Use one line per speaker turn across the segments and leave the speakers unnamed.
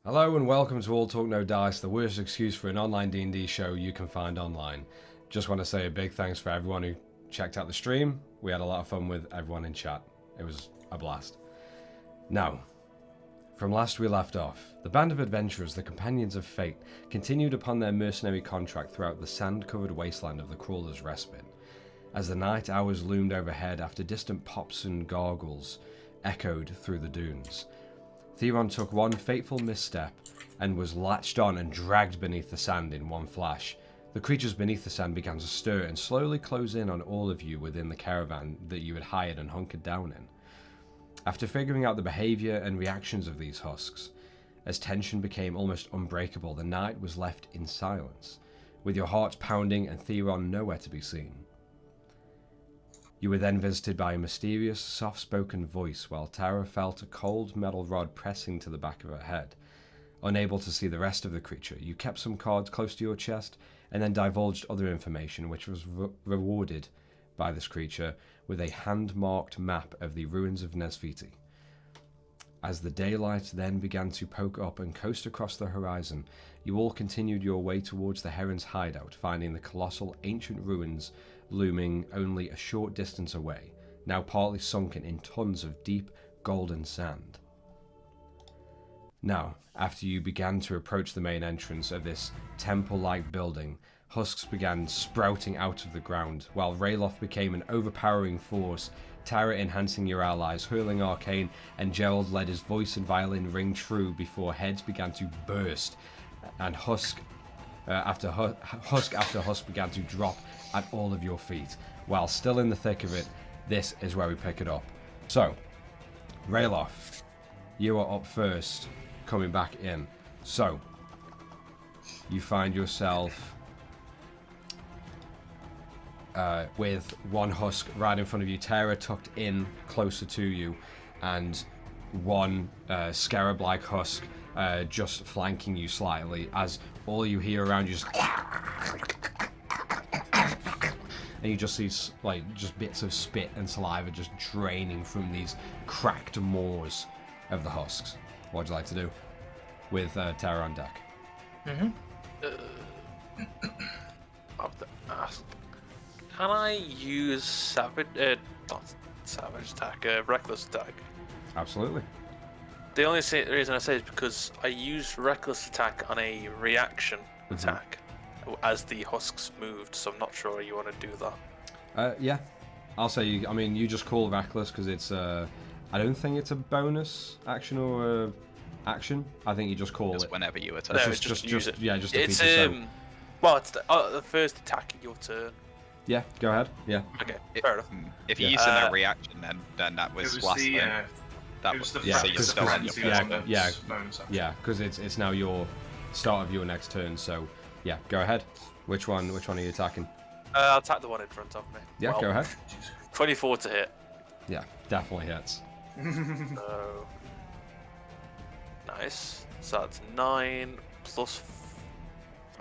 Hello and welcome to All Talk No Dice, the worst excuse for an online D&D show you can find online. Just want to say a big thanks for everyone who checked out the stream. We had a lot of fun with everyone in chat. It was a blast. Now, from last we left off, the band of adventurers, the Companions of Fate, continued upon their mercenary contract throughout the sand-covered wasteland of the Crawler's Respite. As the night hours loomed overhead after distant pops and gargles echoed through the dunes, Theron took one fateful misstep and was latched on and dragged beneath the sand in one flash. The creatures beneath the sand began to stir and slowly close in on all of you within the caravan that you had hired and hunkered down in. After figuring out the behaviour and reactions of these husks, as tension became almost unbreakable, the night was left in silence, with your hearts pounding and Theron nowhere to be seen. You were then visited by a mysterious, soft-spoken voice while Tara felt a cold metal rod pressing to the back of her head. Unable to see the rest of the creature, you kept some cards close to your chest and then divulged other information which was rewarded by this creature with a hand-marked map of the ruins of Nesviti. As the daylight then began to poke up and coast across the horizon, you all continued your way towards the Heron's hideout, finding the colossal ancient ruins looming only a short distance away, now partly sunken in tons of deep golden sand. Now, after you began to approach the main entrance of this temple-like building, husks began sprouting out of the ground, while Rayloff became an overpowering force, Tara enhancing your allies, hurling arcane, and Gerald let his voice and violin ring true before heads began to burst, and husk after husk began to drop at all of your feet. While still in the thick of it, this is where we pick it up. So, Rayloff, you are up first, coming back in. So, you find yourself with one husk right in front of you, Tara tucked in closer to you, and one scarab-like husk just flanking you slightly, as all you hear around you is and you just see just bits of spit and saliva just draining from these cracked maws of the husks. What would you like to do with Tara on deck?
I have to ask, can I use not savage attack, reckless attack?
Absolutely.
The only reason I say is because I used reckless attack on a reaction attack as the husks moved, so I'm not sure you want to do that.
Yeah. I'll say you just call reckless because it's I don't think it's a bonus action or a action. I think you just call
Just
it
whenever you attack.
No, just use it.
Yeah, just a
It's
feature.
well, it's the first attack in your turn.
Yeah, go ahead. Yeah.
Okay, fair enough.
If you're using a reaction, then that was last
the,
turn. That
it was the
yeah, so you're
practice
still on your
frenzy,
first
wasn't
turn.
it?
Yeah.
Bonus action.
Yeah, because it's now your start of your next turn. So yeah, go ahead. Which one are you attacking?
I'll attack the one in front of me.
Yeah,
Well,
go ahead.
24 to hit.
Yeah, definitely hits.
So nice. So that's 9 plus.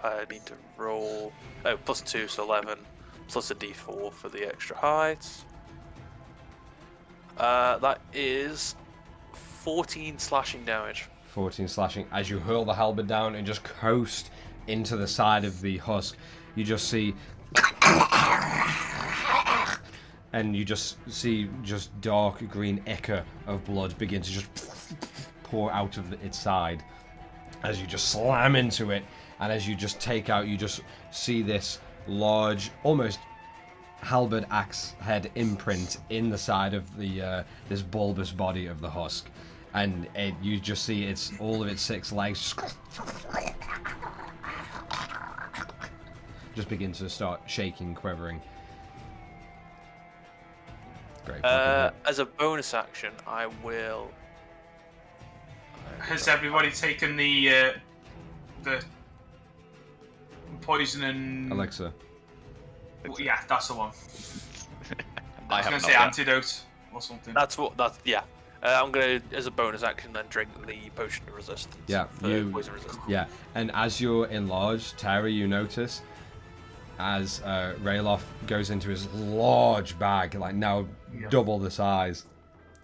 I need to roll. Oh, plus 2, so 11. Plus a d4 for the extra height. That is 14 slashing damage.
14 slashing. As you hurl the halberd down and just coast into the side of the husk, you just see and you just see dark green ichor of blood begin to just pour out of its side as you just slam into it, and as you just take out, you just see this large, almost halberd axe head imprint in the side of the this bulbous body of the husk, and you just see all of its 6 legs just begin to start shaking, quivering. Great.
As a bonus action, I will.
Has everybody taken the poison and
Alexa.
Yeah, that's the one.
I
I was
have
gonna
not
say
yet.
antidote or something.
Yeah. I'm gonna, as a bonus action, then drink the potion of resistance.
Yeah,
for poison resistance.
Yeah, and as you're enlarged, Tara, you notice as Rayloff goes into his large bag, like now double the size,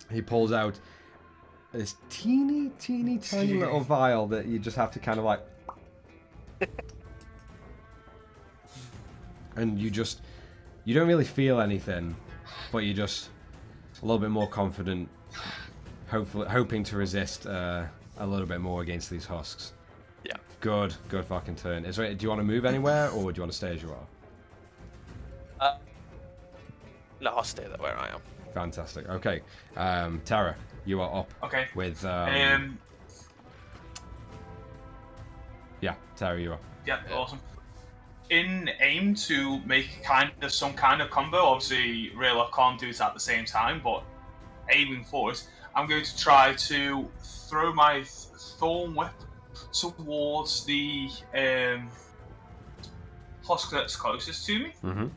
he pulls out this teeny tiny little vial that you just have to kind of like, and you don't really feel anything, but you're just a little bit more confident, hoping to resist a little bit more against these husks.
Yeah.
Good fucking turn. Do you want to move anywhere, or do you want to stay as you are?
No, I'll stay there where I am.
Fantastic. Okay, Tara, you are up.
Okay.
With yeah, Tara, you are.
Yeah, awesome. In aim to make some kind of combo, obviously Raylock can't do it at the same time, but aiming for it, I'm going to try to throw my Thorn Whip towards the husk that's closest to me.
Mm-hmm.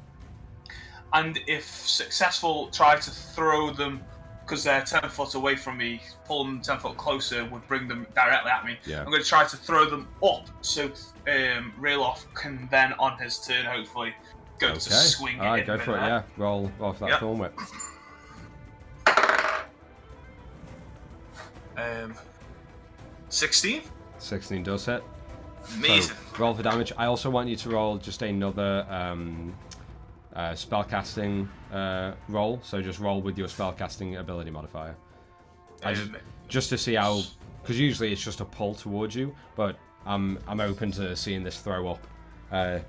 And if successful, try to throw them, because they're 10 foot away from me, pulling them 10 foot closer would bring them directly at me.
Yeah.
I'm going to try to throw them up so Rayloff can then, on his turn, hopefully, go to swing it.
Alright, go for it, yeah. Roll off that Thorn Whip.
16?
16 does hit.
Amazing.
So, roll for damage. I also want you to roll just another spellcasting roll. So just roll with your spellcasting ability modifier. Just to see how, because usually it's just a pull towards you, but I'm open to seeing this throw up.
Like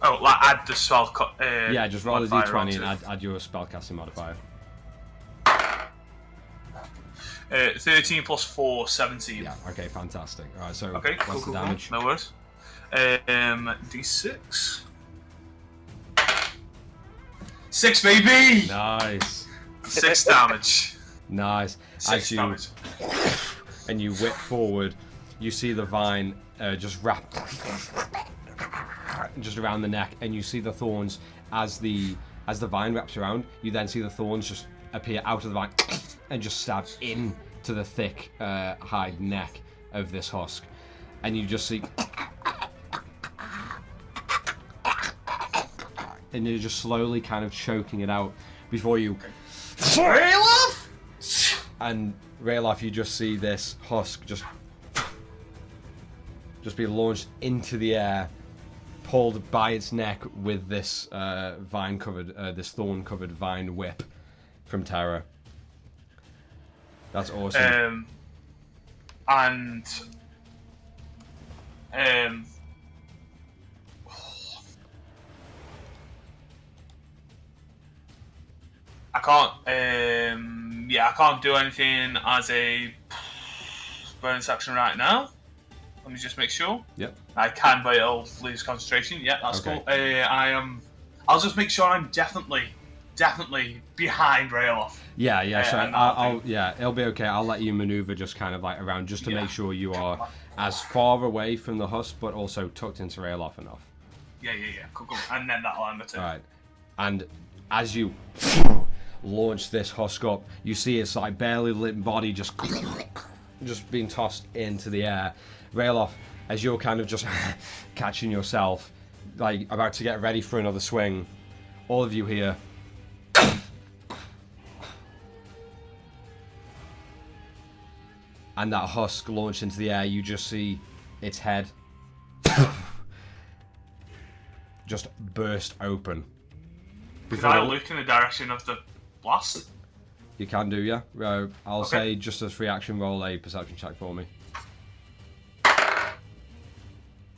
add the spell.
Yeah, just roll a d20 and add your spellcasting modifier.
13 plus 4, 17.
Yeah, okay, fantastic. Alright, so
okay,
what's the damage?
No worries. D6. 6, baby!
Nice.
6 damage.
Nice.
6 damage.
And you whip forward, you see the vine just wrap just around the neck, and you see the thorns as the vine wraps around. You then see the thorns just appear out of the vine and just stab into the thick hide neck of this husk, and you just see, and you're just slowly kind of choking it out before you.
Rayloff!
And Rayloff, you just see this husk just be launched into the air, pulled by its neck with this this thorn-covered vine whip from Tara. That's awesome.
I can't. I can't do anything as a bonus action right now. Let me just make sure.
Yep.
I can, but it'll lose concentration. Yeah, that's
okay.
Cool. I'll just make sure I'm definitely behind Rayloff.
Yeah. So it'll be okay. I'll let you maneuver just kind of like around, just to make sure you are as far away from the husk, but also tucked into Rayloff enough.
Yeah. Cool. And then that'll end the turn.
All right. And as you launch this husk up, you see its like barely lit body just being tossed into the air. Rayloff, as you're kind of just catching yourself, like about to get ready for another swing, all of you hear and that husk launched into the air. You just see its head just burst open.
Can I look in the direction of the blast?
You can do, yeah. I'll say just as free action, roll a perception check for me.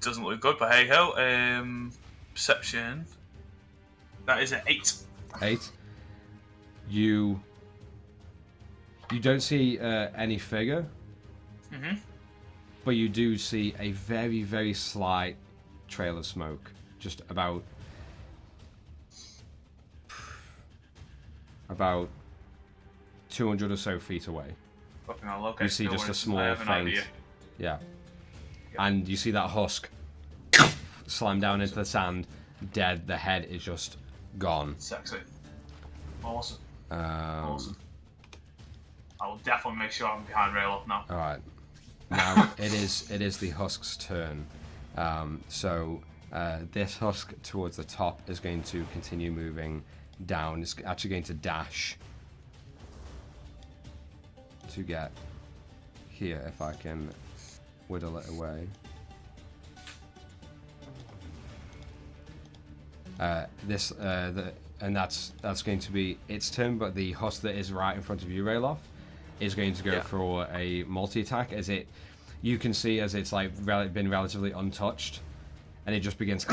Doesn't look good, but hey ho. Perception. That is an 8.
8. You don't see any figure, but you do see a very, very slight trail of smoke, just about 200 or so feet away.
Fucking hell, okay.
You see just a small faint. Yeah. And you see that husk slam down into the sand, dead. The head is just gone.
Sexy. Awesome.
Awesome.
I will definitely make sure I'm behind Rayloff now.
All right. Now it is the husk's turn. So this husk towards the top is going to continue moving down. It's actually going to dash to get here, if I can whittle it away. And that's going to be its turn, but the husk that is right in front of you, Rayloff, is going to go for a multi-attack, as you can see as it's like been relatively untouched, and it just begins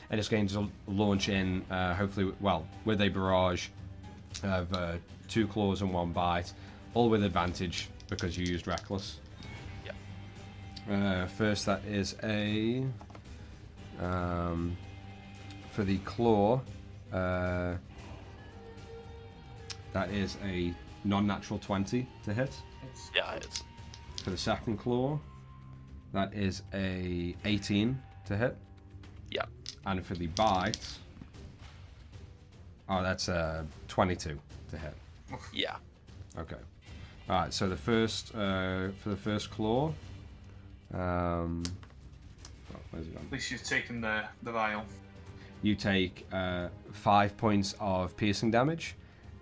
and it's going to launch in, hopefully, well, with a barrage of 2 claws and 1 bite, all with advantage because you used Reckless. First, that is a for the claw, that is a non-natural 20 to hit.
Yeah, it's.
For the second claw, that is a 18 to hit.
Yeah.
And for the bite, that's a 22 to hit.
Yeah.
Okay. All right. So the first for the first claw, where's it gone?
At least you've taken the vial.
You take 5 points of piercing damage,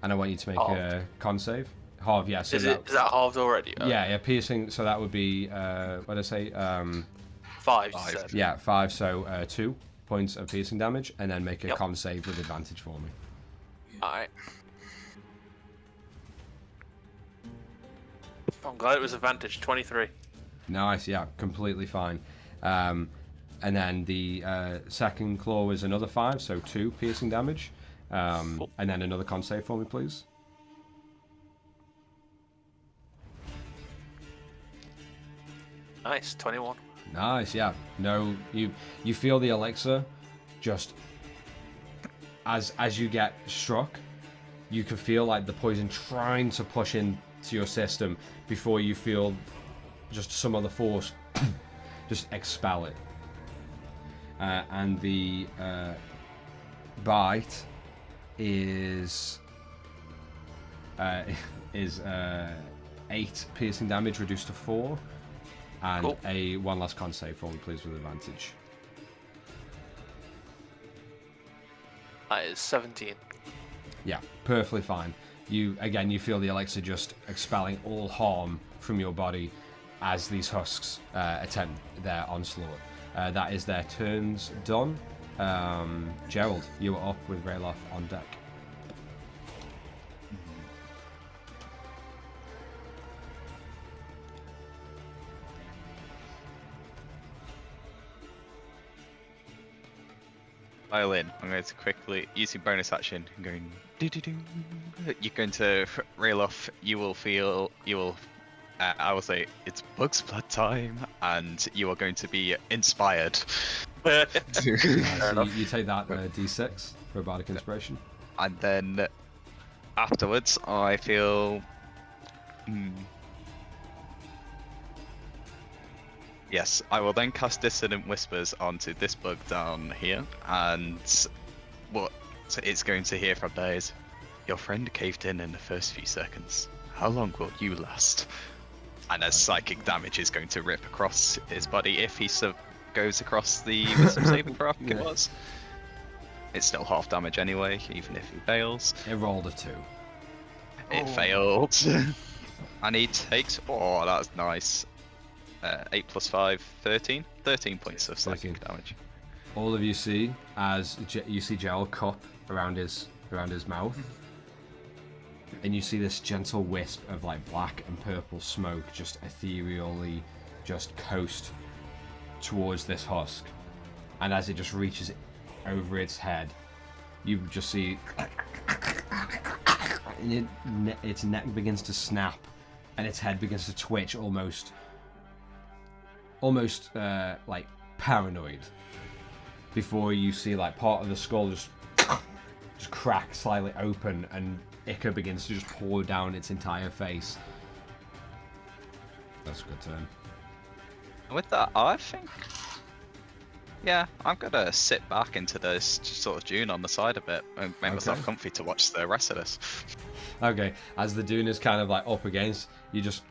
and I want you to make a con save. Halve, yeah. So
is that halved already?
Yeah, piercing. So that would be what did I say?
5. You said.
Yeah, 5. So 2 points of piercing damage, and then make a con save with advantage for me.
All right. I'm glad it was advantage. 23.
Nice, yeah, completely fine. And then the second claw was another 5, so 2 piercing damage.
Cool.
And then another con save for me, please.
Nice, 21.
Nice, yeah. No, you feel the elixir just as you get struck, you can feel like the poison trying to push into your system before you feel just some other force just expel it. And the bite is 8 piercing damage reduced to 4. And
cool.
a 1 last con save for me, please, with advantage.
That is 17.
Yeah, perfectly fine. You feel the elixir just expelling all harm from your body as these husks attempt their onslaught. That is their turns done. Gerald, you are up with Rayloff on deck.
Violin. I'm going to quickly, using bonus action, I'm going. Doo-doo-doo. You're going to rail off. You will. I will say it's Bug's Blood time, and you are going to be inspired.
So you take that D6 for bardic inspiration,
and then afterwards, I feel. Yes, I will then cast Dissonant Whispers onto this bug down here, and what it's going to hear from there is, your friend caved in the first few seconds. How long will you last? And as psychic damage is going to rip across his body if he goes across the wisdom saving throw, I think it was. It's still half damage anyway, even if he fails.
It rolled a 2.
It failed. And he takes, oh, that's nice. 8 plus 5, 13. 13 points of psychic damage.
All of you see as you see Gerald cup around his mouth, and you see this gentle wisp of like black and purple smoke just ethereally just coast towards this husk, and as it just reaches over its head, you just see its neck begins to snap, and its head begins to twitch almost like paranoid, before you see like part of the skull just crack slightly open, and ichor begins to just pour down its entire face. That's a good turn.
With that, I think, yeah, I'm gonna sit back into this sort of dune on the side of it and make myself comfy to watch the rest of this.
Okay, as the dune is kind of like up against, you just.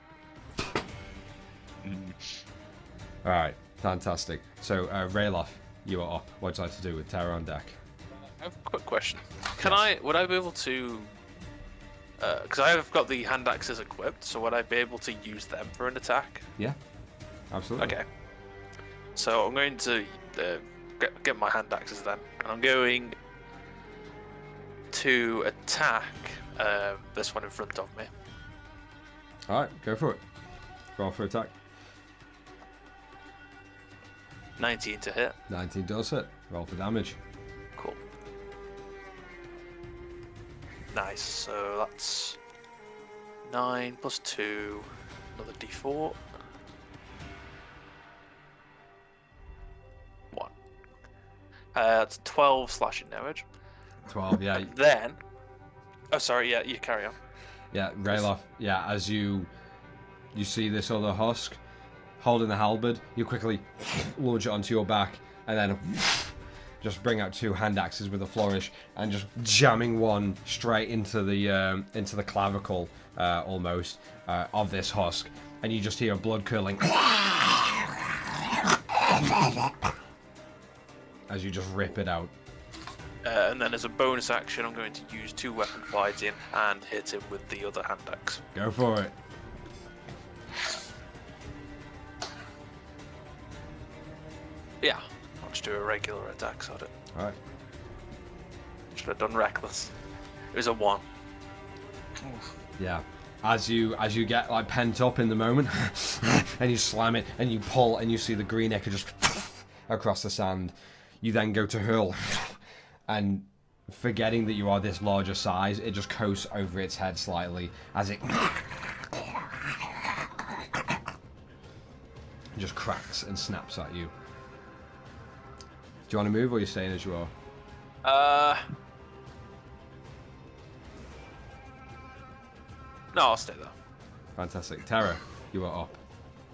Alright, fantastic. So, Rayloff, you are up. What would you like to do with Terror on deck?
I have a quick question. Would I be able to because I have got the hand axes equipped, so would I be able to use them for an attack?
Yeah, absolutely.
Okay. So I'm going to get my hand axes then, and I'm going to attack this one in front of me.
Alright, go for it. Roll for attack.
19 to hit.
19 does hit. Roll for damage.
Cool. Nice. So that's 9 plus 2, another d4. 1. That's 12 slashing damage.
12, yeah.
And then... Oh, sorry, yeah, you carry on.
Yeah, Rayloff, yeah, as you see this other husk holding the halberd, you quickly launch it onto your back and then just bring out 2 hand axes with a flourish and just jamming one straight into the clavicle almost of this husk, and you just hear blood curdling as you just rip it out.
And then as a bonus action, I'm going to use 2 weapon fighting and hit him with the other hand axe.
Go for it.
Yeah, I'll just do a regular attack at it.
Alright.
Should have done reckless. It was a 1.
Yeah. As you get like pent up in the moment and you slam it and you pull and you see the green echo just across the sand, you then go to hurl and forgetting that you are this larger size, it just coasts over its head slightly as it just cracks and snaps at you. Do you want to move or are you staying as you are?
No, I'll stay there.
Fantastic. Tara, you are up.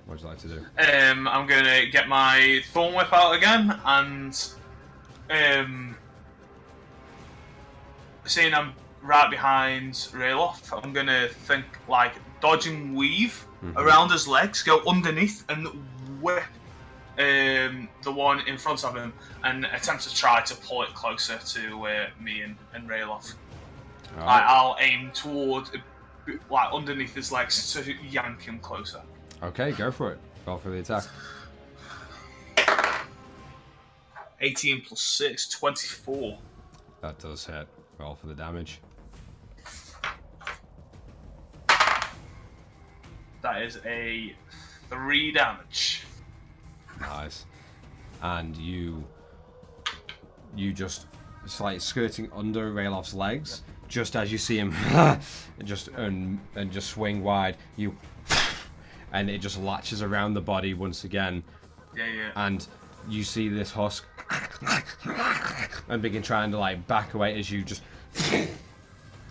What would you like to do?
I'm going to get my Thorn Whip out again, and seeing I'm right behind Rayloff, I'm going to think like dodge and weave around his legs, go underneath and whip the one in front of him and attempt to try to pull it closer to me and Rayloff.
Right.
I'll aim toward, like, underneath his legs to yank him closer.
Okay, go for it. Roll for the attack.
18 plus 6, 24.
That does hit. Roll for the damage.
That is a 3 damage.
Nice. And you just, it's like skirting under Rayloff's legs, just as you see him and just swing wide, you and it just latches around the body once again.
Yeah.
And you see this husk and begin trying to like back away as you just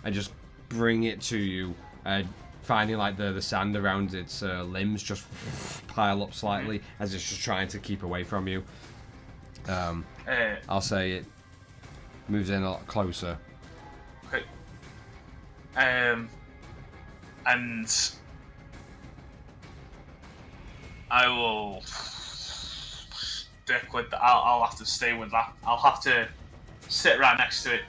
and just bring it to you, finding like the sand around its limbs just pile up slightly as it's just trying to keep away from you. I'll say it moves in a lot closer.
Okay. And I will stick with that. I'll have to stay with that. I'll have to sit right next to it.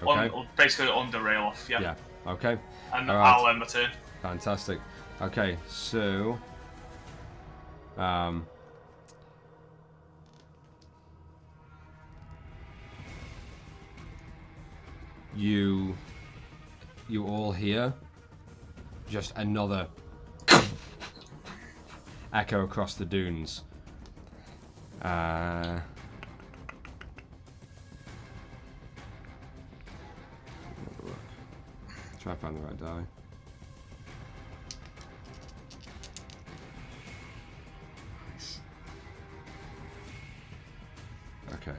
Okay.
Basically under Rayloff, yeah.
Yeah. Okay.
And
All right.
I'll end my turn.
Fantastic. Okay, so you all hear just another echo across the dunes. Try to find the right die. Nice. Okay.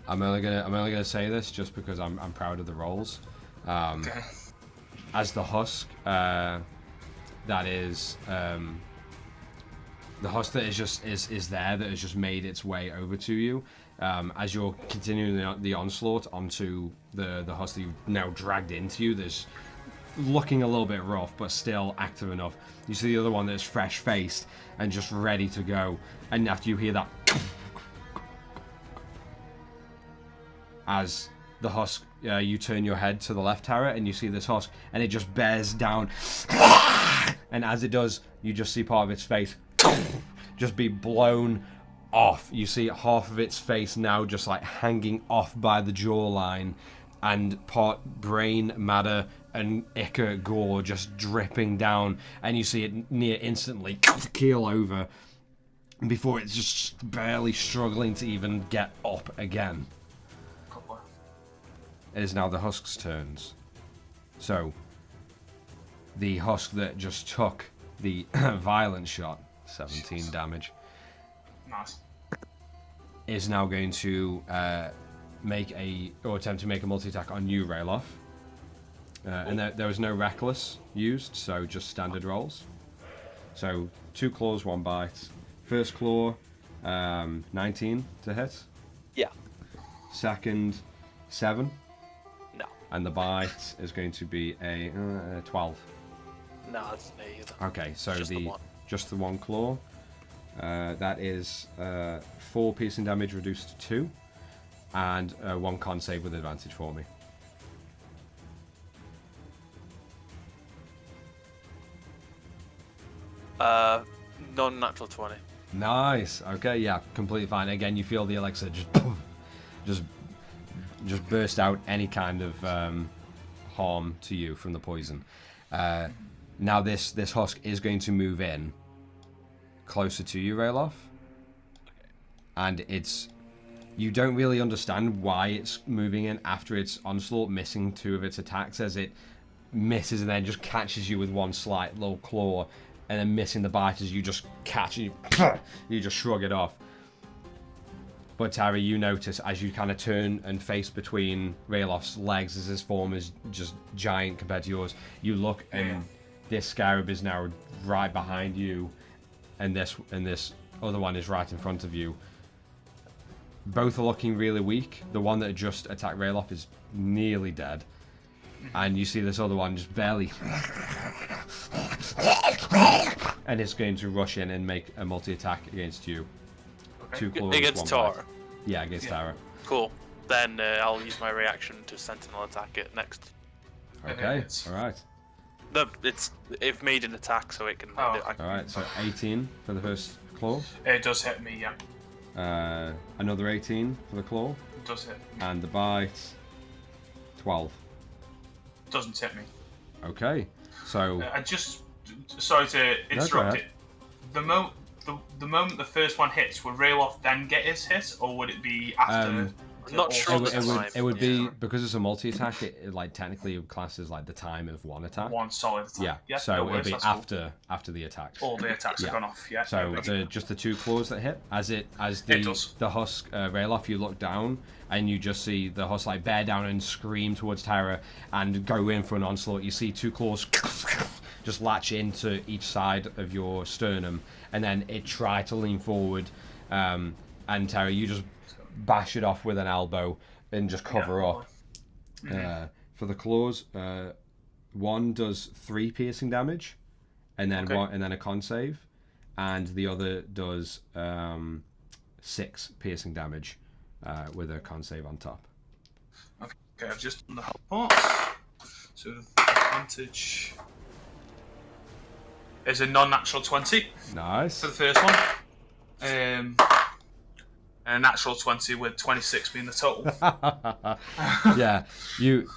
I'm only gonna say this just because I'm proud of the rolls.
Okay.
As the husk, that is the husk that is there, that has just made its way over to you. As you're continuing the onslaught onto the husk that you've now dragged into you, that's looking a little bit rough but still active enough. You see the other one that's fresh faced and just ready to go, and after you hear that, as the husk, you turn your head to the left, Tara, and you see this husk, and it just bears down. And as it does, you just see part of its face just be blown off. You see half of its face now just like hanging off by the jawline, and part brain matter and ichor gore just dripping down, and you see it near instantly keel over before it's just barely struggling to even get up again. It is now the husk's turns. So, the husk that just took the violent shot, 17 damage,
Nice.
is now going to attempt to make a multi-attack on you, Rayloff. And there was no reckless used, so just standard rolls. So 2 claws, 1 bite. First claw, 19 to hit.
Yeah.
Second, 7.
No.
And the bite is going to be a 12.
No, it's me either.
Okay, so
Just
the 1 claw. That is 4 piercing damage reduced to 2, and 1 con save with advantage for me.
Non-natural 20.
Nice. Okay, yeah, completely fine. Again, you feel the elixir just burst out any kind of harm to you from the poison. Now this husk is going to move in closer to you, Rayloff. And you don't really understand why it's moving in after its onslaught, missing 2 of its attacks, as it misses and then just catches you with 1 slight little claw, and then missing the bite as you just catch it, you just shrug it off. But Tara, you notice as you kind of turn and face between Rayloff's legs, as his form is just giant compared to yours, you look and this scarab is now right behind you, and this other one is right in front of you. Both are looking really weak. The one that just attacked Rayloff is nearly dead, and you see this other one just barely, and it's going to rush in and make a multi-attack against you.
Okay.
2 claws,
Against
1 bite.
Tara.
Yeah, against Tara.
Cool. Then I'll use my reaction to sentinel attack it next.
Okay, all right.
No, it made an attack, so it can.
Oh.
All right, so 18 for the first claw.
It does hit me, yeah.
Another 18 for the claw.
It does hit me.
And the bite, 12.
Doesn't hit me.
Okay, so...
I just... Sorry to interrupt it. The moment the first one hits, would Rayloff then get his hit, or would it be after...
I'm not sure
it would be, because it's a multi-attack, it like technically classes like the time of 1 attack.
1 solid attack.
Yeah, so
no
it'll be
worries,
after the attacks.
All the attacks have gone off, yeah.
So just the 2 claws that hit, as the husk Rayloff, you look down and you just see the husk like bear down and scream towards Tara and go in for an onslaught. You see 2 claws just latch into each side of your sternum, and then it try to lean forward, and Tara, you just bash it off with an elbow and just cover up. For the claws, 1 does 3 piercing damage, and then a con save, and the other does 6 piercing damage with a con save on top.
Okay, I've just done the health parts. So the advantage is a non-natural 20.
Nice.
For the first one. And a natural 20 with 26 being the total.
Yeah, you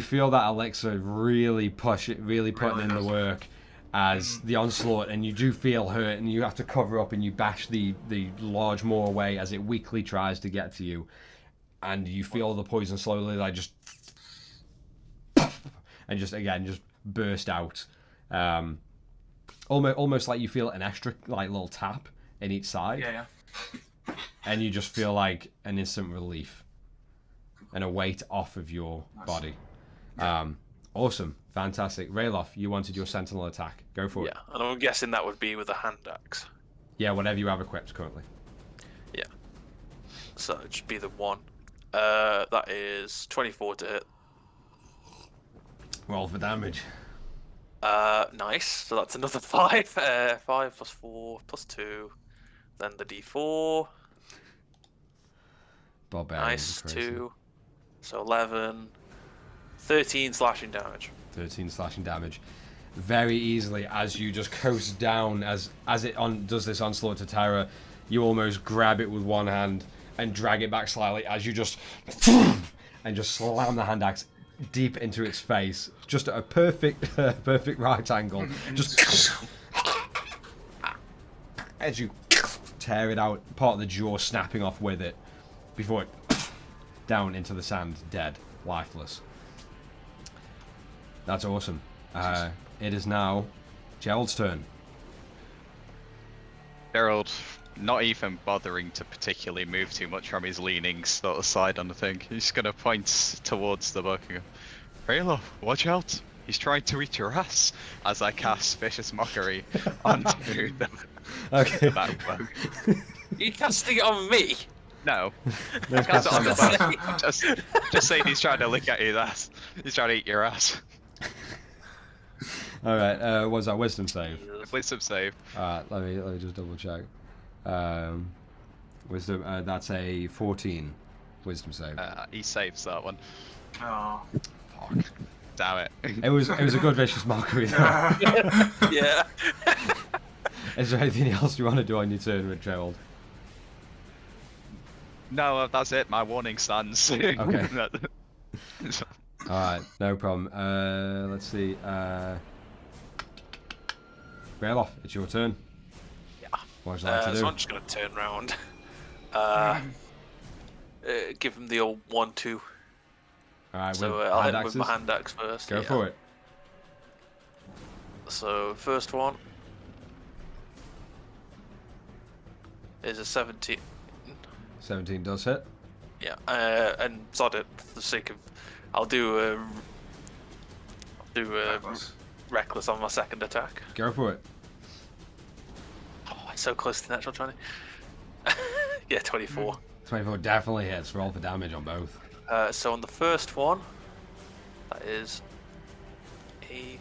feel that elixir really putting in the work as the onslaught, and you do feel hurt, and you have to cover up, and you bash the large maw away as it weakly tries to get to you, and you feel the poison slowly like just and just burst out, almost like you feel an extra like little tap in each side.
Yeah.
And you just feel like an instant relief and a weight off of your body. Awesome. Fantastic. Rayloff, you wanted your sentinel attack. Go for it.
Yeah, and I'm guessing that would be with a hand axe.
Yeah, whatever you have equipped currently.
Yeah. So it'd just be the 1. That is 24 to hit.
Roll for damage.
Nice. So that's another 5. 5 plus 4 plus 2. Then the D4.
Barbarian.
Nice. 2. So 11, 13 slashing damage.
13 slashing damage. Very easily, as you just coast down, as it does this onslaught to Tara, you almost grab it with one hand and drag it back slightly as you just and just slam the hand axe deep into its face, just at a perfect right angle. Just as you tear it out, part of the jaw snapping off with it, before it down into the sand, dead, lifeless. That's awesome. It is now Gerald's turn.
Gerald, not even bothering to particularly move too much from his leaning sort of side on the thing. He's just gonna point towards the book and go, Raylo, watch out! He's trying to eat your ass, as I cast Vicious Mockery onto the that bug.
You casting it on me?
No. I cast it on the bug. Just saying he's trying to lick at his ass. He's trying to eat your ass.
Alright, what's that, wisdom save?
Wisdom save.
Alright, let me just double check. Wisdom, that's a 14 wisdom save.
He saves that one.
Oh.
Fuck. Damn it.
It was a good vicious mockery though.
Yeah.
Is there anything else you want to do on your turn with Gerald?
No, that's it. My warning stands.
Okay. Alright, no problem. Let's see. Rayloff, it's your turn.
Yeah.
What would you like to do?
So I'm just going to turn around. Give him the old 1-2.
Alright,
So
with
I'll
hand
hit him with my
axes?
hand axe first.
Go for it.
So first one is a 17.
17 does hit.
Yeah, and sod it for the sake of, I'll do reckless on my second attack.
Go for it.
Oh, it's so close to natural 20. Yeah, 24.
24 definitely hits. Roll for damage on both.
So on the first one, that is 8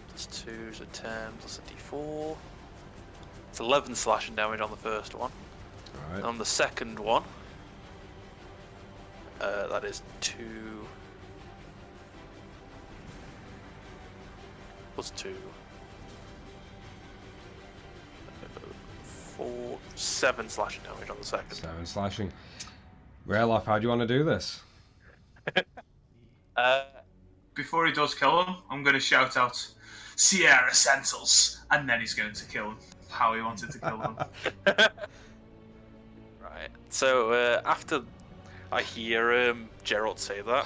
plus 2 is a 10 plus a d4. It's 11 slashing damage on the first one.
Alright.
On the second one, that is 2 plus 2. 4, 7 slashing damage on the second.
7 slashing. Rayloff, how do you want to do this?
Before he does kill him, I'm going to shout out Sierra Centils, and then he's going to kill him how he wanted to kill him.
Right. So after I hear Gerald say that,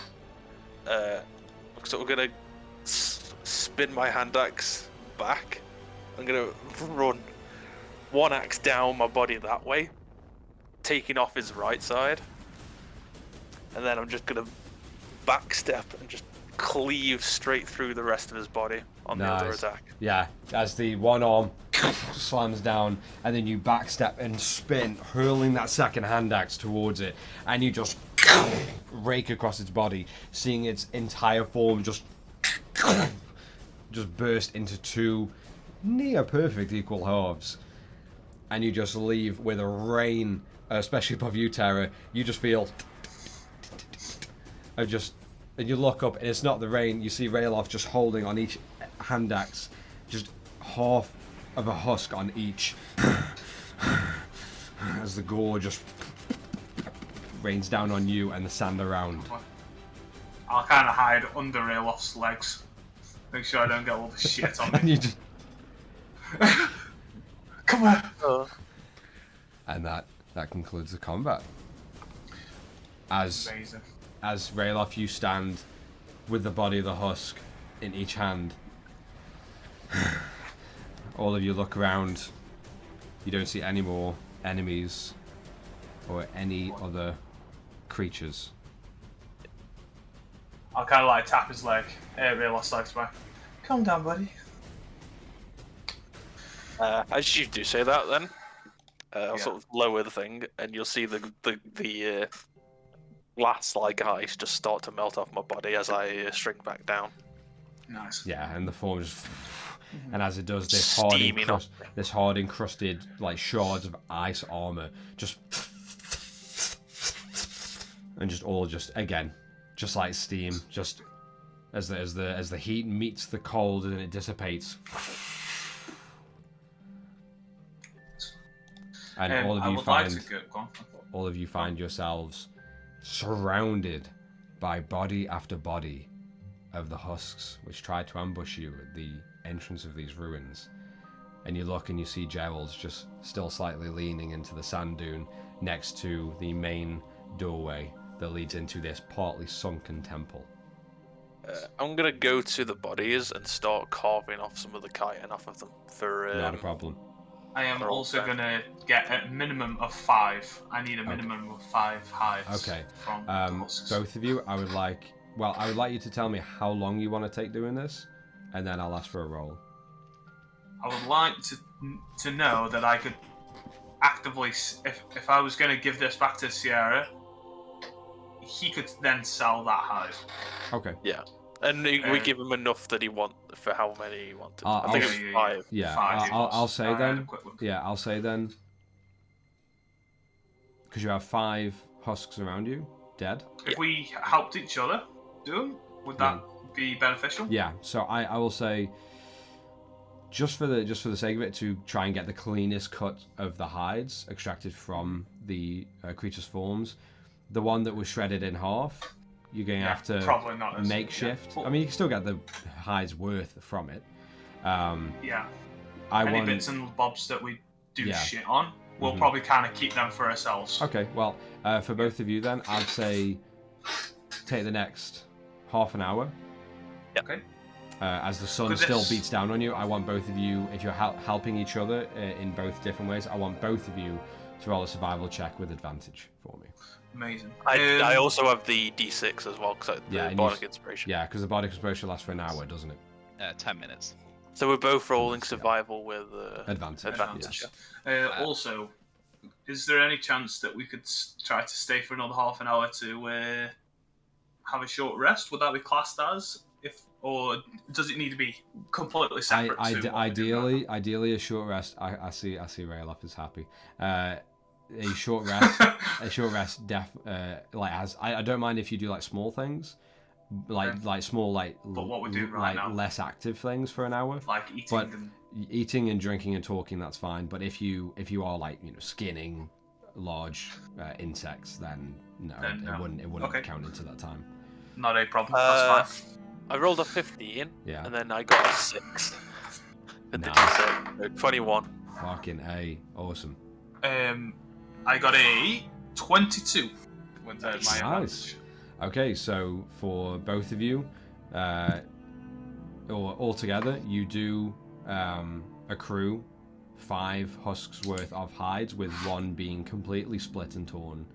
so we're gonna spin my hand axe back. I'm gonna run one axe down my body that way, taking off his right side, and then I'm just gonna backstep and just cleave straight through the rest of his body on the other attack.
Yeah, as the one arm slams down, and then you backstep and spin, hurling that second hand axe towards it, and you just rake across its body, seeing its entire form just burst into two near perfect equal halves, and you just leave with a rain, especially above you, Tara. You just feel and you look up, and it's not the rain. You see Rayloff just holding on each hand axe, just half of a husk on each, as the gore just rains down on you and the sand around.
I'll kind of hide under Rayloff's legs, make sure I don't get all the shit on
And
me.
you just,
Come on.
and that concludes the combat. As
Amazing.
As Rayloff, you stand with the body of the husk in each hand. All of you look around. You don't see any more enemies or any other creatures.
I'll kind of like tap his leg, Rayloff's legs back. Calm down, buddy.
As you do say that, then I'll sort of lower the thing, and you'll see the glass like ice just start to melt off my body as I shrink back down.
Nice.
Yeah, and the form just, and as it does,
Steaming up.
this hard encrusted like shards of ice armor just and just again, just like steam, just as the heat meets the cold and it dissipates. And all of you find yourselves surrounded by body after body of the husks which tried to ambush you at the entrance of these ruins. And you look and you see Gerald's just still slightly leaning into the sand dune next to the main doorway that leads into this partly sunken temple.
I'm gonna go to the bodies and start carving off some of the chitin off of them for.
Not a problem.
I am also gonna get a minimum of 5. I need a minimum of 5 hides.
Okay.
From the husks.
Both of you, I would like you to tell me how long you want to take doing this, and then I'll ask for a roll.
I would like to know that I could actively, if I was going to give this back to Sierra, he could then sell that hide.
Okay.
Yeah. And we give him enough that he for how many he wanted. I think it's 5.
Yeah,
5
I'll say then. Yeah, I'll say then. Because you have 5 husks around you, dead.
If we helped each other do them, would that be beneficial?
Yeah. So I will say, just for the sake of it, to try and get the cleanest cut of the hides extracted from the creature's forms, the one that was shredded in half, you're going to have to
probably not
makeshift. I mean, you can still get the hides worth from it.
Yeah. Any bits and bobs that we do shit on, we'll probably kind of keep them for ourselves.
Okay, well, for both of you then, I'd say take the next half an hour.
Yep.
Okay.
As the sun still beats down on you, I want both of you, if you're helping each other in both different ways, I want both of you to roll a survival check with advantage for me.
Amazing.
I also have the D6 as well, because the Bardic Inspiration.
Yeah, because the Bardic Inspiration lasts for an hour, doesn't it?
10 minutes.
So we're both rolling survival with
advantage.
Yes.
Also, is there any chance that we could try to stay for another half an hour to have a short rest? Would that be classed as? Or does it need to be completely separate?
Ideally, a short rest. I see Rayloff is happy. A short rest. I don't mind if you do like small things, like small
But what we do right now,
less active things for an hour.
Like
eating and drinking and talking, that's fine. But if you are skinning large insects, then no, it wouldn't count into that time.
Not a problem. That's fine.
I rolled a 15,
yeah,
and then I got a 6.
Nice.
21.
Fucking A, awesome.
I got a 22 with my advantage.
Okay, so for both of you, or all together, you do accrue 5 husks worth of hides, with one being completely split and torn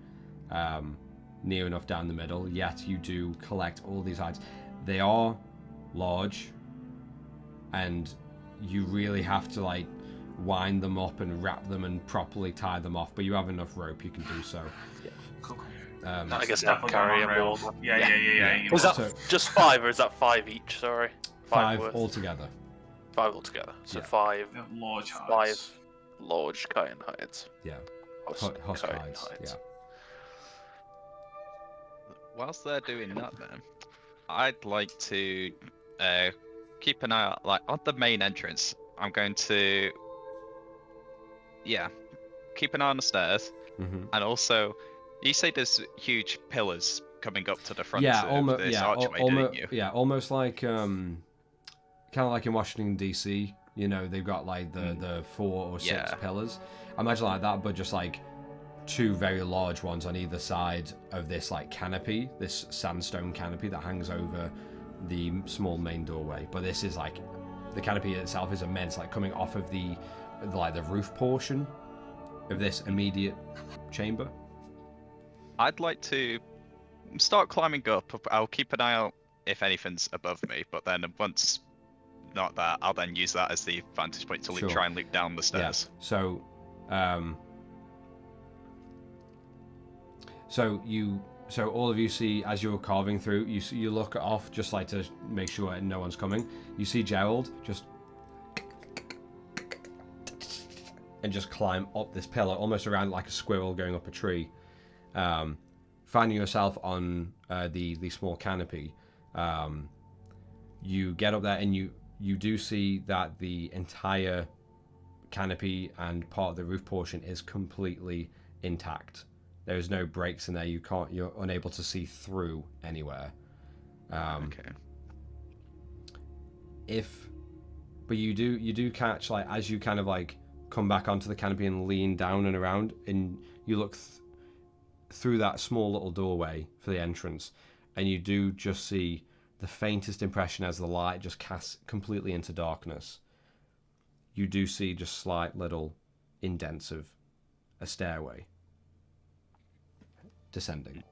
near enough down the middle. Yet you do collect all these hides. They are large, and you really have to wind them up and wrap them and properly tie them off. But you have enough rope, you can do so.
Yeah.
Cool.
I guess I'll carry them all.
Yeah.
Was that just 5, or is that 5 each? Sorry.
5 altogether.
5 altogether. So 5 large hides. 5 large chitin hides.
Yeah. Husk hides. Yeah.
Whilst they're doing that, then I'd like to keep an eye out, on the main entrance. I'm going to, keep an eye on the stairs, and also, you say there's huge pillars coming up to the front of this archway, didn't you?
Yeah, almost like kind of like in Washington DC. They've got the 4 or 6 pillars. Imagine like that, but just 2 very large ones on either side of this canopy, this sandstone canopy that hangs over the small main doorway. But this is the canopy itself is immense, coming off of the roof portion of this immediate chamber.
I'd like to start climbing up. I'll keep an eye out if anything's above me, but then once not that, I'll then use that as the vantage point to try and look down the stairs.
Yeah. So all of you see, as you're carving through, you look off just to make sure no one's coming. You see Gerald just climb up this pillar, almost around like a squirrel going up a tree, finding yourself on the small canopy, you get up there and you do see that the entire canopy and part of the roof portion is completely intact. There is no breaks in there. You're unable to see through anywhere.
Okay.
But you do catch, like, as you kind of like come back onto the canopy and lean down and around, and you look through that small little doorway for the entrance, and you do just see the faintest impression as the light just casts completely into darkness. You do see just slight little indents of a stairway descending.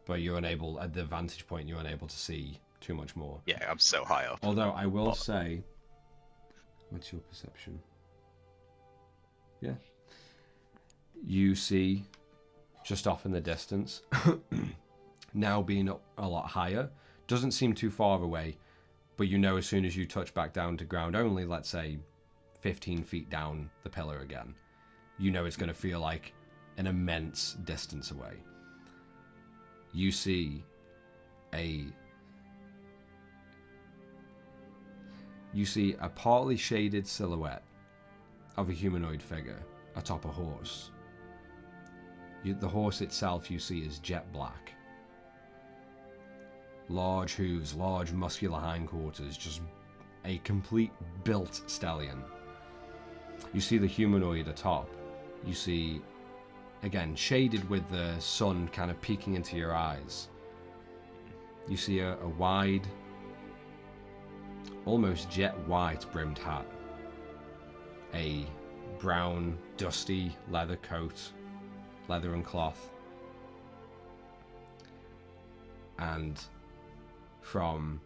But you're unable, at the vantage point, you're unable to see too much more.
Yeah, I'm so high up.
Although I will say, what's your perception? Yeah. You see, just off in the distance, now being up a lot higher, doesn't seem too far away, but you know as soon as you touch back down to ground only, let's say 15 feet down the pillar again, you know it's going to feel like an immense distance away. You see a partly shaded silhouette of a humanoid figure atop a horse. The horse itself you see is jet black. Large hooves, large muscular hindquarters, just a complete built stallion. You see the humanoid atop. You see, again, shaded with the sun kind of peeking into your eyes. You see a wide, almost jet white brimmed hat. A brown, dusty leather coat, leather and cloth. And from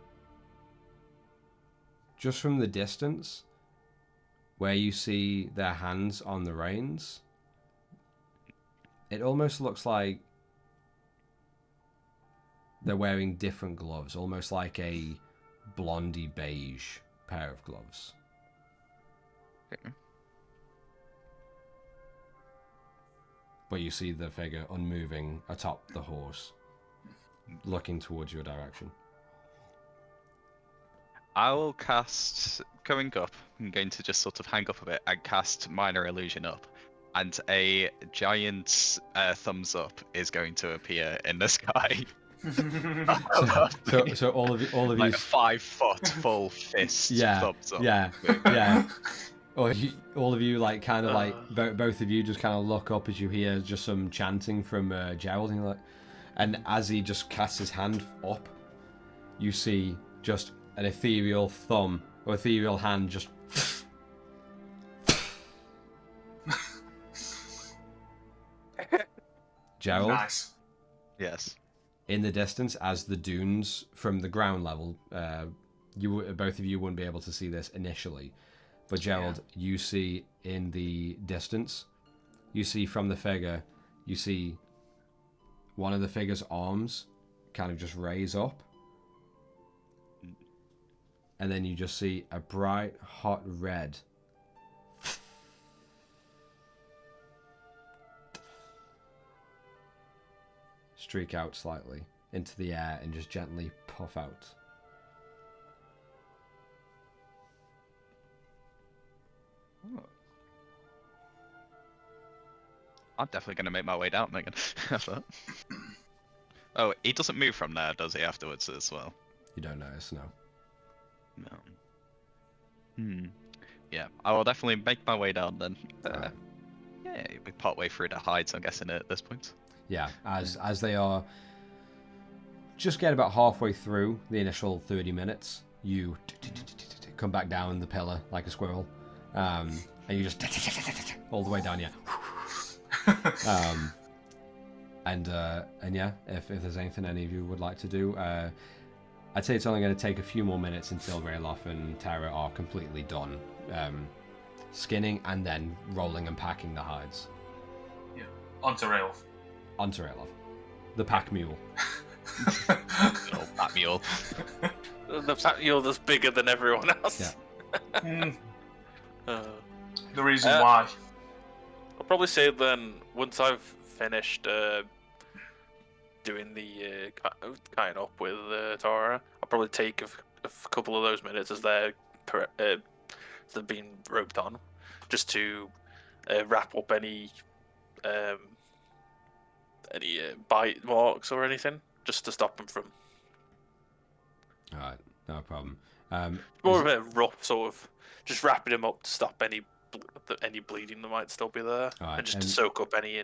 the distance, where you see their hands on the reins, it almost looks like they're wearing different gloves, almost like a blondie beige pair of gloves.
Okay.
But you see the figure unmoving atop the horse, looking towards your direction.
I will cast going up. I'm going to just sort of hang up a bit and cast Minor Illusion up, and a giant thumbs up is going to appear in the sky.
So all of you,
like a 5 foot full fist thumbs up.
Yeah. All of you, like, kind of like both of you just kind of look up as you hear just some chanting from Gerald, and as he just casts his hand up, you see just an ethereal thumb or ethereal hand just Gerald.
Nice.
Yes.
In the distance, as the dunes from the ground level, both of you wouldn't be able to see this initially, but Gerald, you see in the distance, you see from the figure, you see one of the figure's arms kind of just raise up, and then you just see a bright, hot red streak out slightly into the air and just gently puff out.
Oh. I'm definitely going to make my way down, Megan. Oh, he doesn't move from there, does he, afterwards as well?
You don't notice, no.
No. Yeah, I will definitely make my way down then.
Right.
Yeah, we part way through the hides, I'm guessing, at this point.
Yeah, as they are just get about halfway through the initial 30 minutes, you come back down the pillar like a squirrel, and you just all the way down, yeah. And yeah, if there's anything any of you would like to do, I'd say it's only going to take a few more minutes until Rayloff and Tara are completely done skinning and then rolling and packing the hides.
Yeah, onto Rayloff.
Onto Rayloff. The pack mule.
Oh, that mule.
The pack mule that's bigger than everyone else.
Yeah.
The reason why.
I'll probably say then, once I've finished doing the tying up with Tara. I'll probably take a couple of those minutes as they're being roped on, just to wrap up any bite marks or anything, just to stop them from.
All right, no problem.
More of a rough sort of, just wrapping them up to stop any bleeding that might still be there,
Alright,
and just to soak up any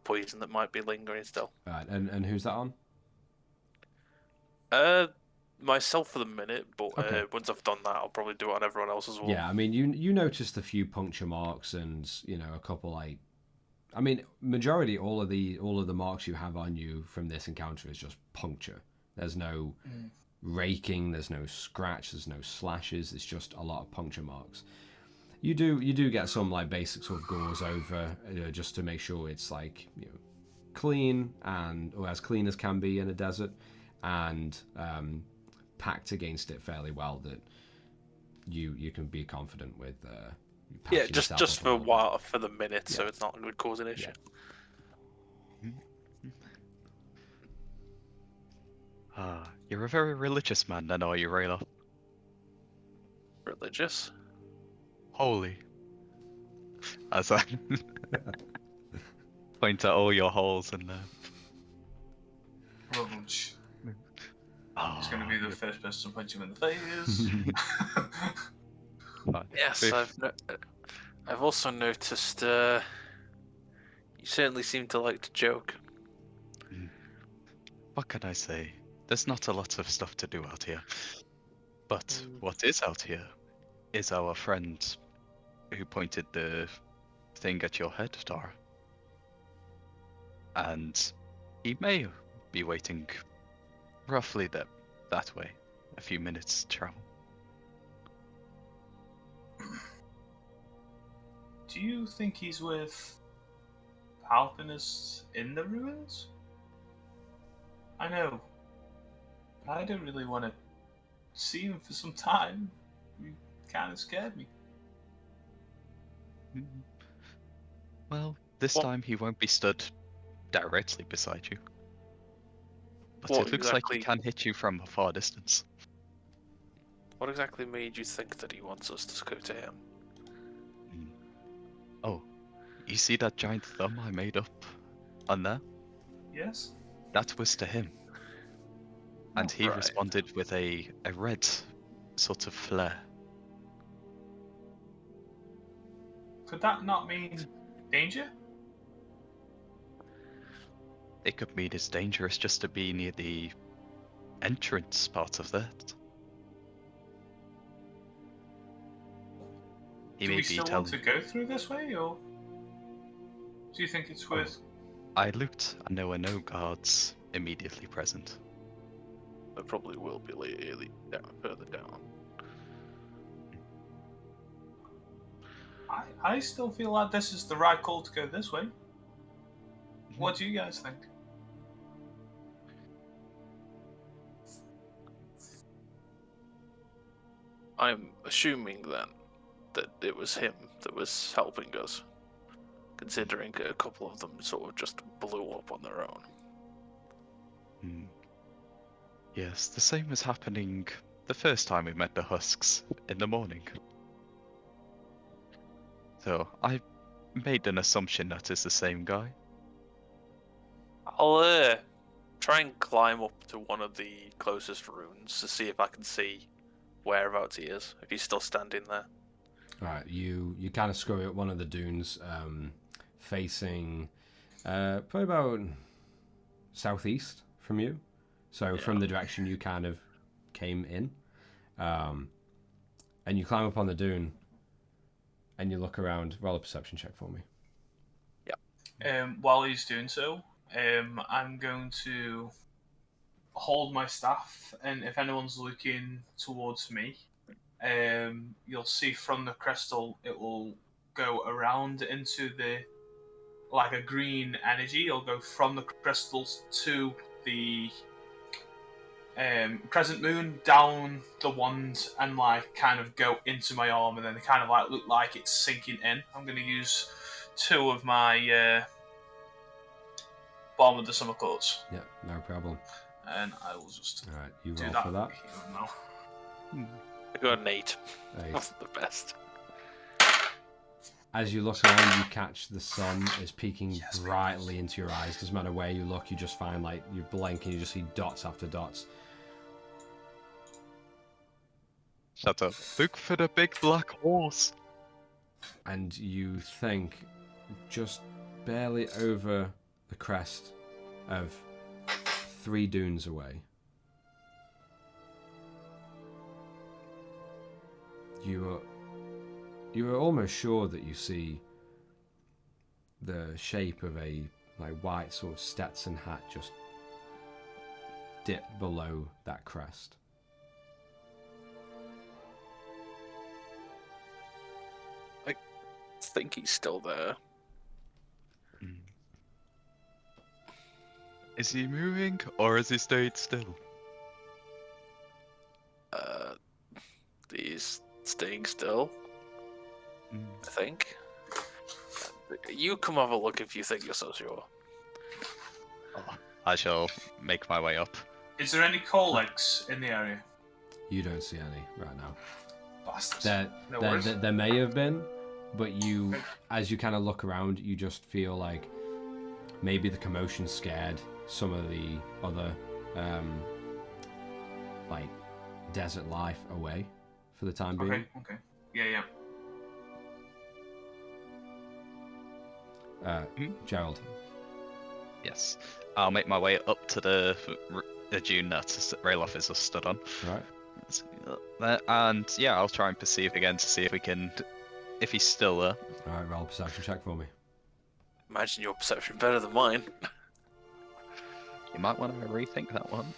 poison that might be lingering still.
Right, and who's that on?
Myself for the minute, but
Okay.
once I've done that, I'll probably do it on everyone else as well.
Yeah, I mean, you noticed a few puncture marks and a couple like, I mean, majority all of the marks you have on you from this encounter is just puncture. There's no raking, there's no scratch, there's no slashes. It's just a lot of puncture marks. You do get some like basic sort of gauze over just to make sure it's like clean or as clean as can be in a desert, and packed against it fairly well that you can be confident with.
Yeah, just for a while, for the minute, so it's not going to cause an issue.
You're a very religious man, then, are you, Rayla?
Religious?
Holy. As I point at all your holes in there.
Rubbish. He's going to be the first person to punch him in the face.
Yes, I've also noticed you certainly seem to like to joke.
What can I say? There's not a lot of stuff to do out here. But what is out here is our friend who pointed the thing at your head, Tara. And he may be waiting roughly that way, a few minutes travel.
Do you think he's with helping us in the ruins? I know. But I don't really want to see him for some time. He kind of scared me.
Well, this time he won't be stood directly beside you. But
What
it looks like he
exactly-
can hit you from a far distance.
What exactly made you think that he wants us to go to him?
Oh, you see that giant thumb I made up on there?
Yes?
That was to him. And he
right.
responded with a red sort of flare.
Could that not mean danger?
It could mean it's dangerous just to be near the entrance part of that. He
Do
may
we
be
still
telling.
want to go through this way, or do you think it's worth?
I looked, and there were no guards immediately present.
There probably will be further down.
I still feel like this is the right call to go this way. What do you guys think?
I'm assuming then that it was him that was helping us, considering a couple of them sort of just blew up on their own.
Yes, the same was happening the first time we met the Husks in the morning. So I made an assumption that it's the same guy.
I'll try and climb up to one of the closest ruins to see if I can see whereabouts he is, if he's still standing there.
Right, you kind of scurry up one of the dunes, facing probably about southeast from you. So from the direction you kind of came in, and you climb up on the dune, and you look around. Roll a perception check for me.
While he's doing so, I'm going to hold my staff, and if anyone's looking towards me, you'll see from the crystal it will go around into like a green energy. It'll go from the crystals to the crescent moon, down the wand, and like kind of go into my arm, and then it kind of like look like it's sinking in. I'm going to use two of my bottom of the summer courts.
Yeah, no problem.
And I will just
All right, you
do
roll
that
for that.
here now.
I got an 8.
Hey.
That's the best.
As you look around, you catch the sun is peeking brightly into your eyes. Doesn't matter where you look, you just find like you blink and you just see dots after dots.
Shut up. Look for the big black horse.
And you think just barely over the crest of 3 dunes away, you are almost sure that you see the shape of a like white sort of Stetson hat just dip below that crest.
I think he's still there.
Is he moving or is he stayed still?
He's staying still, I think. You come have a look if you think you're so sure.
Oh, I shall make my way up.
Is there any coal legs in the area?
You don't see any right now.
Bastards. No worries.
There may have been, but you, as you kind of look around, you just feel like maybe the commotion scared some of the other, like, desert life away for the time being.
Okay. Yeah.
Hmm? Yes. I'll make my way up to the dune that Rayloff is stood on.
Right.
And yeah, I'll try and perceive again to see if he's still there.
Alright, roll a perception check for me.
Imagine your perception better than mine.
You might want to rethink that one.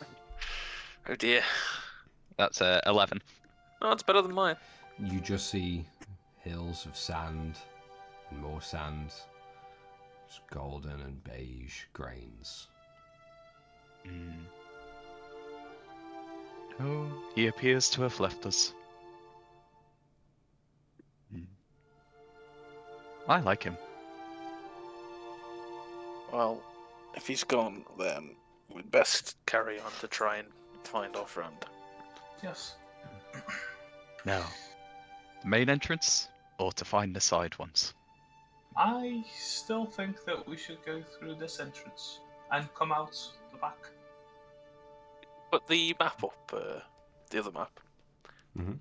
Oh dear.
That's 11.
No, it's better than mine.
You just see hills of sand and more sand. Just golden and beige grains.
Oh, he appears to have left us. I like him.
Well, if he's gone, then we'd best carry on to try and find our friend.
Yes.
Now, the main entrance, or to find the side ones?
I still think that we should go through this entrance and come out the back.
Put the map up, the other map.
Mm-hmm.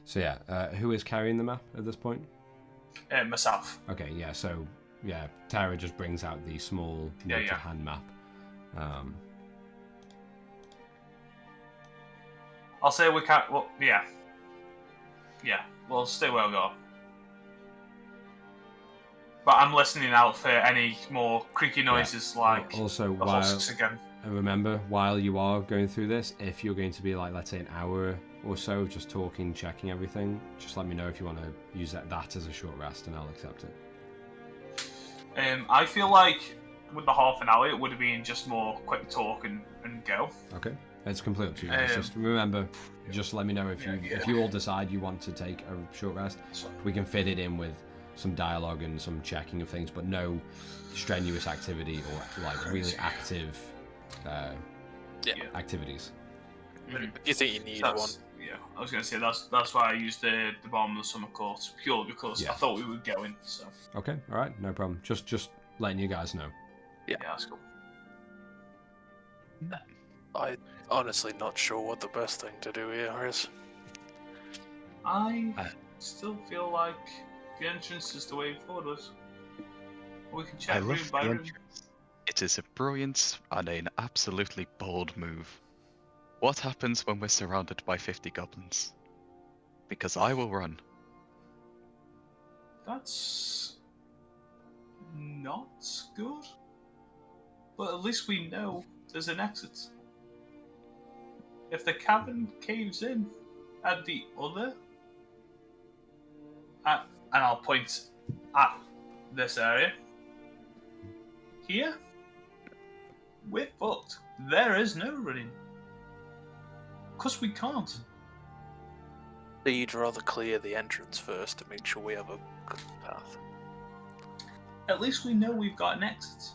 So yeah, who is carrying the map at this point?
Myself.
Okay, yeah, so yeah, Tara just brings out the small noted hand map.
I'll say we can't. Well, yeah. We'll stay where we are. But I'm listening out for any more creaky noises like
also
the husks again.
And remember, while you are going through this, if you're going to be like, let's say, an hour or so just talking, checking everything, just let me know if you want to use that as a short rest, and I'll accept it.
I feel like with the half an hour, it would have been just more quick talk and go.
Okay, it's completely up to you guys. Just remember, just let me know if you all decide you want to take a short rest. We can fit it in with some dialogue and some checking of things, but no strenuous activity or like really active activities.
You think you need one?
Yeah, I was going to say that's why I used the bottom of the summer court purely because I thought we were going. So.
Okay, all right, no problem. Just letting you guys know.
Yeah, that's cool.
I'm honestly not sure what the best thing to do here is.
I still feel like the entrance is the way forward. We can check room by room.
It is a brilliant and an absolutely bold move. What happens when we're surrounded by 50 goblins? Because I will run.
That's not good. But at least we know there's an exit. If the cavern caves in at the other, and I'll point at this area here, we're fucked. There is no running. Because we can't.
So you'd rather clear the entrance first to make sure we have a good path.
At least we know we've got an exit.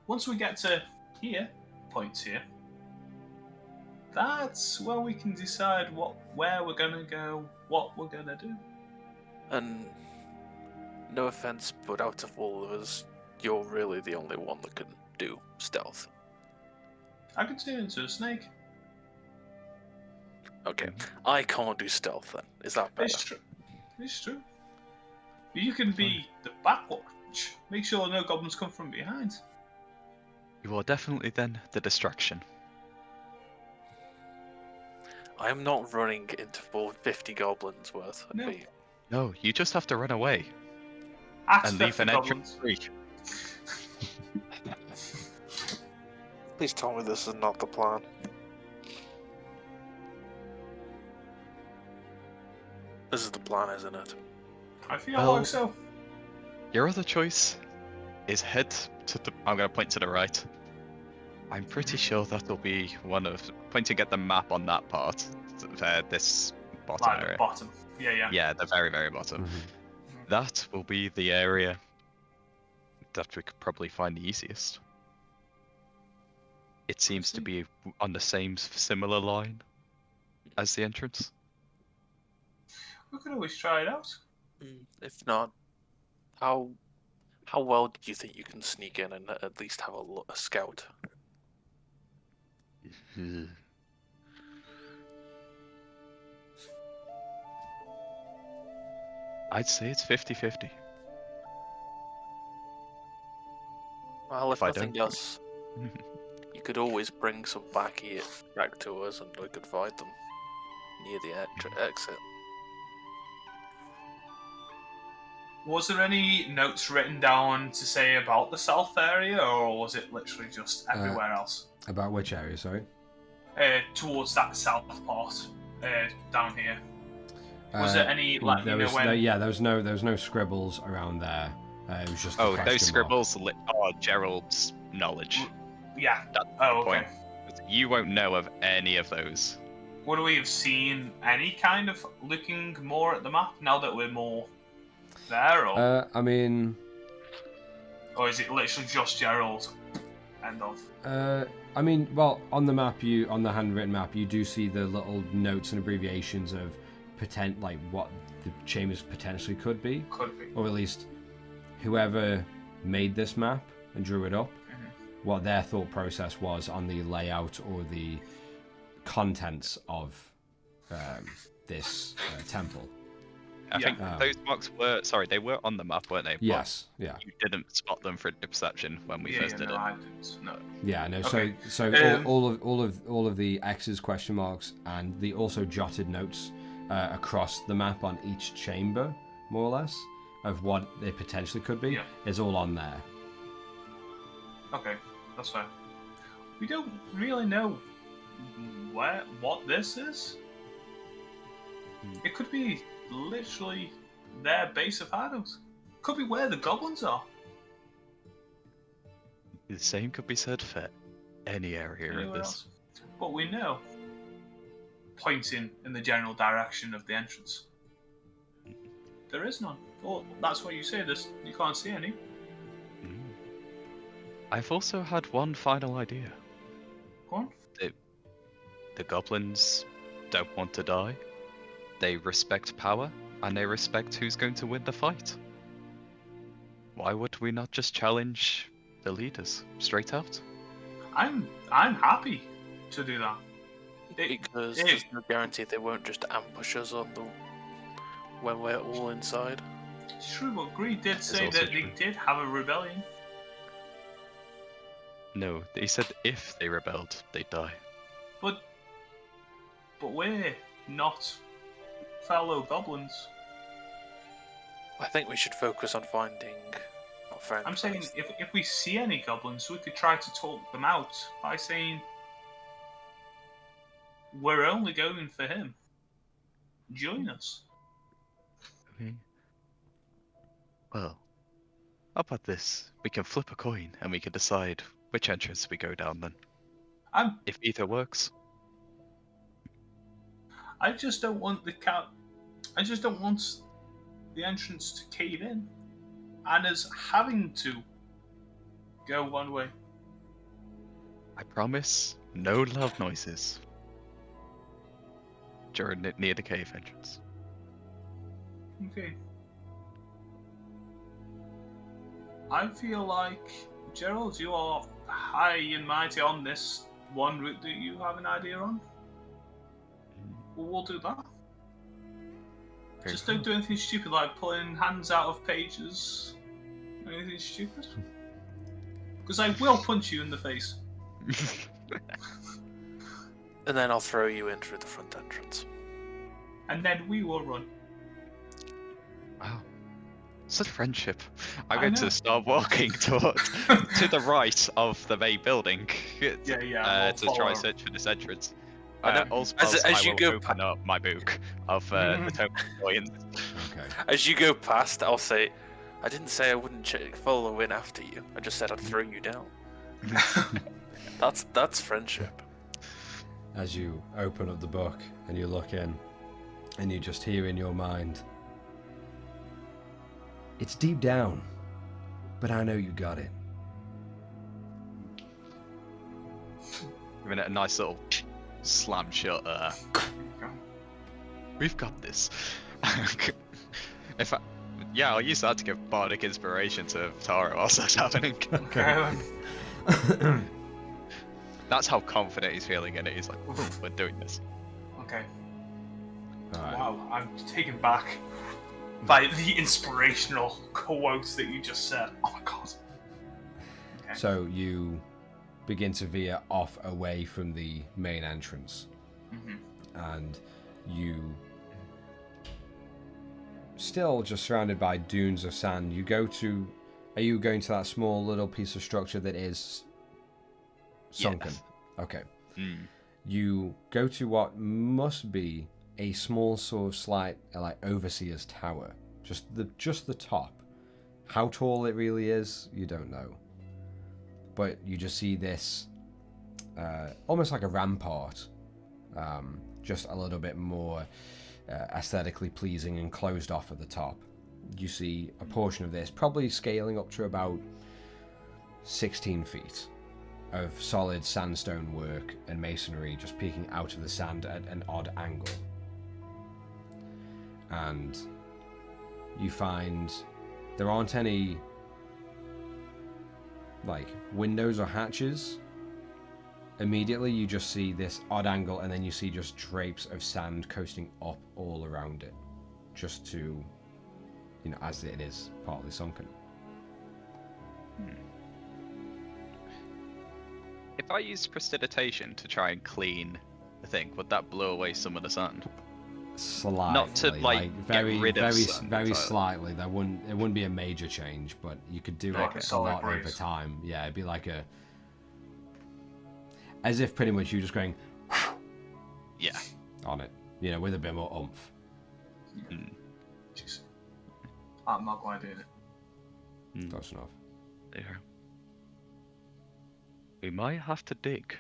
Once we get to here, points here, that's where we can decide where we're gonna go, what we're gonna do.
And no offense, but out of all of us, you're really the only one that can do stealth.
I can turn into a snake.
Okay, I can't do stealth then. Is that better?
It's true. It's true. You can be the backwatch. Make sure no goblins come from behind.
You are definitely then the distraction.
I am not running into 50 goblins worth.
No.
No, you just have to run away
Ask
and leave
50
an entrance
goblins.
free.
Please tell me this is not the plan. This is the plan, isn't it?
I feel
Well-
like so.
Your other choice is head to the. I'm going to point to the right. I'm pretty sure that'll be one of pointing at the map on that part. This bottom
Like the
area.
bottom. Yeah.
Yeah, the very, very bottom.
Mhm.
That will be the area that we could probably find the easiest. It seems to
see.
be on the same similar line as the entrance.
We could always try it out.
If not, how well do you think you can sneak in and at least have a scout?
I'd say it's 50-50.
Well, if
I
nothing
don't-
else, you could always bring some back to us, and we could find them near the exit.
Was there any notes written down to say about the south area, or was it literally just everywhere else?
About which area, sorry?
Towards that south part, down here. Was there any
there was no scribbles around there. It was just the
Oh,
question
those
mark.
scribbles are Gerald's knowledge.
Yeah.
That's
Oh,
the
okay.
point. You won't know of any of those.
Would we have seen any kind of looking more at the map now that we're more there, or
I mean,
or is it literally just Gerald? End of.
well, on the handwritten map, you do see the little notes and abbreviations of like what the chambers potentially could be,
Could be.
or at least whoever made this map and drew it up, what their thought process was on the layout or the contents of this temple.
I think
Yeah.
those marks they were on the map, weren't they? But
Yes, yeah.
you didn't spot them for perception when we first did
no,
it.
I didn't. No.
Yeah, no.
Okay.
So all of the X's, question marks, and the also jotted notes across the map on each chamber, more or less, of what they potentially could be, is all on there.
Okay, that's fair. We don't really know what this is. It could be literally their base of hideouts. Could be where the goblins are.
The same could be said for any area of
Anywhere
this.
else. But we know, pointing in the general direction of the entrance, there is none. Well, that's what you say. You can't see any.
I've also had one final idea.
Go on.
The goblins don't want to die. They respect power, and they respect who's going to win the fight. Why would we not just challenge the leaders straight out?
I'm happy to do that.
Because there's no guarantee they won't just ambush us when we're all inside.
It's true, but Greed did
It's
say
also
that they
true.
did have a rebellion.
No, they said if they rebelled, they'd die.
But we're not fellow goblins.
I think we should focus on finding our friend.
I'm saying
first.
if we see any goblins, we could try to talk them out by saying we're only going for him. Join us.
Okay. Well, how about this? We can flip a coin and we can decide which entrance we go down then.
I'm.
If either works.
I just don't want I just don't want the entrance to cave in, and us having to go one way.
I promise, no loud noises near the cave entrance.
Okay. I feel like, Gerald, you are high and mighty on this one route that you have an idea on. We'll do that. Just don't do anything stupid like pulling hands out of pages. Anything stupid. Because I will punch you in the face.
And then I'll throw you in through the front entrance.
And then we will run.
Wow. Such friendship. I'm
I
going
know.
to start walking to the right of the main building
Yeah, we'll
to try
follow.
and search for this entrance.
I know.
Also,
As
I
you
will
go
open up my book of the Token of Buoyance.
Okay.
As you go past, I'll say, I didn't say I wouldn't follow in after you. I just said I'd throw you down. That's friendship.
As you open up the book and you look in, and you just hear in your mind, it's deep down, but I know you got it.
Giving it a nice little slam shut. We've got this. I'll use that to give bardic inspiration to Taro whilst that's happening.
Okay.
That's how confident he's feeling in it. He's like, we're doing this.
Okay.
Alright.
Wow, I'm taken back by the inspirational quotes that you just said. Oh my god. Okay.
So you begin to veer off away from the main entrance, and you, still just surrounded by dunes of sand, you go to, are you going to that small little piece of structure that is sunken?
Yes.
Okay. You go to what must be a small sort of slight like overseer's tower, just the top. How tall it really is, you don't know, but you just see this almost like a rampart, just a little bit more aesthetically pleasing and closed off at the top. You see a portion of this probably scaling up to about 16 feet of solid sandstone work and masonry just peeking out of the sand at an odd angle. And you find there aren't any like windows or hatches. Immediately you just see this odd angle, and then you see just drapes of sand coasting up all around it, just to, as it is partly sunken.
If I used prestidigitation to try and clean the thing, would that blow away some of the sand?
Slightly,
Not to, like,
very,
get rid of
very,
sand,
very
but-
slightly. It wouldn't be a major change, but you could do
Like
it
a
a
solid
lot over
breeze.
time. Yeah, it'd be like as if pretty much you just going
Yeah.
on it, with a bit more oomph.
Jeez. I'm not going to do it.
Close enough.
There. We might have to dig.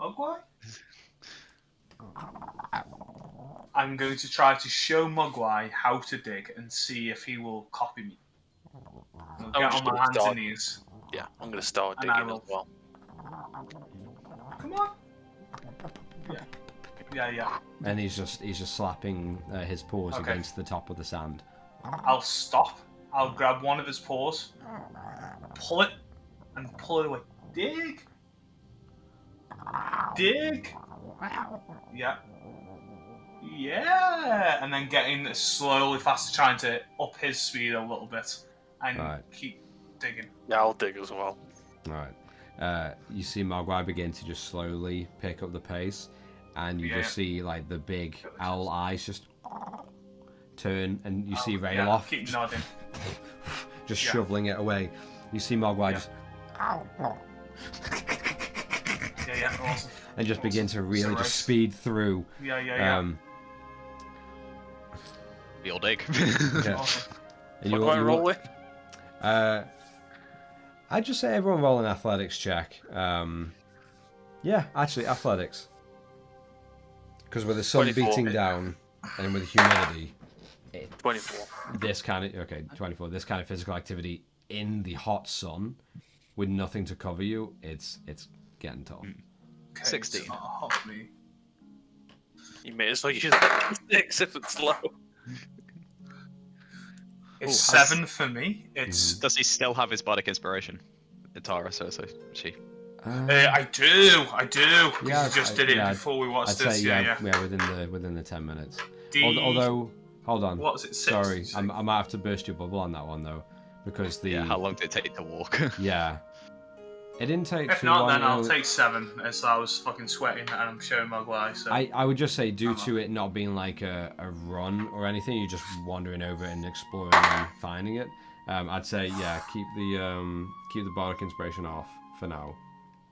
Mogwai? I'm going to try to show Mogwai how to dig and see if he will copy me. I'll
I'm
get
just
on my
gonna
hands
start-
and knees.
Yeah, I'm gonna start
And I
digging as
will-
well.
Come on. Yeah.
And he's just slapping his paws
Okay.
against the top of the sand.
I'll stop. I'll grab one of his paws, pull it, and pull it away. Dig. Dig. Yeah. And then getting slowly faster, trying to up his speed a little bit, and
Right.
keep digging.
Yeah, I'll dig as well.
Right. You see Mogwai begin to just slowly pick up the pace, and you just see like the big owl eyes just turn, and you see Rayloff
Keep
just,
nodding.
just shoveling it away. You see Mogwai just
Yeah, awesome.
and just begin to really
Alright.
just speed through.
Yeah.
We'll dig.
Yeah.
Awesome.
And
What do I roll with?
I I'd just say everyone roll an athletics check. Yeah, actually, athletics. Because with the sun
24.
beating down and with humidity,
24.
this kind of 24. This kind of physical activity in the hot sun with nothing to cover you, it's getting tough.
Okay,
16.
It's not hot me.
You may as well use 6 if it's low.
It's
Ooh, has-
7 for me. It's
Does he still have his bardic inspiration? Tara, so she.
I do. Because
Yeah,
you just did it
yeah,
before we watched
I'd
this.
say
Yeah.
within the 10 minutes.
The-
Although, hold on.
What was it? 6?
Sorry, I might have to burst your bubble on that one though, because the
Yeah, how long did it take to walk?
yeah, it didn't take
If
too
not,
long.
then I'll
only-
take 7, as I was fucking sweating and I'm showing my glide. So
I would just say due to it not being like a run or anything, you're just wandering over and exploring and finding it. I'd say keep the bardic inspiration off for now.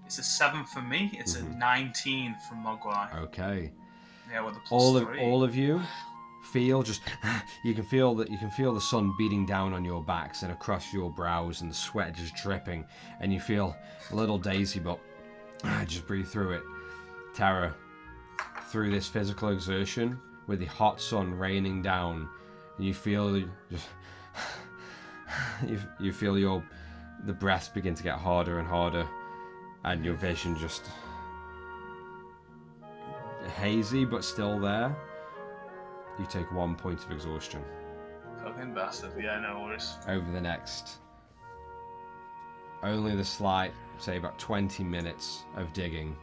it's a 7 for me. It's a 19 from Mogwai.
Okay.
Yeah, with a plus 3.
All of you feel just you can feel the sun beating down on your backs and across your brows and the sweat just dripping, and you feel a little daisy, but just breathe through it. Tara, through this physical exertion with the hot sun raining down, and you feel just you feel the breaths begin to get harder and harder, and your vision just hazy but still there. You take 1 point of exhaustion.
Fucking bastard. Yeah, no worries.
Over the next only the slight, say about 20 minutes of digging,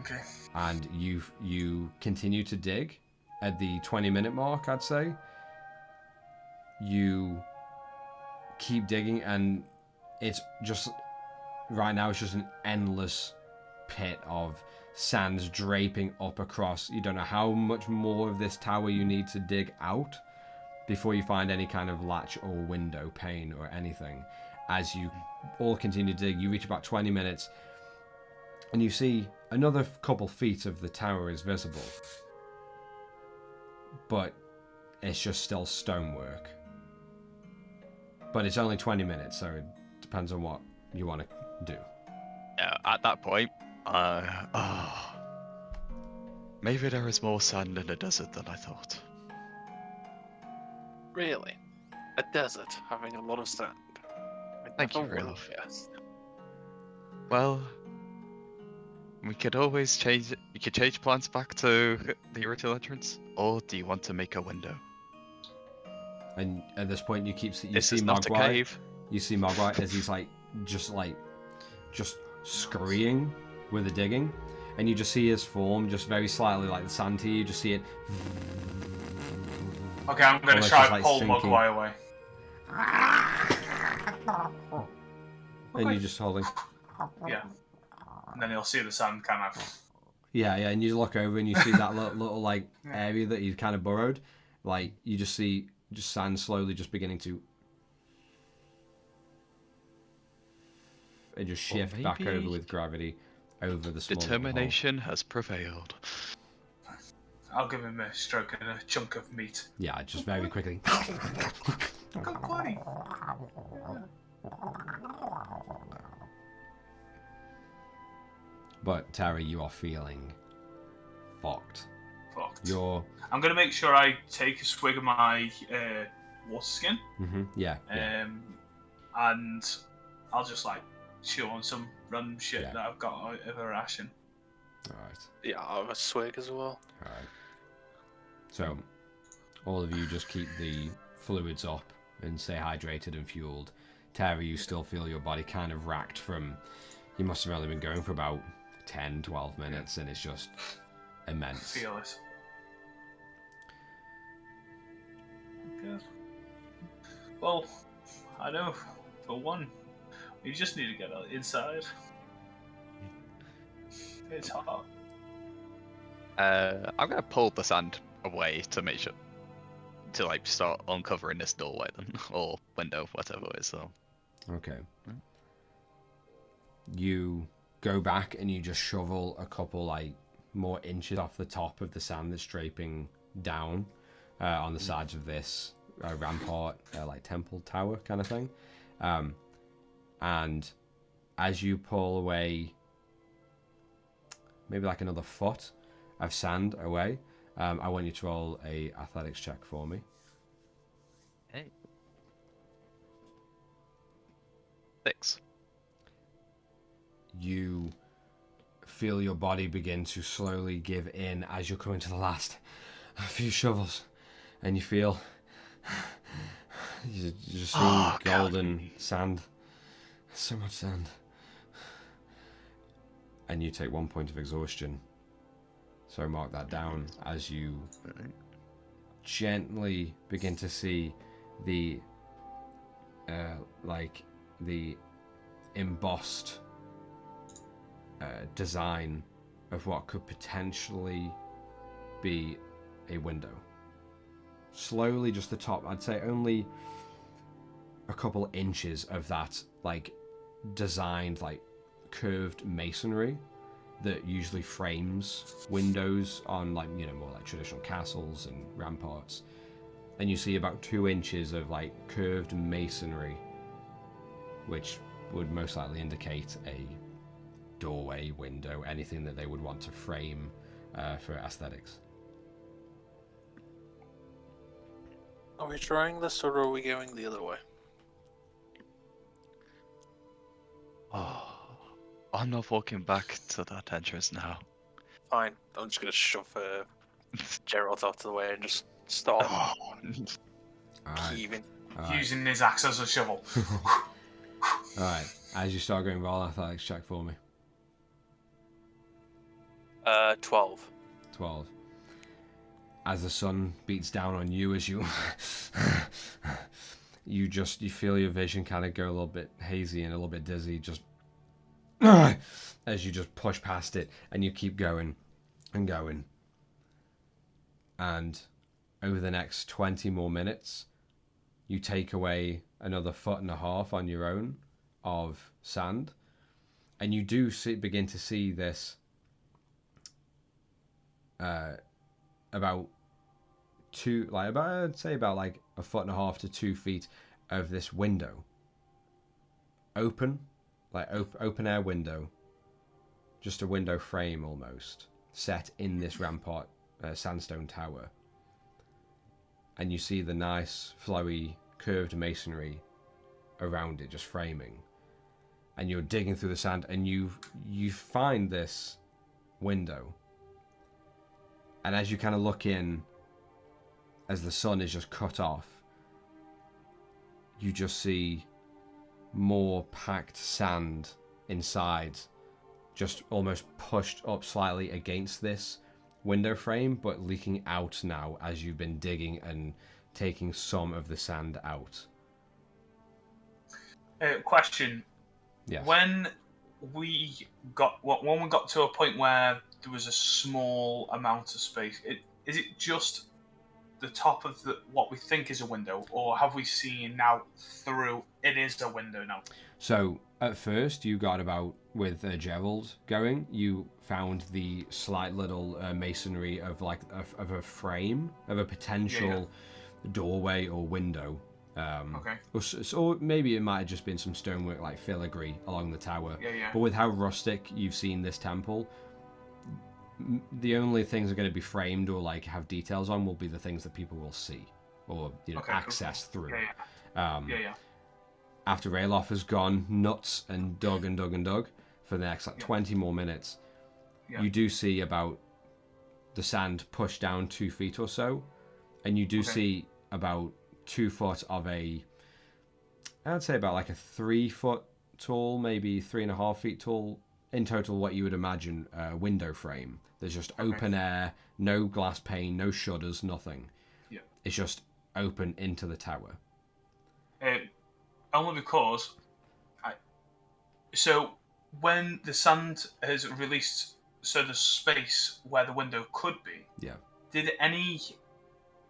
Okay.
and you continue to dig at the 20-minute mark. I'd say you keep digging, and it's just right now it's just an endless pit of sands draping up across. You don't know how much more of this tower you need to dig out before you find any kind of latch or window pane or anything. As you all continue to dig, you reach about 20 minutes and you see another couple feet of the tower is visible, but it's just still stonework. But it's only 20 minutes, so it depends on what you want to do.
Yeah, at that point, maybe there is more sand in the desert than I thought.
Really? A desert having a lot of sand. I
Thank you
never
very
would
much.
have guessed.
Well, we could always change. You could change plans back to the original entrance, or do you want to make a window?
And at this point, you see
This is not a
Mogwai.
cave.
You see Mogwai as he's just scurrying with the digging, and you just see his form just very slightly like the sand to you. You just see it.
Okay, I'm going to
Almost
try
just,
to
like,
pull
sinking.
Mogwai away.
And you're just holding.
Yeah. And then he'll see the sand kind of...
Yeah, and you look over and you see that little like area that he's kind of burrowed. Like you just see sand slowly just beginning to. It just shifts back over
maybe
with gravity over the small little hole.
Determination has prevailed.
I'll give him a stroke and a chunk of meat.
Yeah, just very quickly.
Good buddy.
But Tara, you are feeling fucked.
Fucked.
You're.
I'm going to make sure I take a swig of my water skin.
Yeah.
And I'll just like chew on some random shit
Yeah.
that I've got out of a ration.
All right.
Yeah, I'll have a swig as well.
All right. So, all of you just keep the fluids up and stay hydrated and fueled. Tara, you still feel your body kind of racked from. You must have only been going for about 10, 12 minutes, and it's just immense.
Feel it. Okay. Well, I know, for one, you just need to get inside. It's hot.
I'm gonna pull the sand away to make sure to like start uncovering this doorway then, or window, whatever it is. So.
Okay. You go back and you just shovel a couple like more inches off the top of the sand that's draping down on the sides of this rampart, like temple tower kind of thing. And as you pull away, maybe like another foot of sand away, I want you to roll a athletics check for me.
Hey. 6.
You feel your body begin to slowly give in as you're coming to the last few shovels, and you feel you're just seeing golden sand, so much sand, and you take 1 point of exhaustion. So mark that down as you gently begin to see the the embossed design of what could potentially be a window. Slowly, just the top, I'd say only a couple inches of that like designed like curved masonry that usually frames windows on like, you know, more like traditional castles and ramparts. And you see about 2 inches of like curved masonry, which would most likely indicate a doorway, window, anything that they would want to frame for aesthetics.
Are we trying this or are we going the other way?
Oh, I'm not walking back to that entrance now.
Fine. I'm just gonna shove Gerald out of the way and just start heaving.
Using his axe as a shovel.
Alright, as you start going, roll athletics check for me.
12.
12. As the sun beats down on you, as you you feel your vision kind of go a little bit hazy and a little bit dizzy, just as you just push past it and you keep going and going. And over the next 20 more minutes, you take away another 1.5 feet on your own of sand, and you do begin to see this about I'd say about like 1.5 feet to 2 feet of this window. Open air window, just a window frame almost, set in this rampart sandstone tower. And you see the nice flowy curved masonry around it, just framing. And you're digging through the sand and you find this window. And as you kind of look in, as the sun is just cut off, you just see more packed sand inside, just almost pushed up slightly against this window frame, but leaking out now as you've been digging and taking some of the sand out.
Question.
Yes.
When we got to a point where there was a small amount of space, is it just the top of what we think is a window, or have we seen now through it is a window now?
So at first you got about, with Gerald going, you found the slight little masonry of like of a frame of a potential doorway or window.
Okay.
Or maybe it might have just been some stonework like filigree along the tower. But with how rustic you've seen this temple, the only things that are going to be framed or like have details on will be the things that people will see or access through. After Rayloff has gone nuts and dug for the next 20 more minutes, you do see about the sand pushed down 2 feet or so, and you do see about 2 foot of I'd say about like a 3 foot tall, maybe 3.5 feet tall, in total what you would imagine a window frame. There's just open air, no glass pane, no shutters, nothing.
Yeah.
It's just open into the tower.
Only because so when the sand has released, so the space where the window could be, did any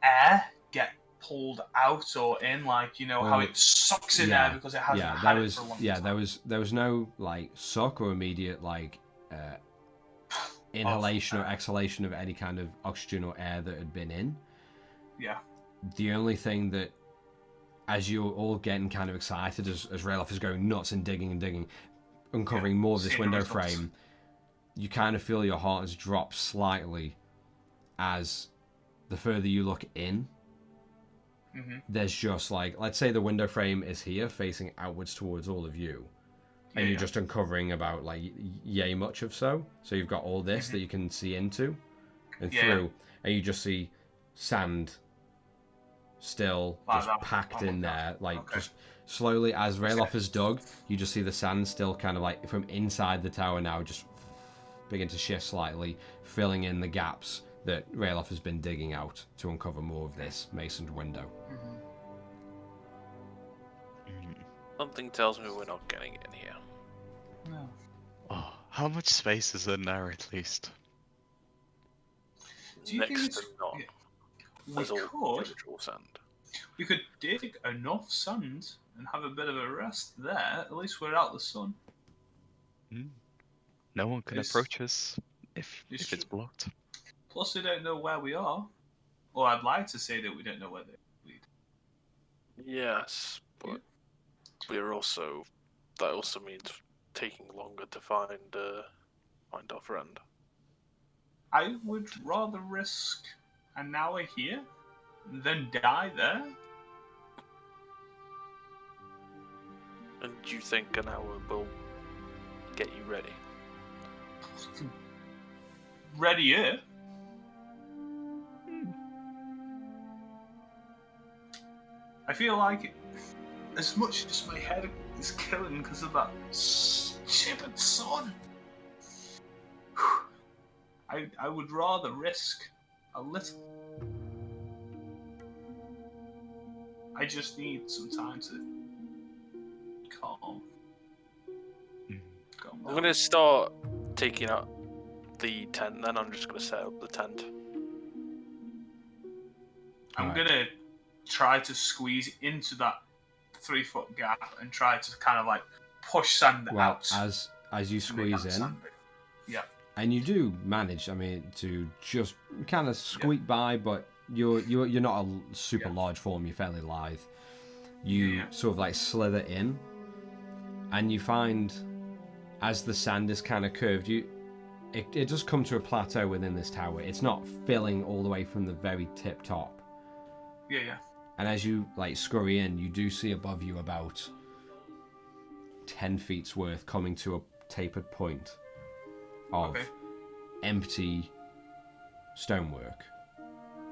air get pulled out or in, like, you know, how it sucks in air because it hasn't had it for a long time?
There was no like suck or immediate like inhalation or exhalation of any kind of oxygen or air that had been in.
Yeah.
The only thing that as you're all getting kind of excited, as Rayloff is going nuts and digging, uncovering more of this window frame, you kind of feel your heart has dropped slightly as the further you look in, there's just like, let's say the window frame is here facing outwards towards all of you, and you're just uncovering about like yay much of so you've got all this that you can see into and through, and you just see sand still just packed in there, like just slowly as Rayloff is dug, you just see the sand still kind of like from inside the tower now just begin to shift slightly, filling in the gaps that Rayloff has been digging out to uncover more of this masoned window.
Something tells me we're not getting in here.
No.
Oh, how much space is in there at least?
Do you think
Next
it's...
to none.
We
There's all
could...
individual sand.
We could dig enough sand and have a bit of a rest there. At least we're out the sun.
No one can approach us if
It's
it's blocked.
Plus, they don't know where we are. Or I'd like to say that we don't know where they are.
Yes, but we're also... That also means taking longer to find our friend.
I would rather risk an hour here than die there.
And do you think an hour will get you ready?
Readier. I feel like as much as my head is killing because of that stupid sun, I would rather risk a little. I just need some time to calm.
I'm going to start taking out the tent then. I'm just going to set up the tent.
I'm going to try to squeeze into that 3-foot gap and try to kind of like push sand out.
As you squeeze in, and you do manage, I mean, to just kind of squeak by, but you're not a super large form. You're fairly lithe. You sort of like slither in, and you find as the sand is kind of curved, it does come to a plateau within this tower. It's not filling all the way from the very tip top.
Yeah.
And as you like scurry in, you do see above you about 10 feet's worth coming to a tapered point of empty stonework.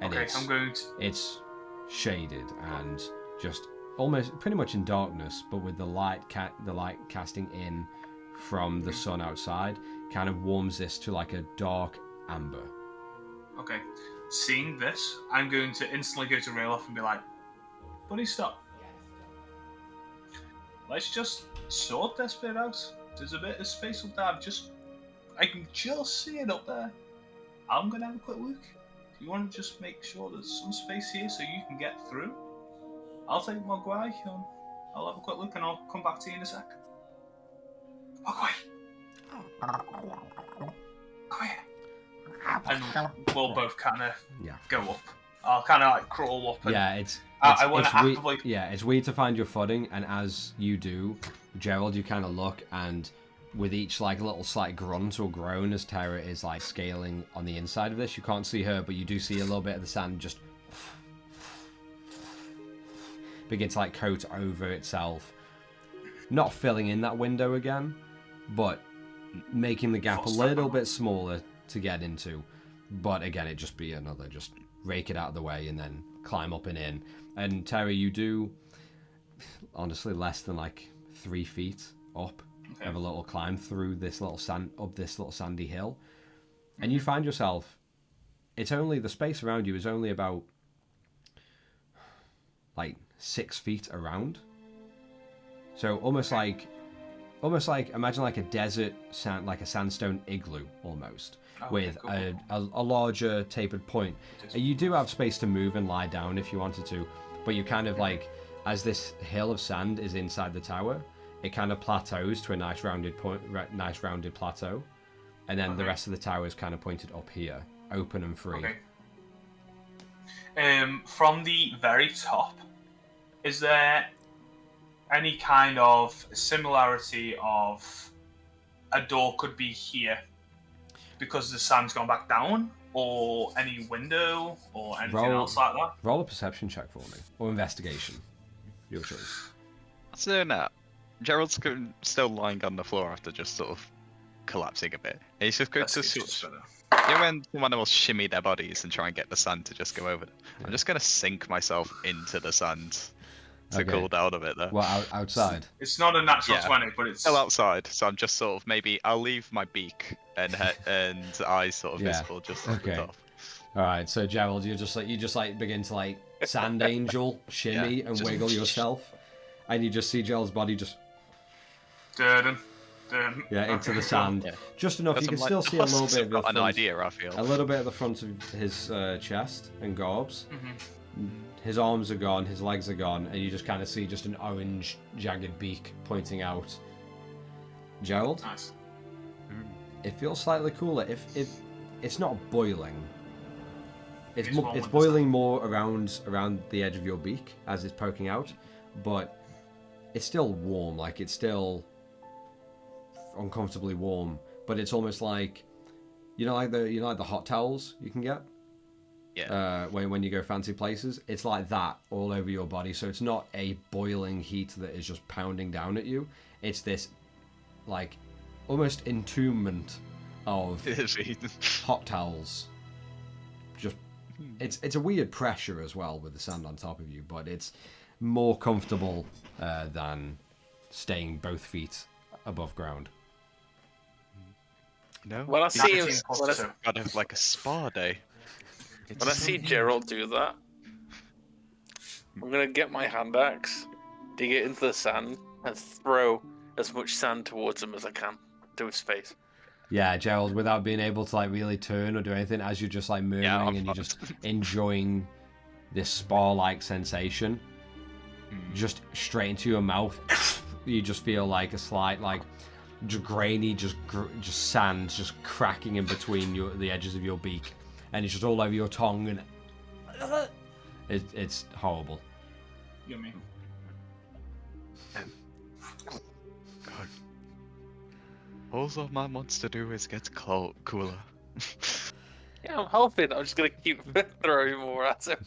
And it's shaded and just almost pretty much in darkness, but with the light casting in from the sun outside kind of warms this to like a dark amber.
Okay. Seeing this, I'm going to instantly go to Rayloff and be like, buddy, stop. Let's just sort this bit out. There's a bit of space up there. I can just see it up there. I'm going to have a quick look. If you want to just make sure there's some space here so you can get through, I'll take Mogwai and I'll have a quick look and I'll come back to you in a sec. Mogwai! Come here. And we'll both kind of go up. I'll kind of like crawl up. And I want to actively.
It's weird to find your footing, and as you do, Gerald, you kind of look, and with each like little slight grunt or groan as Tara is like scaling on the inside of this, you can't see her, but you do see a little bit of the sand just begin to like coat over itself, not filling in that window again, but making the gap a little bit smaller to get into. But again, it just be another just rake it out of the way and then climb up and in. And Terry, you do honestly less than like 3 feet up of a little climb through this little up this little sandy hill, and you find yourself. It's only the space around you is only about like 6 feet around. So almost like imagine like a desert sand, like a sandstone igloo almost. With a larger tapered point. You do have space to move and lie down if you wanted to, but you kind of like, as this hill of sand is inside the tower, it kind of plateaus to a nice rounded plateau, and then the rest of the tower is kind of pointed up here, open and free.
From the very top, Is there any kind of similarity of a door could be here because the sand's gone back down, or any window, or anything else like that?
Roll a perception check for me, or investigation. Your choice.
So now, Gerald's still lying on the floor after just sort of collapsing a bit. And he's just going to sort of, you know when some animals shimmy their bodies and try and get the sand to just go over them?
Yeah.
I'm just going to sink myself into the sand to
Okay.
cool down a bit there.
Well, outside.
It's not a natural
Yeah.
20, but it's
Still outside, so I'm just sort of I'll leave my beak and head and eyes sort of
Yeah.
visible just at the
Okay.
top.
All right, so Gerald, you just begin to sand angel shimmy
Yeah,
and
just-
wiggle yourself, and you just see Gerald's body just
Dun,
into the sand,
Yeah.
just enough. You
Because
can
I'm
still see a little
husks
bit
have
of the
got an
front,
idea, I feel.
a little bit at the front of his chest and garbs.
Mm-hmm.
His arms are gone, his legs are gone, and you just kind of see just an orange, jagged beak pointing out. Gerald,
Nice.
it feels slightly cooler. If it's not boiling, it's
It's warm
it's
with the
boiling more around the edge of your beak as it's poking out, but it's still warm. Like it's still uncomfortably warm, but it's almost like like the hot towels you can get.
Yeah.
When you go fancy places, it's like that all over your body. So it's not a boiling heat that is just pounding down at you. It's this, like, almost entombment of hot towels. Just, it's a weird pressure as well with the sand on top of you, but it's more comfortable than staying both feet above ground.
No.
When I see him,
It's
when I,
kind of like a spa day.
when I see Gerald do that, I'm gonna get my hand axe, dig it into the sand, and throw as much sand towards him as I can to his face.
Yeah, Gerald, without being able to really turn or do anything, as you're just murmuring and you're just enjoying this spa-like sensation, just straight into your mouth, you just feel like a slight just grainy, just sand just cracking in between the edges of your beak, and it's just all over your tongue, and it's horrible.
Yummy.
God. All my wants to do is get cooler.
Yeah, I'm helping. I'm just gonna keep throwing more at him.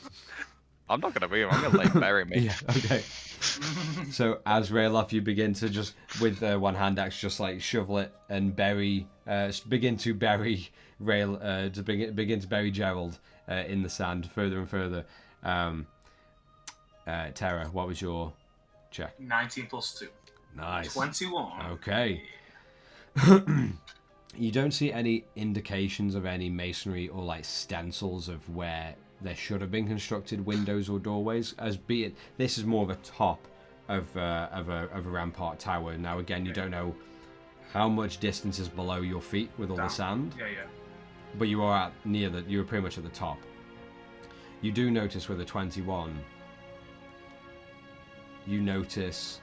I'm not gonna be. I'm gonna bury me.
Yeah, okay. So as Rayloff, you begin to just with one hand axe just shovel it and begin to bury begin to bury Gerald in the sand further and further. Tara, what was your check?
19 plus 2.
Nice.
21.
Okay. You don't see any indications of any masonry or stencils of where there should have been constructed windows or doorways, as be it this is more of a top of a rampart tower. Now again, you don't know how much distance is below your feet with all the sand,
Yeah.
but you are you're pretty much at the top. You do notice with a 21, you notice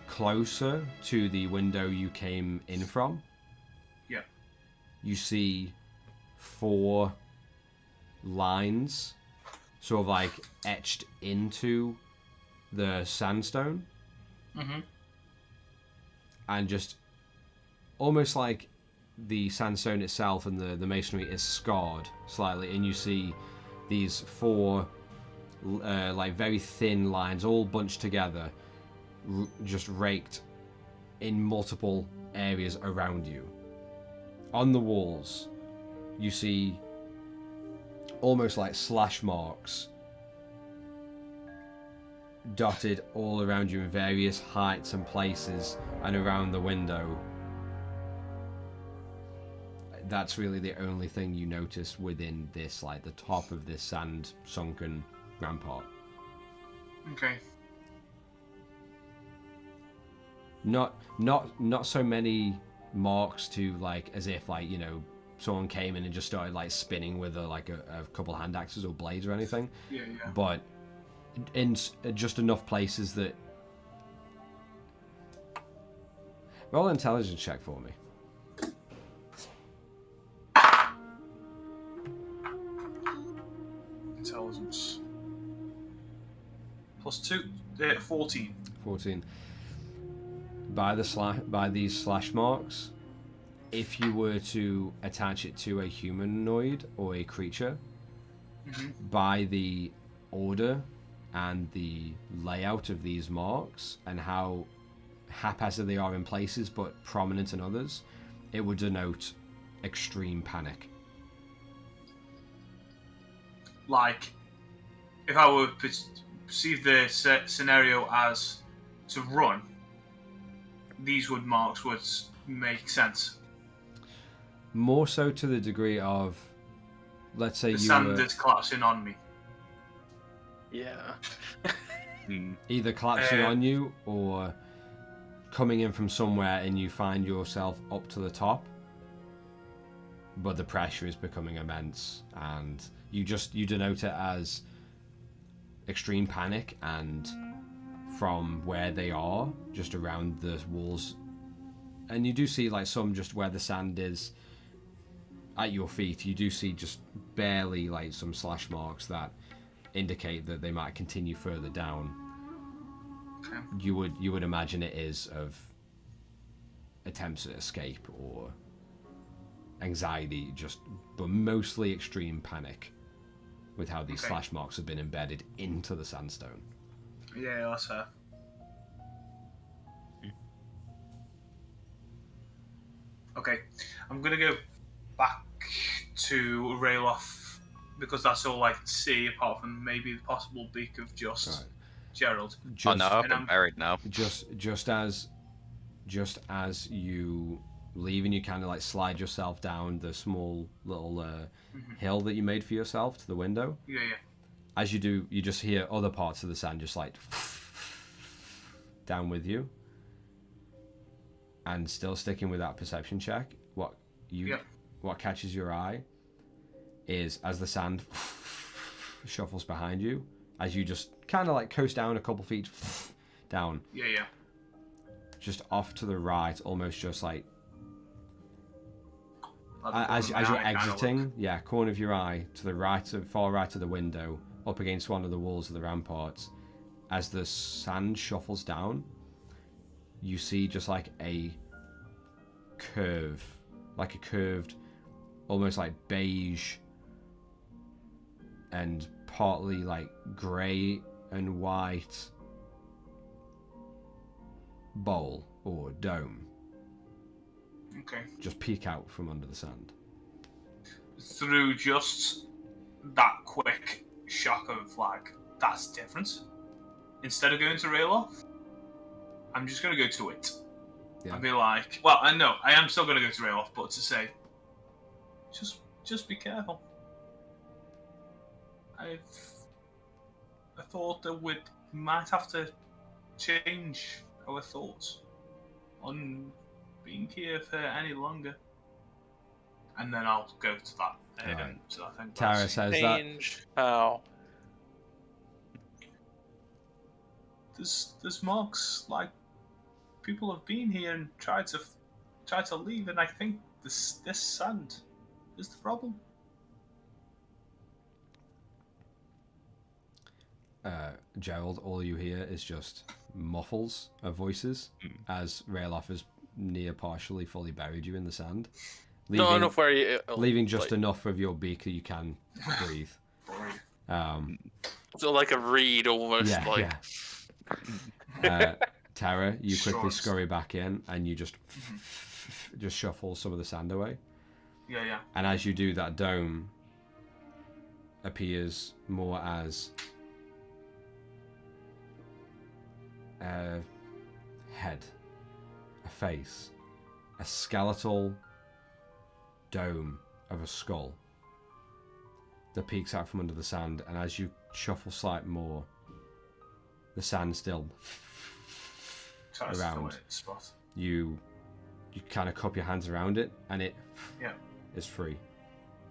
closer to the window you came in from.
Yeah.
You see 4 lines sort of etched into the sandstone,
Mm-hmm.
and just almost like the sandstone itself and the masonry is scarred slightly, and you see these 4 very thin lines all bunched together, just raked in multiple areas around you. On the walls you see almost slash marks dotted all around you in various heights and places and around the window. That's really the only thing you notice within this, the top of this sand sunken rampart.
Okay.
Not so many marks to as if someone came in and just started spinning with a couple hand axes or blades or anything.
Yeah.
But in just enough places that. Roll an intelligence check for me.
Intelligence. plus 2, 14.
14. By these slash marks, if you were to attach it to a humanoid or a creature, by the order and the layout of these marks and how haphazard they are in places but prominent in others, it would denote extreme panic.
Like, if I were to perceive the scenario as to run, these marks would make sense.
More so to the degree of, let's say
The
you
sand
were
is collapsing on me.
Yeah.
either collapsing on you or coming in from somewhere and you find yourself up to the top, but the pressure is becoming immense and you denote it as extreme panic, and from where they are, just around the walls, and you do see like some just where the sand is at your feet, you do see just barely like some slash marks that indicate that they might continue further down.
Okay.
You would imagine it is of attempts at escape or anxiety, but mostly extreme panic with how these slash marks have been embedded into the sandstone.
Yeah, that's fair. Okay, I'm gonna go back to Rayloff because that's all I can see, apart from maybe the possible beak of just Gerald.
Oh no, I've been buried now.
Just as you leave and you kind of like slide yourself down the small little hill that you made for yourself to the window.
Yeah.
As you do, you just hear other parts of the sand just like down with you. And still sticking with that perception check, what catches your eye is as the sand shuffles behind you, as you just kind of like coast down a couple feet down.
Yeah.
Just off to the right, almost just like as you're exiting, corner of your eye to the right, far right of the window, up against one of the walls of the ramparts. As the sand shuffles down, you see just like a curve, like a curved, almost like beige and partly like grey and white bowl or dome.
Okay.
Just peek out from under the sand.
Through just that quick shock of like, that's different. Instead of going to Rayloff, I'm just going to go to it.
Yeah.
I'd be like, well, I know, I am still going to go to Rayloff, but to say, just be careful. I thought that we might have to change our thoughts on being here for any longer. And then I'll go to that.
Right.
So I think
Tara says that.
Change how?
There's marks like people have been here and tried to leave, and I think this sand is the problem.
Gerald, all you hear is just muffles of voices as Rayloff has near partially fully buried you in the sand.
Not enough where you...
leaving just enough of your beak that you can breathe.
So like a reed almost,
Tara, you quickly scurry back in and you just shuffle some of the sand away.
Yeah.
And as you do, that dome appears more as a head, a face, a skeletal dome of a skull that peeks out from under the sand. And as you shuffle slightly more, the sand still around. You kind of cup your hands around it, and it is free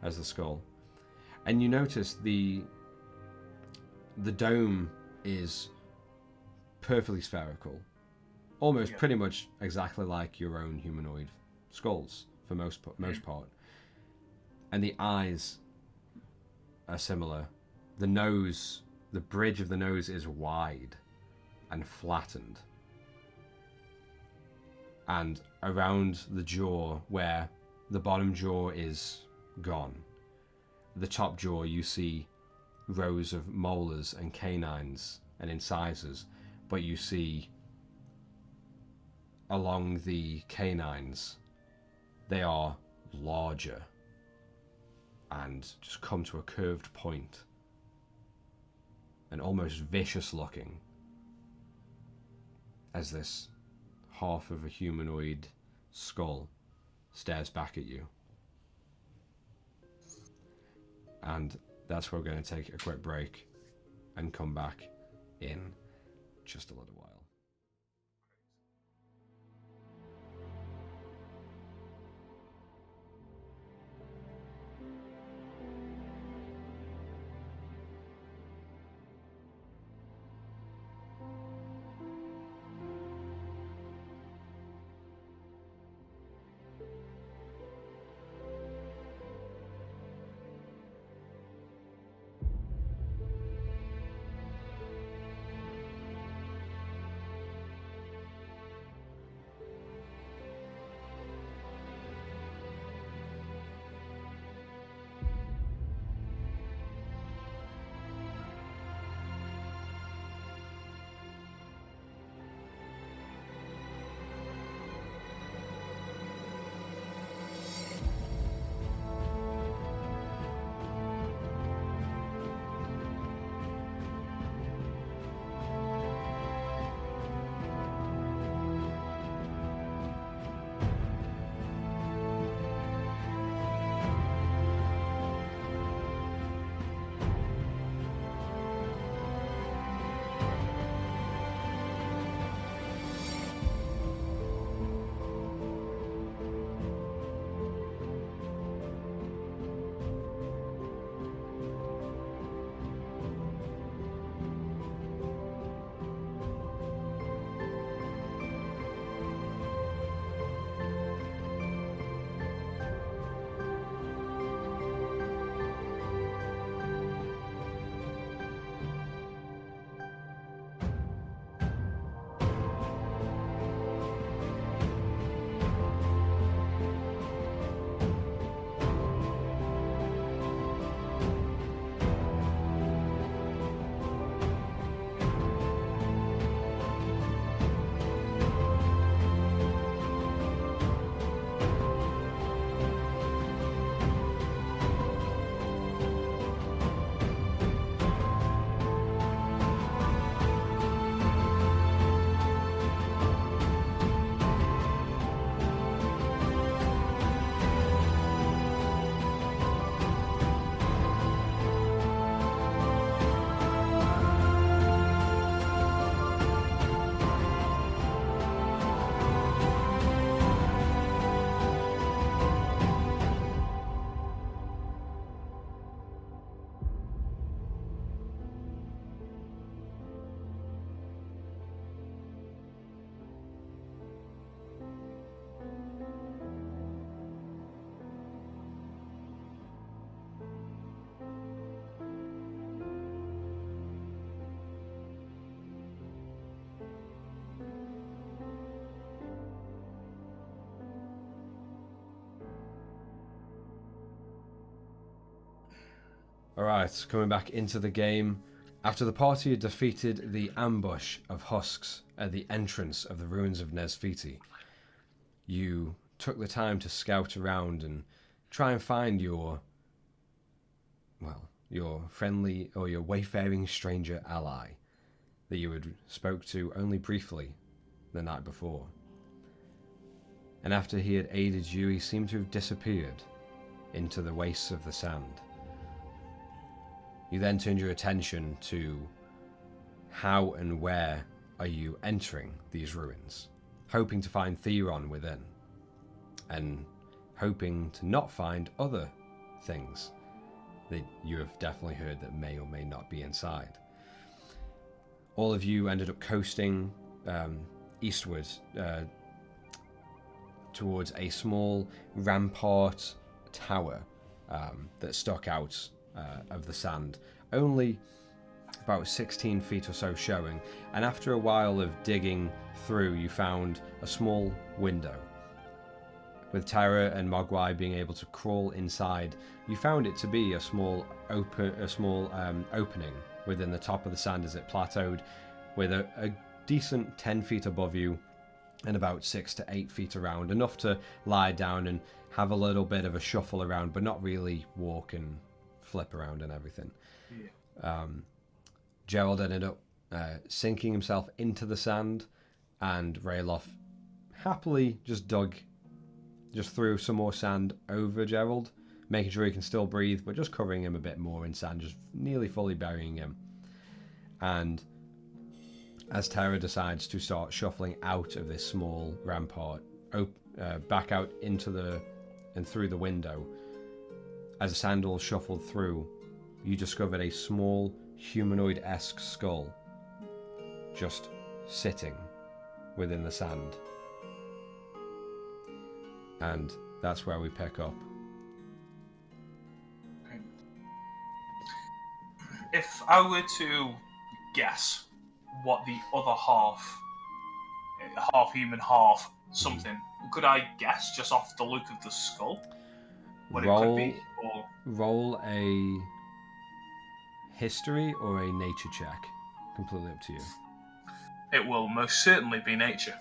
as the skull. And you notice the dome is perfectly spherical, almost pretty much exactly like your own humanoid skulls for most part. And the eyes are similar. The nose, the bridge of the nose is wide and flattened. And around the jaw, where the bottom jaw is gone, the top jaw, you see rows of molars and canines and incisors, but you see along the canines, they are larger and just come to a curved point and almost vicious looking as this half of a humanoid skull stares back at you. And that's where we're going to take a quick break and come back in just a little while. Alright, coming back into the game. After the party had defeated the ambush of husks at the entrance of the ruins of Nesfiti, you took the time to scout around and try and find your friendly or your wayfaring stranger ally that you had spoke to only briefly the night before. And after he had aided you, he seemed to have disappeared into the wastes of the sand. You then turned your attention to how and where are you entering these ruins, hoping to find Theron within, and hoping to not find other things that you have definitely heard that may or may not be inside. All of you ended up coasting eastward towards a small rampart tower that stuck out of the sand, only about 16 feet or so showing, and after a while of digging through, you found a small window. With Tara and Mogwai being able to crawl inside, you found it to be a small opening within the top of the sand as it plateaued, with a decent 10 feet above you and about 6 to 8 feet around, enough to lie down and have a little bit of a shuffle around, but not really walk and flip around and everything.
Yeah.
Gerald ended up sinking himself into the sand, and Rayloff happily just threw some more sand over Gerald, making sure he can still breathe, but just covering him a bit more in sand, just nearly fully burying him. And as Tara decides to start shuffling out of this small rampart, back out into and through the window, as the sand all shuffled through, you discovered a small humanoid-esque skull just sitting within the sand. And that's where we pick up.
If I were to guess what the other half human, half something, could I guess just off the look of the skull what it could be? Or
Roll a history or a nature check. Completely up to you.
it will most certainly be nature.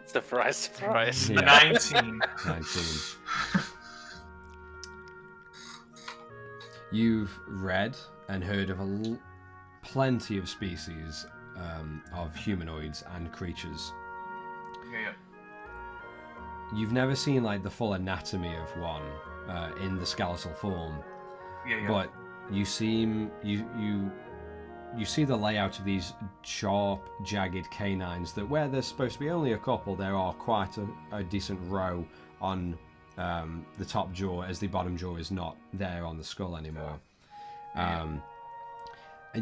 Surprise, surprise.
Yeah.
19.
19. You've read and heard of plenty of species of humanoids and creatures.
Yeah.
You've never seen like the full anatomy of one in the skeletal form,
Yeah.
but you see the layout of these sharp, jagged canines that where there's supposed to be only a couple, there are quite a decent row on the top jaw, as the bottom jaw is not there on the skull anymore. And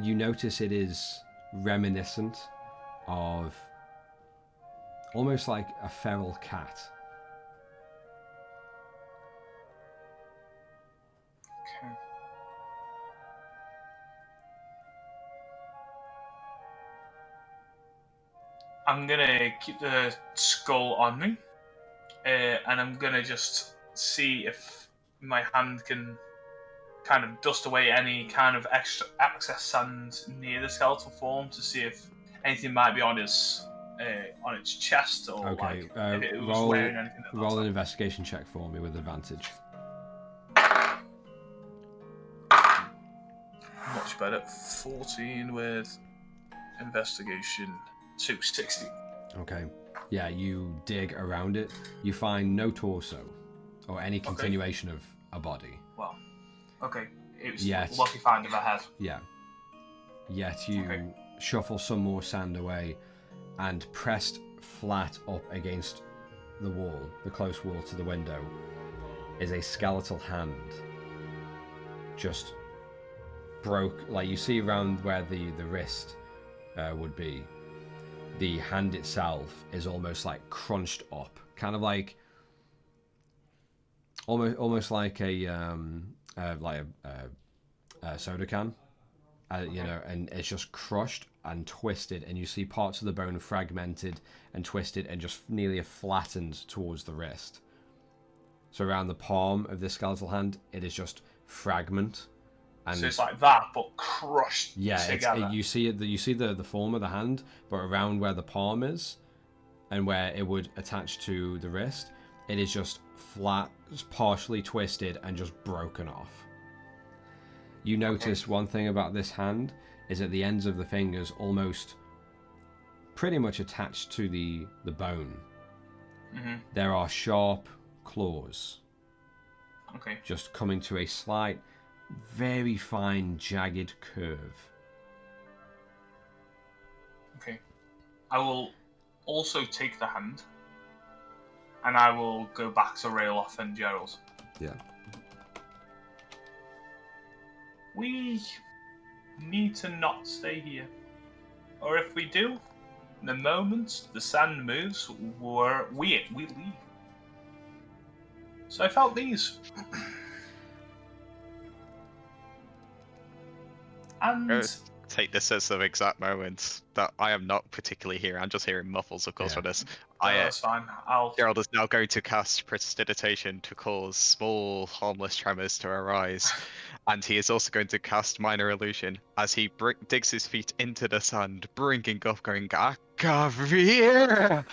you notice it is reminiscent of almost like a feral cat.
Okay. I'm gonna keep the skull on me, and I'm gonna just see if my hand can kind of dust away any kind of extra excess sand near the skeletal form to see if anything might be on its chest or
Okay,
if it was wearing anything.
roll an investigation check for me with advantage.
Much better. 14 with investigation. 260.
Okay. Yeah, you dig around it. You find no torso or any continuation of a body.
Well, okay. It was
Yes.
lucky find of a head.
Yeah. Yet you shuffle some more sand away, and pressed flat up against the wall, the close wall to the window, is a skeletal hand. Just broke, like you see around where the wrist would be. The hand itself is almost like crunched up, kind of like almost like a soda can, you know, and it's just crushed and twisted, and you see parts of the bone fragmented and twisted and just nearly flattened towards the wrist. So around the palm of this skeletal hand, it is just fragment. And
so it's like that, but crushed together.
You see the form of the hand, but around where the palm is, and where it would attach to the wrist, it is just flat, partially twisted, and just broken off. You notice one thing about this hand is at the ends of the fingers, almost pretty much attached to the bone, there are sharp claws.
Okay.
Just coming to a slight, very fine, jagged curve.
Okay. I will also take the hand, and I will go back to Rayloff and Gerald.
Yeah.
We need to not stay here. Or if we do, the moment the sand moves, we leave. So I felt these. And
take this as the exact moment that I am not particularly hearing. I'm just hearing muffles, of course,
Yeah.
for this.
That's fine.
Gerald is now going to cast Prestidigitation to cause small, harmless tremors to arise. And he is also going to cast Minor Illusion as he digs his feet into the sand, bringing up, going, Akavir!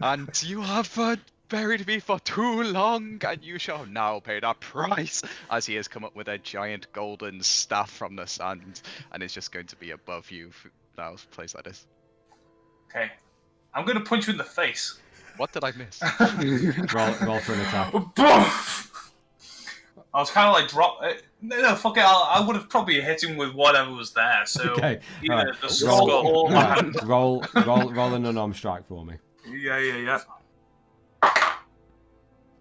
And you have buried me for too long, and you shall now pay the price! As he has come up with a giant golden staff from the sand, and is just going to be above you now, plays like this.
Okay. I'm going to punch you in the face.
What did I miss?
Roll for an attack.
I was kind of like no, fuck it. I would have probably hit him with whatever was there. So
Okay.
either
Right.
the skull or my hand.
Roll an unarmed strike for me.
Yeah.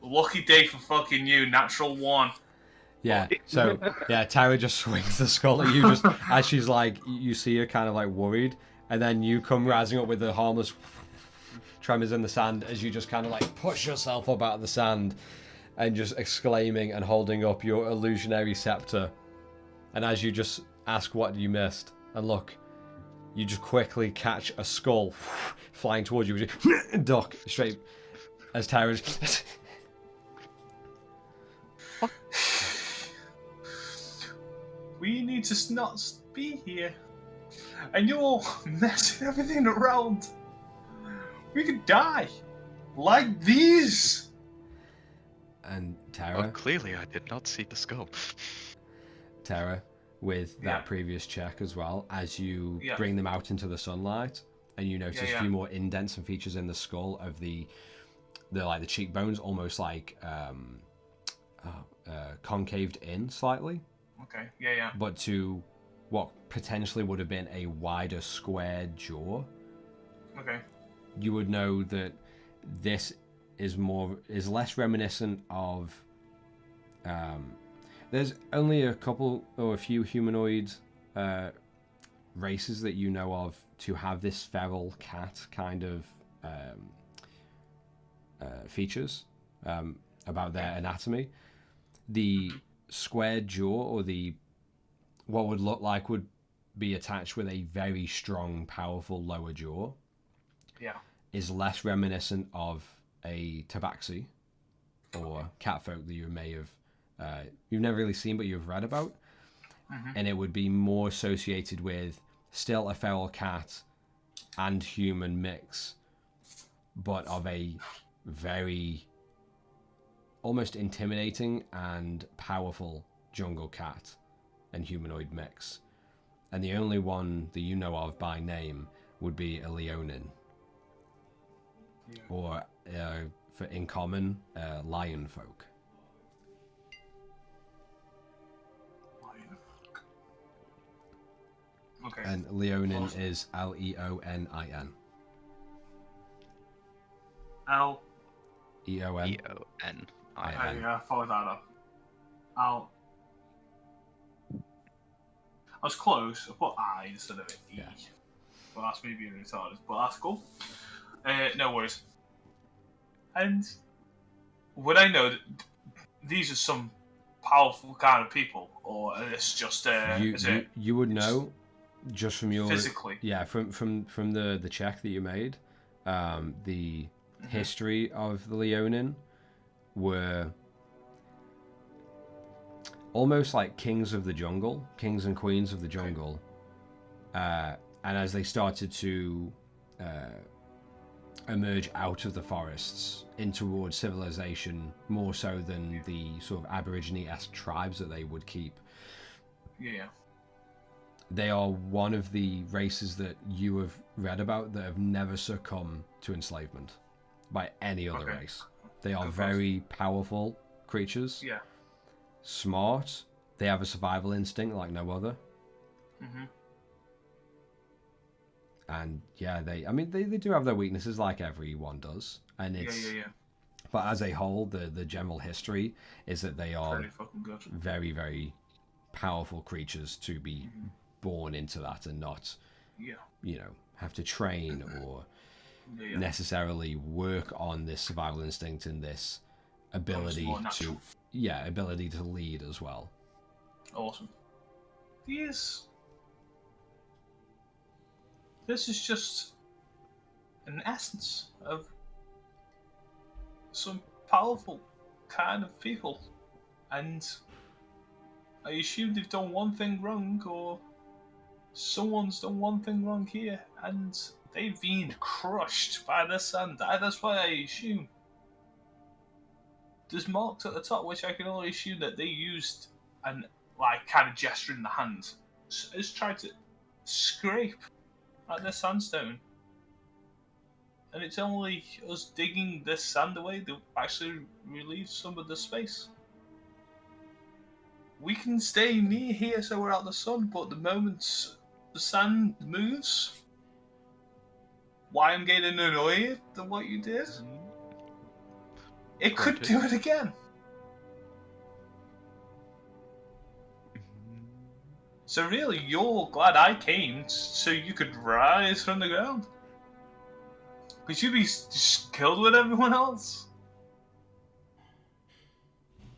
Lucky day for fucking you. Natural 1.
Yeah. So yeah, Tara just swings the skull at you just as she's like, you see her kind of like worried, and then you come rising up with the harmless tremors in the sand as you just kind of like push yourself up out of the sand and just exclaiming and holding up your illusionary scepter. And as you just ask what you missed, and look, you just quickly catch a skull flying towards you, duck straight as Tara's.
We need to not be here. And you're messing everything around. We could die. Like these.
And Tara.
Well, clearly I did not see the skull.
Tara, with that previous check as well, as you bring them out into the sunlight, and you notice a few more indents and features in the skull of the cheekbones, almost like concaved in slightly.
Okay. Yeah.
But to what potentially would have been a wider square jaw.
Okay.
You would know that this is less reminiscent of. There's only a couple or a few humanoid races that you know of to have this feral cat kind of features about their anatomy. The square jaw, or what would look like would be attached with a very strong, powerful lower jaw, is less reminiscent of a tabaxi or catfolk that you may have you've never really seen but you've read about. And it would be more associated with still a feral cat and human mix, but of a very almost intimidating and powerful jungle cat and humanoid mix. And the only one that you know of by name would be a Leonin, or for in common, lion folk.
Okay.
And Leonin is Leonin.
L.
Eon.
Eon.
Yeah, follow that up. I was close. I put I instead of E.
Yeah.
Well, that's me being retarded, but that's cool. No worries. And would I know that these are some powerful kind of people, or is just
you would know just from your
physically?
Yeah, from the check that you made, the history of the Leonin were almost like kings of the jungle, kings and queens of the jungle, and as they started to emerge out of the forests in towards civilization, more so than the sort of Aborigine-esque tribes that they would keep.
Yeah.
They are one of the races that you have read about that have never succumbed to enslavement by any other race. They are very powerful creatures.
Yeah.
Smart. They have a survival instinct like no other. And yeah, they do have their weaknesses like everyone does. And it's but as a whole, the general history is that they are very, very powerful creatures to be born into that and not have to train or necessarily work on this survival instinct and this ability to lead as well.
Awesome. These this is just an essence of some powerful kind of people, and I assume they've done one thing wrong, or someone's done one thing wrong here, and they've been crushed by the sand. That's what I assume. There's marks at the top, which I can only assume that they used and like kind of gesture in the hand, has tried to scrape at the sandstone. And it's only us digging this sand away that actually relieves some of the space. We can stay near here so we're out of the sun, but the moment the sand moves, why I'm getting annoyed at what you did, it could do it again. So really, you're glad I came so you could rise from the ground. Because you'd be just killed with everyone else.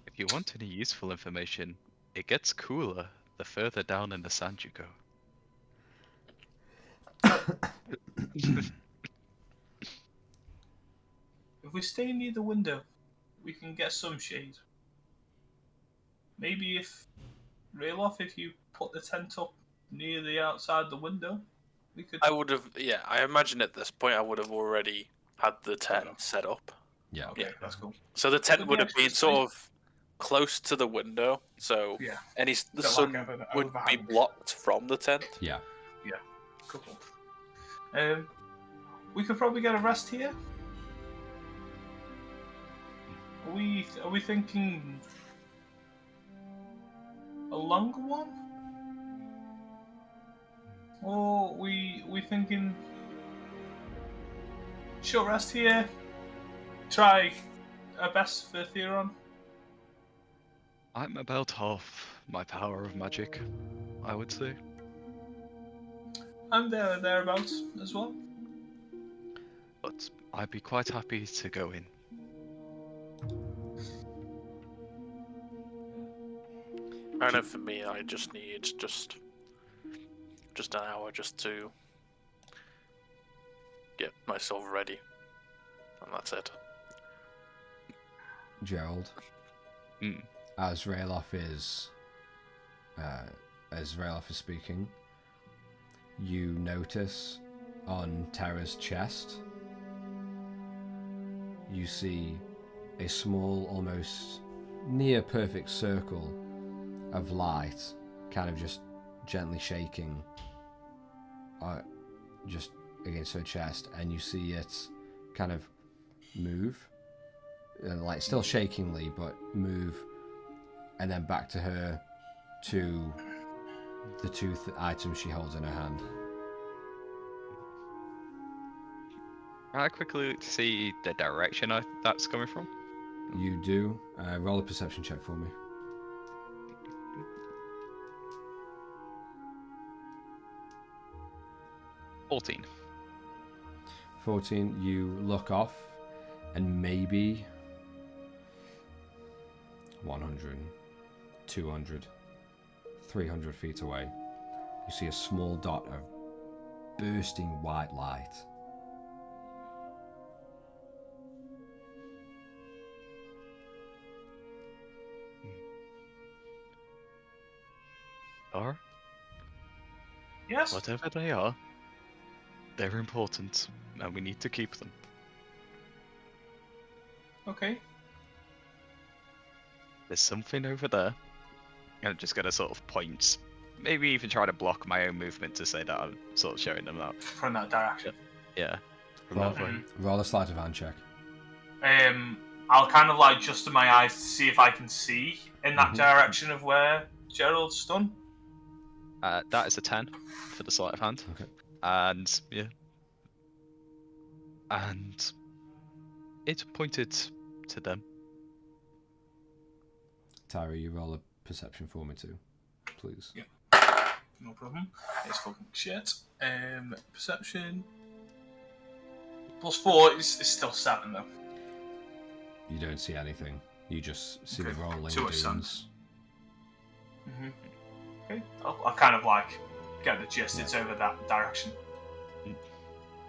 If you want any useful information, it gets cooler the further down in the sand you go.
If we stay near the window, we can get some shade. Maybe if you put the tent up near the outside the window, we could.
I would have, yeah. I imagine at this point I would have already had the tent set up.
Yeah.
Okay,
Yeah.
that's cool.
So the tent
Could
would
we
have been
actually
sort of close to the window, so
Yeah.
the
So
sun
like a
would be
overhang.
blocked from the tent.
Yeah.
Cool. We could probably get a rest here. Are we thinking a longer one? Or we thinking short rest here? Try our best for Theron.
I'm about half my power of magic, I would say.
I'm thereabouts as well.
But I'd be quite happy to go in.
I know for me, I just need just an hour just to get myself ready, and that's it.
Gerald, as Rayloff is speaking, you notice on Tara's chest, you see a small, almost near perfect circle of light, kind of just gently shaking, just against her chest, and you see it kind of move, like still shakingly, but move, and then back to her, to the two items she holds in her hand.
I quickly see the direction that's coming from.
You do. Roll a perception check for me.
$14.
14, you look off, and maybe 100, 200, 300 feet away, you see a small dot of bursting white light.
Are?
Yes.
Whatever they are, they're important, and we need to keep them.
Okay.
There's something over there. And I'm just gonna sort of point, maybe even try to block my own movement to say that I'm sort of showing them that.
From that direction.
Yeah. From
Roll,
that way.
roll a sleight of hand check.
I'll kind of like adjust my eyes to see if I can see in that direction of where Gerald's done.
That is a 10 for the sleight of hand.
Okay.
And yeah. And it's pointed to them.
Tyra, you roll a perception for me too, please.
Yeah. No problem. It's fucking shit. Perception. +4 is still 7 though.
You don't see anything. You just see the
Okay.
rolling
Too much
dunes.
Okay. I'll kind of like get the gist. It's over that direction.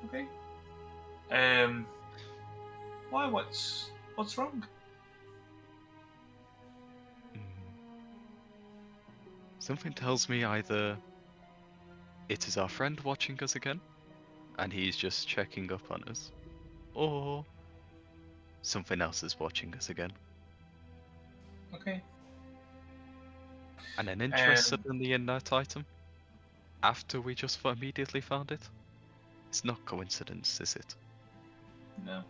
Okay. Why? What's wrong?
Something tells me either it is our friend watching us again, and he's just checking up on us, or something else is watching us again.
Okay.
And an interest suddenly in that item, after we just immediately found it? It's not coincidence, is it?
No.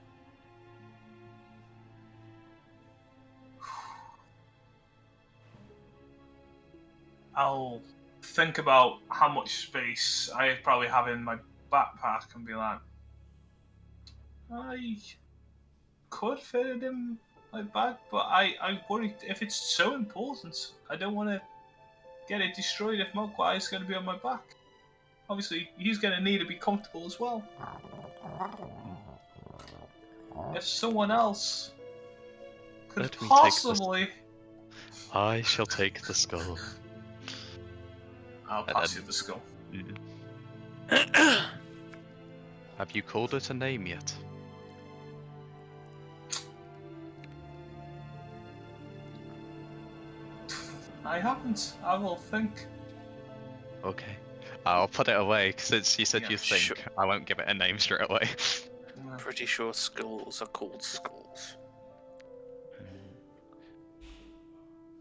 I'll think about how much space I probably have in my backpack and be like, I could fit it in my bag, but I worry if it's so important, I don't want to get it destroyed if Mogwai is going to be on my back. Obviously, he's going to need to be comfortable as well. If someone else could
Let me take
possibly...
I shall take the skull.
I'll pass you the skull.
Have you called it a name yet?
I haven't. I will think.
Okay. I'll put it away, since you said
Yeah,
you think.
sure.
I won't give it a name straight away.
Pretty sure skulls are called skulls.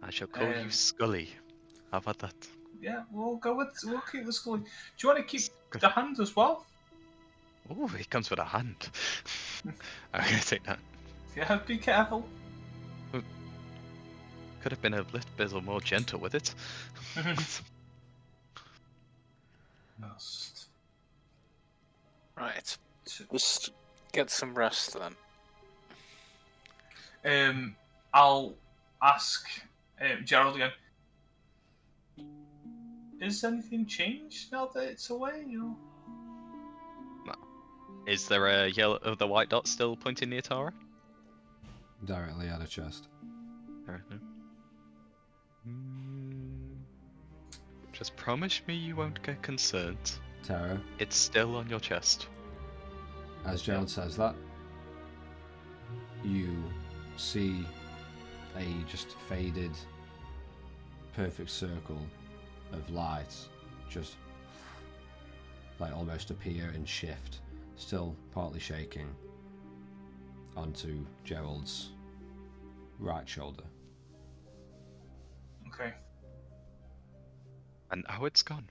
I shall call you Scully. How about that?
Yeah, we'll keep the skull. Do you want to keep
Scully.
the hand as well?
Oh, he comes with a hand. I'm gonna take that.
Yeah, be careful.
Could have been a little bit more gentle with it.
Just
Right. Just get some rest then.
I'll ask Gerald again. Is anything changed now that it's away? Or...
Is there a yellow, the white dot still pointing near Tara?
Directly at a chest.
Just promise me you won't get concerned.
Tara,
It's still on your chest.
as Gerald says that, you see a just faded, perfect circle of light just like almost appear and shift, still partly shaking, onto Gerald's right shoulder.
Okay.
And now it's gone.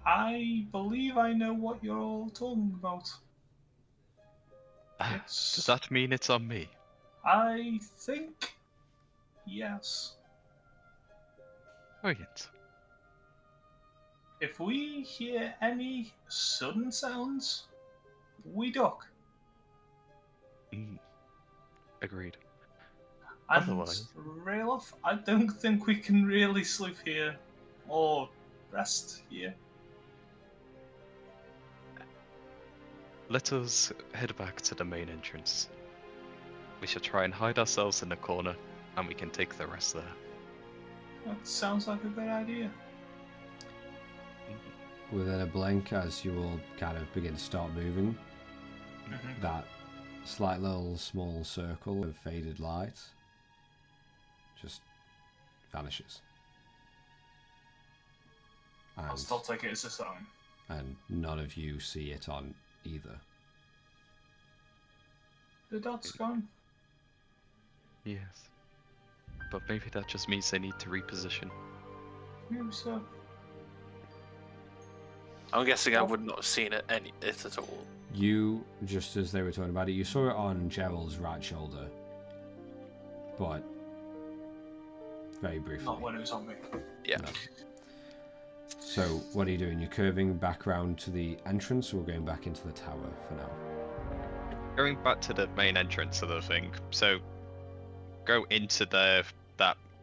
I believe I know what you're all talking about.
Does that mean it's on me?
I think yes.
Brilliant.
If we hear any sudden sounds, we duck.
Agreed.
And
Otherwise-
Rayloff, I don't think we can really sleep here or rest here.
Let us head back to the main entrance. We shall try and hide ourselves in a corner, and we can take the rest there.
That sounds like a good idea.
Within a blink, as you all kind of begin to start moving, that slight little small circle of faded light just vanishes.
I'll still take it as a sign.
And none of you see it on either.
The dot's gone.
Yes. But maybe that just means they need to reposition.
Maybe so.
I'm guessing I would not have seen it at all.
You, just as they were talking about it, you saw it on Gerald's right shoulder, but very briefly.
Not when it was on me.
Yeah.
No. So, what are you doing? You're curving back round to the entrance, or going back into the tower for now?
Going back to the main entrance of the thing, so go into that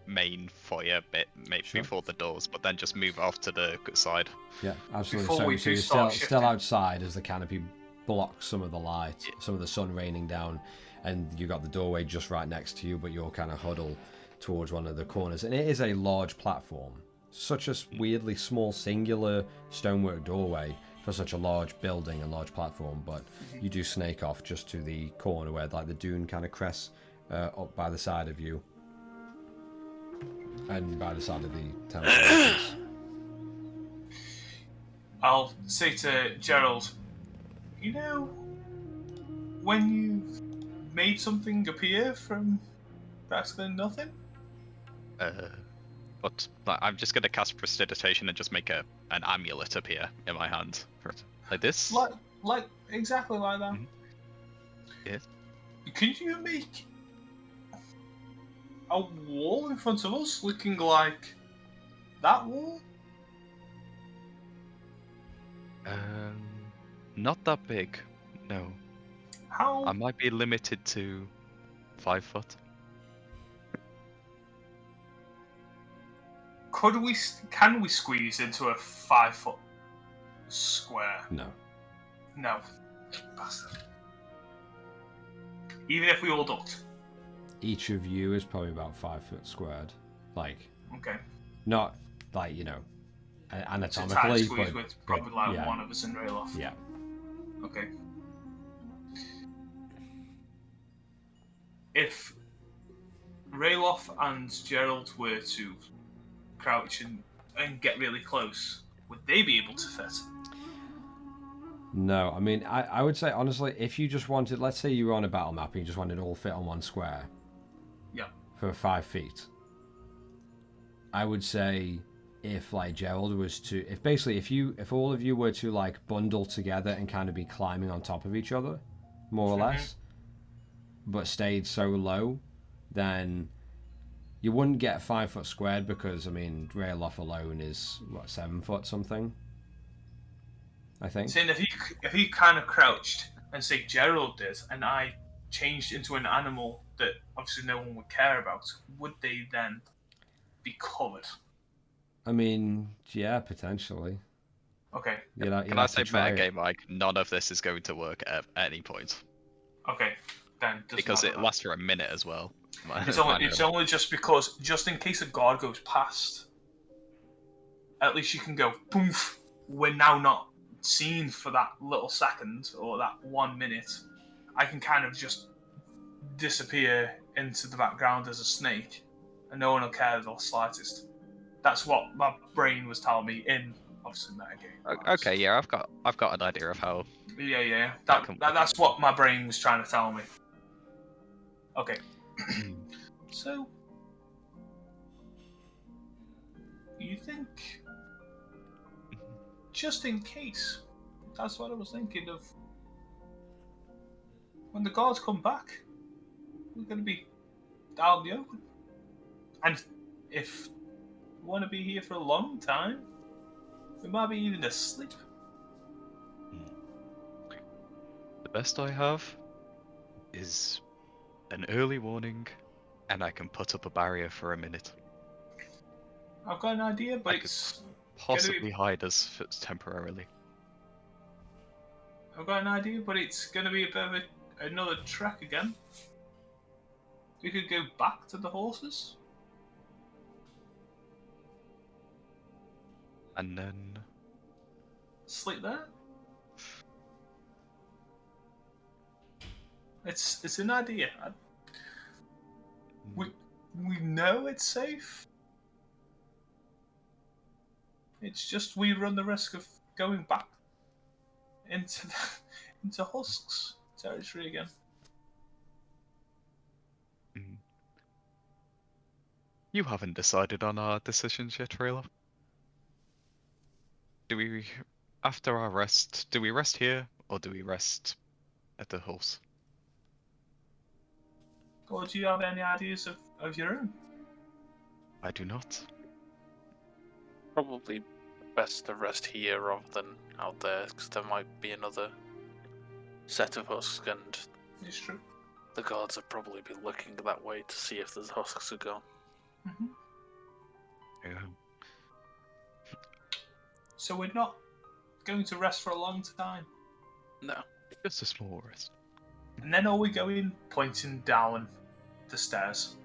main foyer bit, maybe
Sure.
before the doors, but then just move off to the side.
Yeah, absolutely.
Before
So,
we
so
do
you're
start
still
shifting.
outside as the canopy blocks some of the light, some of the sun raining down, and you got the doorway just right next to you, but you're kind of huddled towards one of the corners, and it is a large platform. Such a weirdly small singular stonework doorway for such a large building and large platform, but you do snake off just to the corner where like the dune kind of crests up by the side of you and by the side of the temple entrance.
I'll say to Gerald, you know, when you've made something appear from practically nothing?
But like, I'm just gonna cast prestidigitation and just make an amulet appear in my hand. Like this?
Like exactly like that.
Yes.
Can you make a wall in front of us looking like that wall?
Not that big. No.
How?
I might be limited to 5 foot.
Can we squeeze into a 5-foot square?
No.
No. Bastard. Even if we all ducked.
Each of you is probably about 5 foot squared. Like,
Okay.
not like, you know,
It's a tight
anatomically,
squeeze
but
with probably like
yeah.
one of us and Rayloff.
Yeah.
Okay. If Rayloff and Gerald were to crouch and get really close, would they be able to fit?
No, I mean, I would say, honestly, if you just wanted, let's say you were on a battle map and you just wanted it all fit on one square.
Yeah.
For 5 feet. I would say if, like, Gerald was to, if all of you were to, like, bundle together and kind of be climbing on top of each other, more or less, but stayed so low, then you wouldn't get 5 foot squared because, I mean, Rayloff alone is, what, 7 foot something? I think.
Saying if he kind of crouched and say Gerald did, and I changed into an animal that obviously no one would care about, would they then be covered?
I mean, yeah, potentially.
Okay.
Can I say metagame, like, none of this is going to work at any point?
Okay. Then
because it lasts for a minute as well.
It's only just because, just in case a guard goes past, at least you can go, poof, we're now not seen for that little second or that 1 minute. I can kind of just disappear into the background as a snake, and no one will care the slightest. That's what my brain was telling me in obviously metagame.
Okay, yeah, I've got an idea of how.
Yeah. That's what my brain was trying to tell me. Okay. So, you think, just in case, that's what I was thinking of. When the guards come back, we're going to be out in the open. And if we want to be here for a long time, we might be even asleep.
The best I have is an early warning, and I can put up a barrier for a minute.
I've got an idea, but
I
it's
possibly hide us temporarily.
I've got an idea, but it's going to be a bit of another trek again. We could go back to the horses.
And then
sleep there. It's an idea. We know it's safe. It's just we run the risk of going back into Husk's territory again.
You haven't decided on our decisions yet, Rayla. Do we, after our rest, do we rest here or do we rest at the horse?
Or do you have any ideas of your own?
I do not.
Probably best to rest here rather than out there, because there might be another set of husks, and
It's true.
the guards would probably be looking that way to see if the husks are gone.
Mm-hmm.
Yeah.
So we're not going to rest for a long time.
No.
Just a small rest.
And then are we going pointing down the stairs?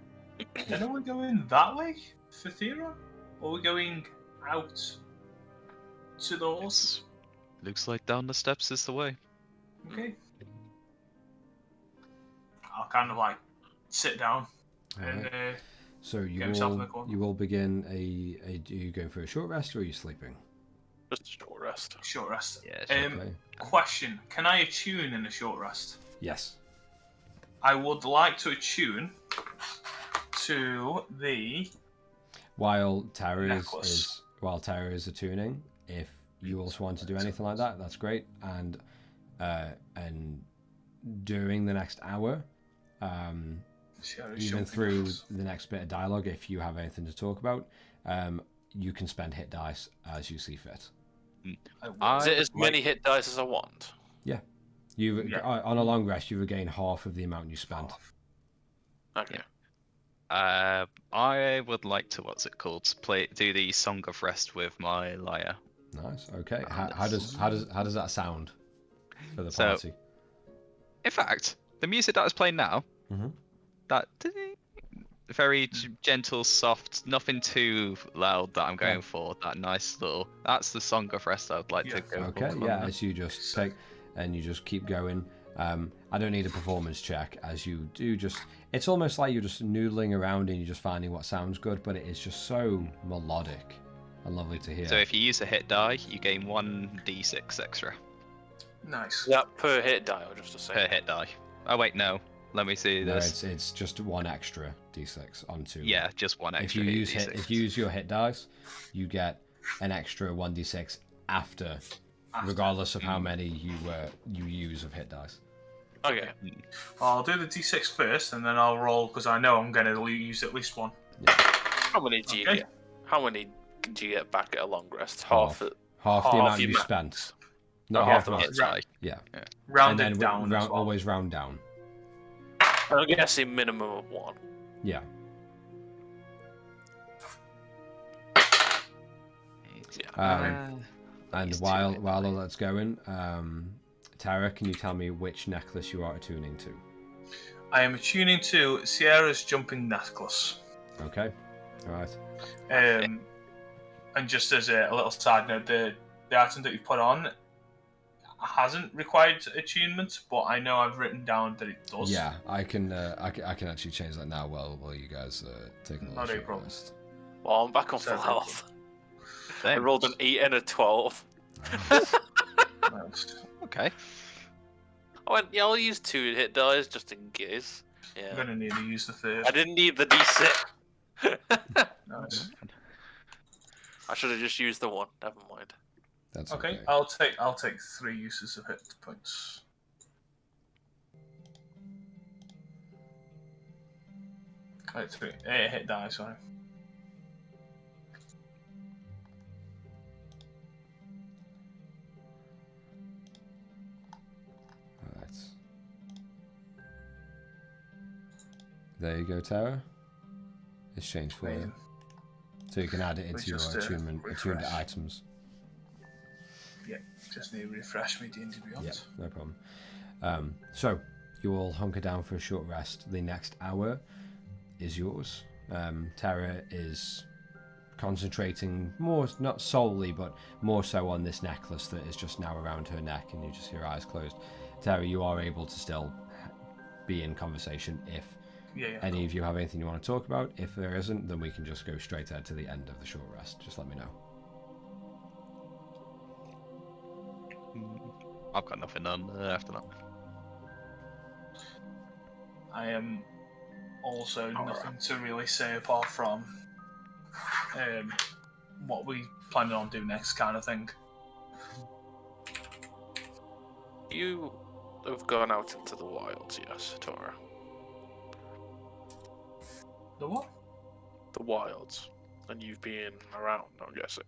Then are we going that way for Theron? Or are we going out to the horses?
Looks like down the steps is the way.
Okay. I'll kind of like sit down and
Alright. So
get myself in the corner.
you will begin a. Are you going for a short rest or are you sleeping?
Just a short rest.
Short rest.
Yeah.
Okay.
Question: can I attune in a short rest?
Yes.
I would like to attune to the
While Tara
necklace.
is attuning, if you also want to do anything like that, that's great. And during the next hour, even through the next bit of dialogue, if you have anything to talk about, you can spend hit dice as you see fit.
Is it as many hit dice as I want?
On a long rest, you regain half of the amount you spent.
Okay.
I would like to do the Song of Rest with my lyre.
Nice. Okay. How does that sound for the
So-
party?
In fact, the music that was playing now, that very gentle, soft, nothing too loud that I'm going for. That nice little. That's the Song of Rest I would like to go for.
Okay. Yeah. As you just take and you just keep going. I don't need a performance check as you do just. It's almost like you're just noodling around and you're just finding what sounds good, but it is just so melodic and lovely to hear.
So if you use a hit die, you gain 1d6 extra
Nice.
Yeah, per hit die, or just to say.
per hit die. Oh wait, no. Let me see
No,
this.
it's just one extra d6 onto.
Yeah, just one extra.
If you use your hit dice, you get an extra 1d6 after, regardless of how many you use of hit dice.
Okay.
I'll do the d6 first, and then I'll roll because I know I'm going to use at least one.
How many do you
Okay.
get? How many do you get back at a long rest?
Half the amount you
max.
spent. Not
Okay,
half
the
the
hit
amount.
die.
Yeah.
Rounded
And then
down as well.
always round down.
I'm guessing minimum of 1.
Yeah. And
These two
while
hit
all
die.
that's going, Tara, can you tell me which necklace you are attuning to?
I am attuning to Sierra's jumping necklace.
Okay. All right.
And just as a little side note, the item that you put on hasn't required attunement, but I know I've written down that it does.
Yeah, I can actually change that now while you guys take a little
Not a
short
problem.
rest.
Well, I'm back on
So
full
thank you.
health. I rolled an 8 and a 12.
Nice.
Okay.
I went, yeah, I'll use 2 hit dice just in case.
I'm
Yeah.
gonna need to use the third.
I didn't need the d6.
Nice.
I should have just used the 1. Never mind.
That's
Okay,
okay.
I'll take 3 uses of hit points. Hit die, sorry.
All right. There you go, Tara. It's changed for you,
Amazing.
so you can add it into your
Just,
attuned
refresh.
items.
Yeah, just need to refresh me D&D Beyond.
Yeah, no problem. So you all hunker down for a short rest. The next hour is yours. Tara is concentrating more, not solely, but more so on this necklace that is just now around her neck, and you just hear her eyes closed. Tara, you are able to still be in conversation if any of you have anything you want to talk about. If there isn't, then we can just go straight ahead to the end of the short rest. Just let me know.
I've got nothing on after that.
I am also nothing to really say apart from what we planning on doing next kind of thing.
You have gone out into the wilds, yes, Tora.
The what?
The wilds. And you've been around, I'm guessing.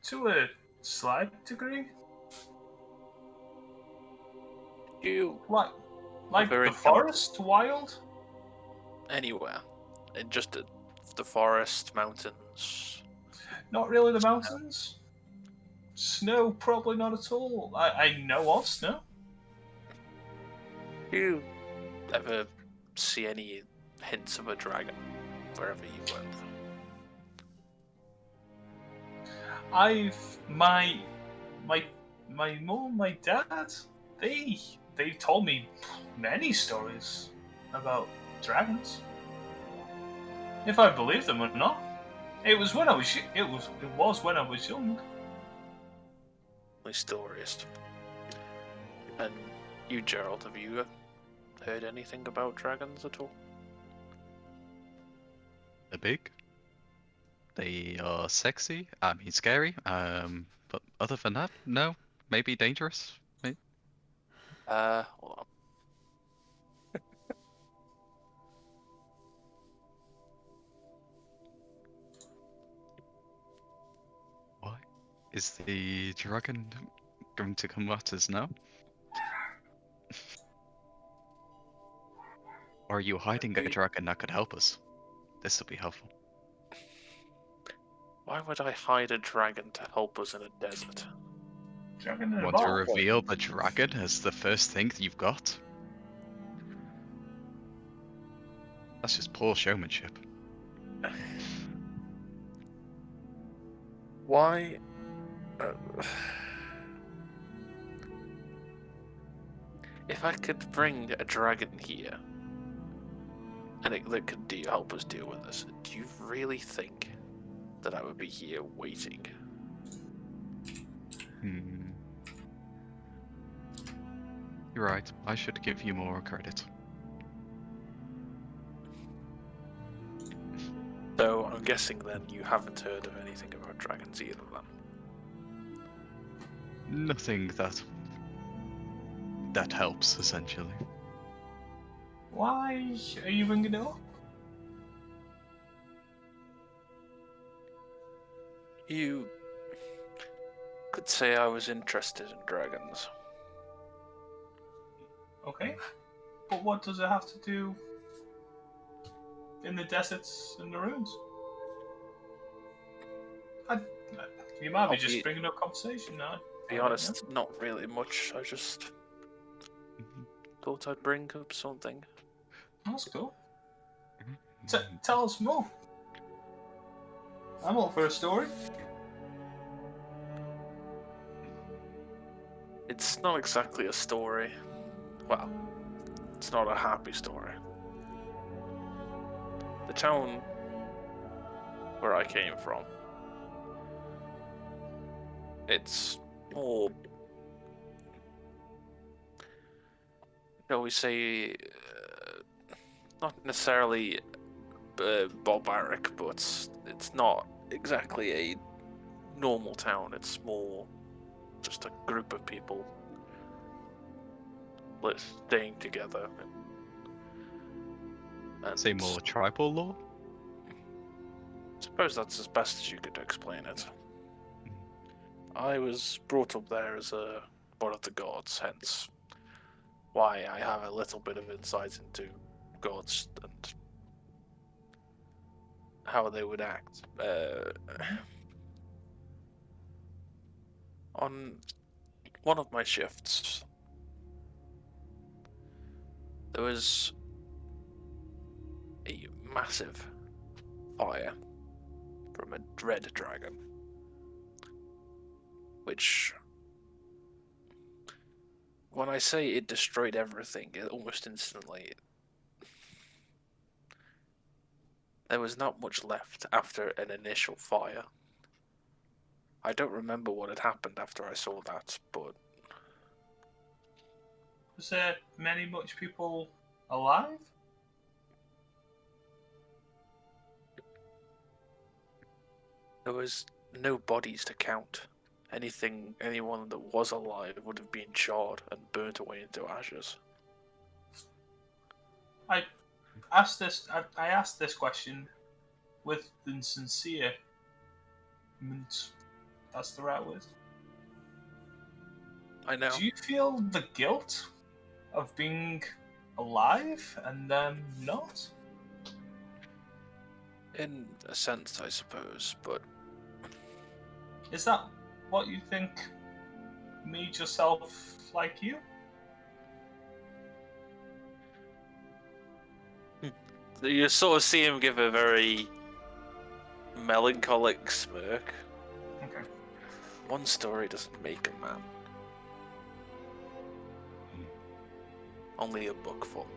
To a slight degree.
You
Like
very
the forest, wild.
anywhere. And just the forest, mountains.
Not really the mountains. Snow, probably not at all. I know of snow.
You ever see any hints of a dragon wherever you went?
My mom, my dad, they told me many stories about dragons. If I believe them or not, it was when I was it was when I was young.
My stories. And you, Gerald, have you heard anything about dragons at all?
They're big. They are sexy. I mean, scary. But other than that, no. Maybe dangerous. Maybe.
Hold on.
Why? Is the dragon going to come at us now? Or are you hiding a dragon that could help us? This will be helpful.
Why would I hide a dragon to help us in a desert?
Dragon in a
Want to
bottle.
reveal the dragon as the first thing that you've got? That's just poor showmanship.
Why? If I could bring a dragon here, and that could help us deal with this, do you really think that I would be here waiting?
Hmm. You're right. I should give you more credit.
So I'm guessing then you haven't heard of anything about dragons either then?
Nothing that helps, essentially.
Why are you bringing it up?
You could say I was interested in dragons.
Okay, but what does it have to do in the deserts and the ruins? You might be
I'll
just bringing up conversation now.
be honest, not really much. I just
Mhm.
thought I'd bring up something.
That's cool. Tell us more. I'm up for a story.
It's not exactly a story. Well, it's not a happy story. The town where I came from, it's more, shall we say, not necessarily barbaric, but it's not exactly a normal town. It's more just a group of people staying together. And
Say more tribal law?
I suppose that's as best as you could explain it. I was brought up there as one of the gods, hence why I have a little bit of insight into gods and how they would act. On one of my shifts, there was a massive fire from a dread dragon, which, when I say it destroyed everything, almost instantly, there was not much left after an initial fire. I don't remember what had happened after I saw that, but
Was there much people alive?
there was no bodies to count. Anyone that was alive would have been charred and burnt away into ashes.
I I asked this question with the sincere. That's the right word.
I know.
Do you feel the guilt of being alive and then not?
In a sense, I suppose, but
Is that what you think made yourself like you?
you sort of see him give a very melancholic smirk.
Okay.
One story doesn't make a man. Only a book full.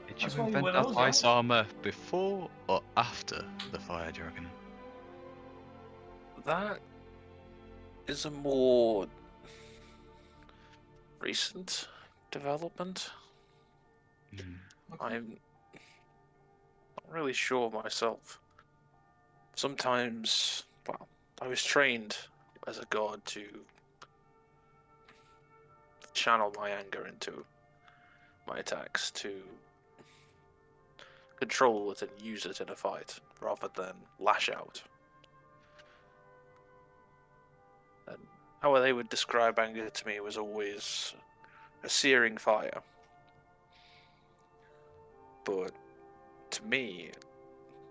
Did
That's
you
why you
invent
wear
that
those,
ice
right?
armor before or after the fire dragon?
That is a more recent development.
Hmm.
Okay.
I'm not really sure myself. Sometimes, well, I was trained as a god to channel my anger into my attacks, to control it and use it in a fight, rather than lash out. And how they would describe anger to me was always a searing fire. But to me,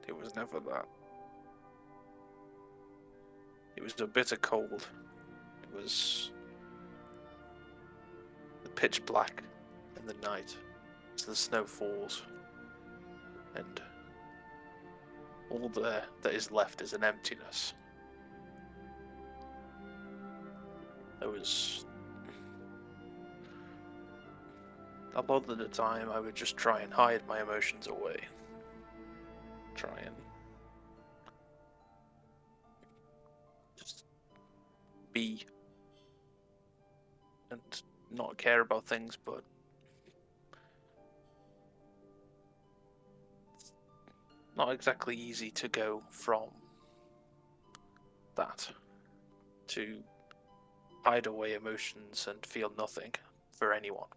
it was never that. It was a bitter cold. It was the pitch black in the night as the snow falls, and all there that is left is an emptiness. There was a lot of the time I would just try and hide my emotions away. Try and just be and not care about things, but it's not exactly easy to go from that to hide away emotions and feel nothing for anyone.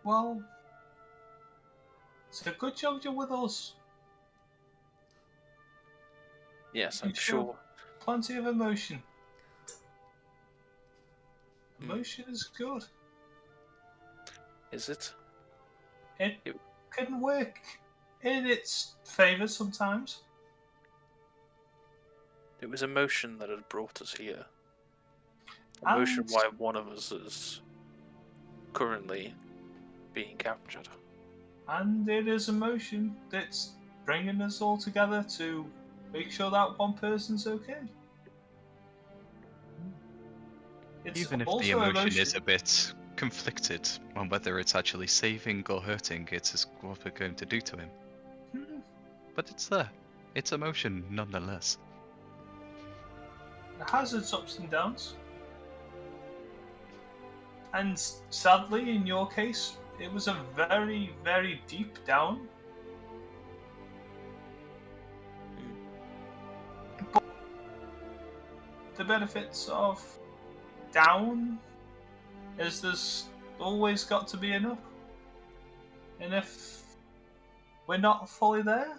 Well, it's a good job you're with us.
Yes,
You
I'm
show
sure.
plenty of emotion.
Hmm.
Emotion is good.
Is it?
It
It,
can work in its favour sometimes.
it was emotion that had brought us here. Emotion
And
why one of us is currently being captured.
and it is emotion that's bringing us all together to make sure that one person's okay. It's
Even if the
also
emotion
emotion.
is a bit conflicted on whether it's actually saving or hurting, it's what we're going to do to him.
Hmm,
But it's there. It's emotion nonetheless.
it has its ups and downs. And sadly, in your case, it was a very, very deep down.
Hmm.
The benefits of down is there's always got to be enough. And if we're not fully there,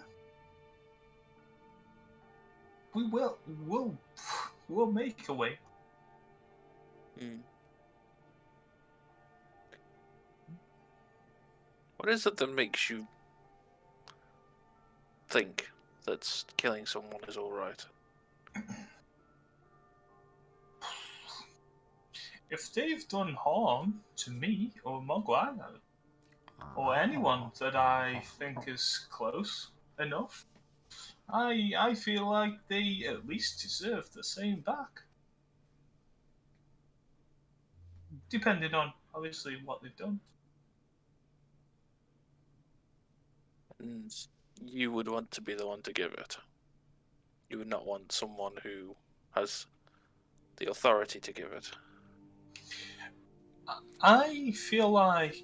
we we'll make a way.
Hmm. What is it that makes you think that killing someone is alright?
If they've done harm to me or Mogwai or anyone that I think is close enough, I feel like they at least deserve the same back. Depending on obviously what they've done.
And you would want to be the one to give it. You would not want someone who has the authority to give it.
I feel like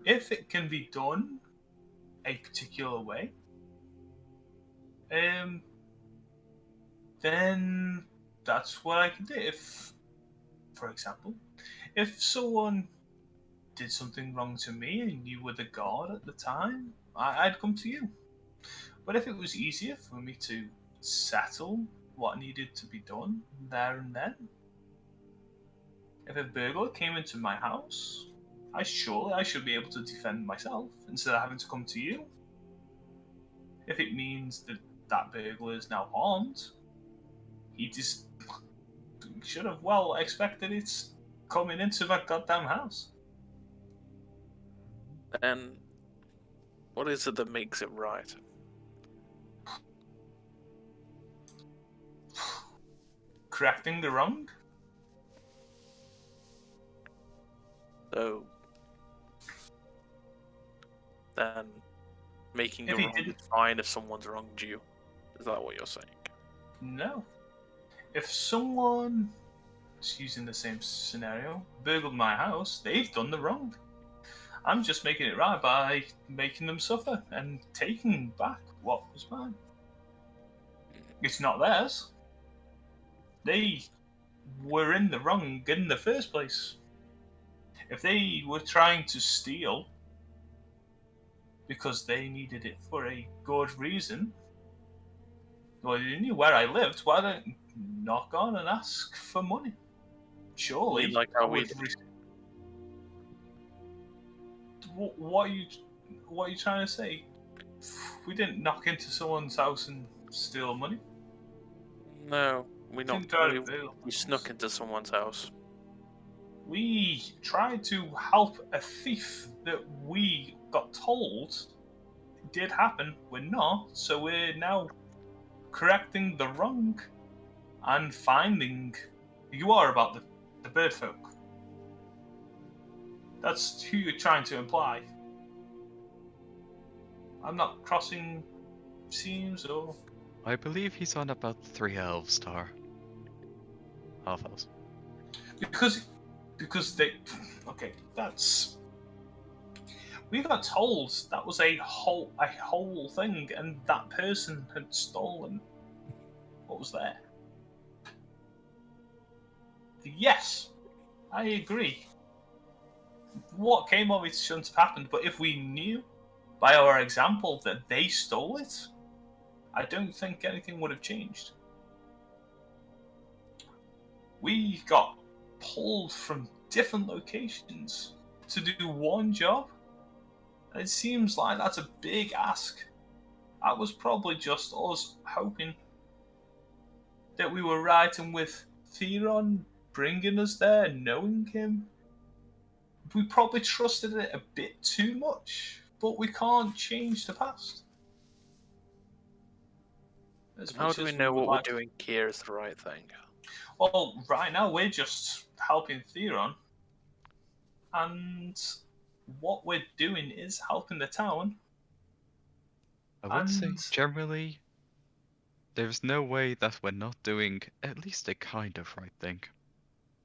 if it can be done a particular way, um, then that's what I can do. If, for example, if someone did something wrong to me and you were the guard at the time, I'd come to you. But if it was easier for me to settle what needed to be done there and then, if a burglar came into my house, I should be able to defend myself instead of having to come to you. If it means that that burglar is now harmed, he just should have well expected it's coming into my goddamn house.
then what is it that makes it right?
Correcting the wrong?
So then making
If
a
he
wrong
didn't-
is fine if someone's wronged you. Is that what you're saying?
No. If someone, just using the same scenario, burgled my house, they've done the wrong. I'm just making it right by making them suffer and taking back what was mine. It's not theirs. They were in the wrong in the first place. If they were trying to steal because they needed it for a good reason, well, they knew where I lived, why don't you knock on and ask for money? Surely,
Like how
I
we
would
did.
what are you trying to say? We didn't knock into someone's house and steal money.
No, we not.
Didn't try to
We,
burgle
we
us.
snuck into someone's house.
We tried to help a thief that we got told did happen. We're not, so we're now correcting the wrong and finding. You are about the bird folk. That's who you're trying to imply. I'm not crossing seams or.
I believe he's on about 3 elves, Tar. Half elves.
Because they. Okay, that's. We got told that was a whole thing, and that person had stolen what was there. Yes, I agree. What came of it shouldn't have happened, but if we knew by our example that they stole it, I don't think anything would have changed. We got pulled from different locations to do one job. It seems like that's a big ask. That was probably just us hoping that we were right and with Theron bringing us there, knowing him. We probably trusted it a bit too much, but we can't change the past. As
How
much
do we
as
know
would
what we're
like.
doing here is the right thing?
Well, right now we're just helping Theron, and what we're doing is helping the town.
I would say,
And
generally, there's no way that we're not doing at least a kind of right thing.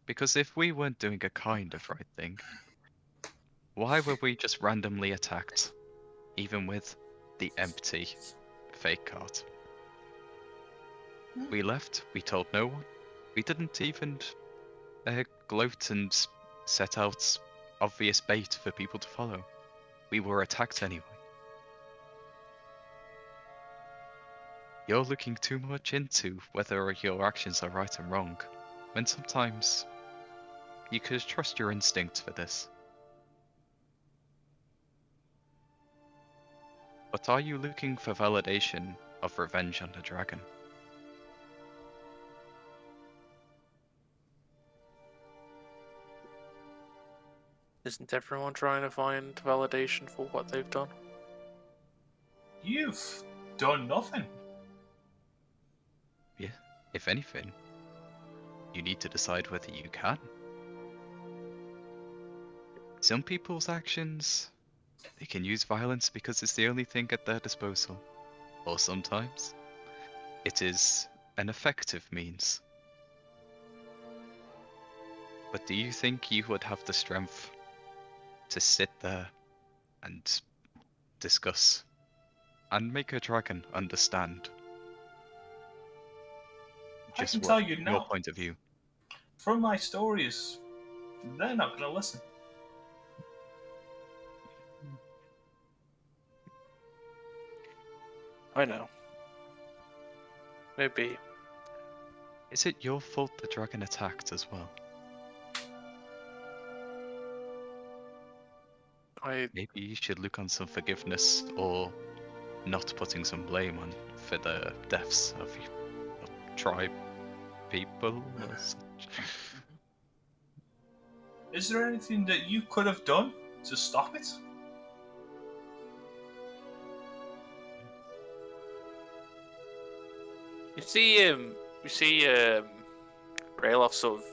Because if we weren't doing a kind of right thing, why were we just randomly attacked? Even with the empty fake cart. We left, we told no one. We didn't even gloat and set out obvious bait for people to follow. We were attacked anyway. You're looking too much into whether your actions are right and wrong, when sometimes you could trust your instinct for this. But are you looking for validation of revenge on the dragon?
Isn't everyone trying to find validation for what they've done?
you've done nothing.
Yeah, if anything, you need to decide whether you can. Some people's actions, they can use violence because it's the only thing at their disposal. Or sometimes, it is an effective means. But do you think you would have the strength to sit there and discuss and make a dragon understand
I
just
can
what
tell you
your
now,
point of view?
from my stories, they're not going to listen.
I know. Maybe.
Is it your fault the dragon attacked as well? Maybe you should look on some forgiveness or not putting some blame on for the deaths of tribe people or such.
Is there anything that you could have done to stop it?
You see Rayloff sort of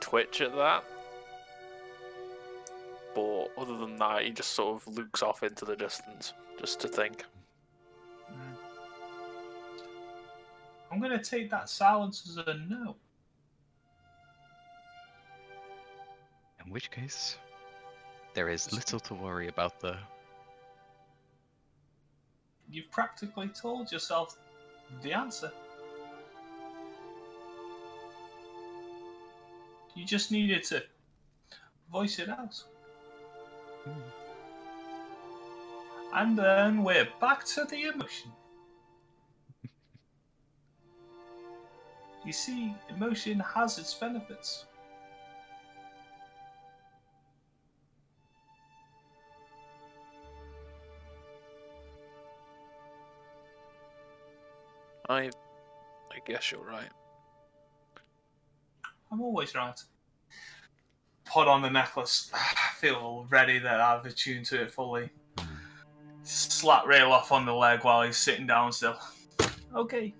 twitch at that, but other than that, he just sort of looks off into the distance, just to think.
I'm going to take that silence as a no.
In which case, there is little to worry about there.
You've practically told yourself the answer. You just needed to voice it out. And then we're back to the emotion. You see, emotion has its benefits.
I guess you're right.
I'm always right. Put on the necklace. I feel ready that I've attuned to it fully. Slap Rail off on the leg while he's sitting down still. Okay.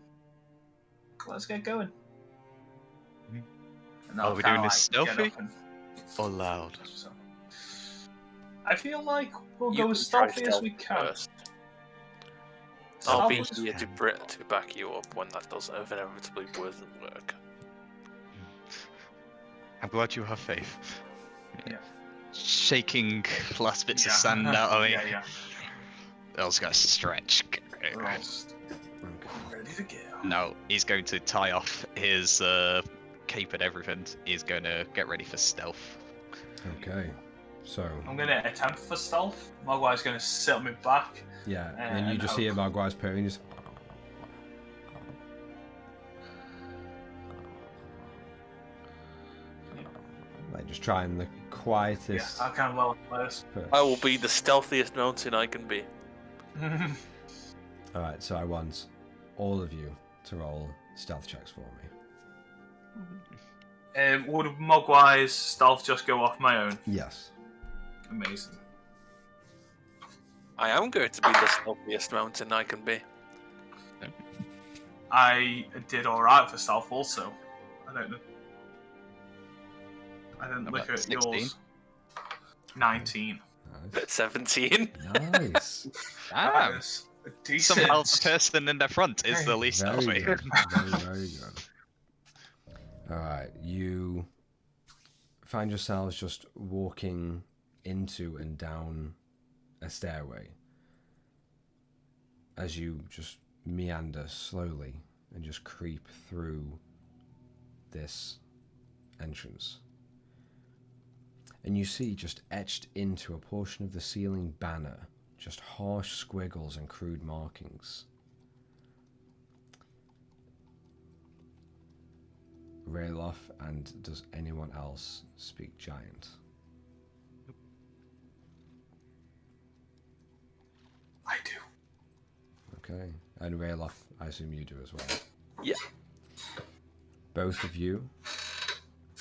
Let's get going. And
Are we doing this stealthy or loud?
I feel like we'll
You
go
can
as
try
stealthy as we can.
first. I'll be
Stealthy
here
as-
to back you up when that doesn't inevitably work.
I'm glad you have faith.
Yeah.
Shaking last bits of
Yeah.
sand out of me.
Yeah.
I was gonna stretch.
We're all ready to go.
No, he's going to tie off his cape and everything. He's going to get ready for stealth.
Okay, so
I'm going to attempt for stealth. Mogwai's going to sit on my back.
yeah, and you just hear Maguire's purring. Just... like just trying the quietest.
Yeah, I can well first.
I will be the stealthiest mountain I can be.
All right, so I want all of you to roll stealth checks for me.
Would Mogwai's stealth just go off my own?
Yes.
Amazing.
I am going to be the stealthiest mountain I can be.
I did alright for stealth also. I don't know. I didn't
How
look
about
at
16?
yours. 19.
Nice.
17.
Nice.
Damn.
That's a decent.
Somehow the person in the front is the least
Very
stealthy.
good. Very good. All right, you find yourselves just walking into and down a stairway as you just meander slowly and just creep through this entrance. And you see just etched into a portion of the ceiling banner just harsh squiggles and crude markings. Rayloff, and does anyone else speak giant?
I do.
Okay, and Rayloff, I assume you do as well.
Yeah.
Both of you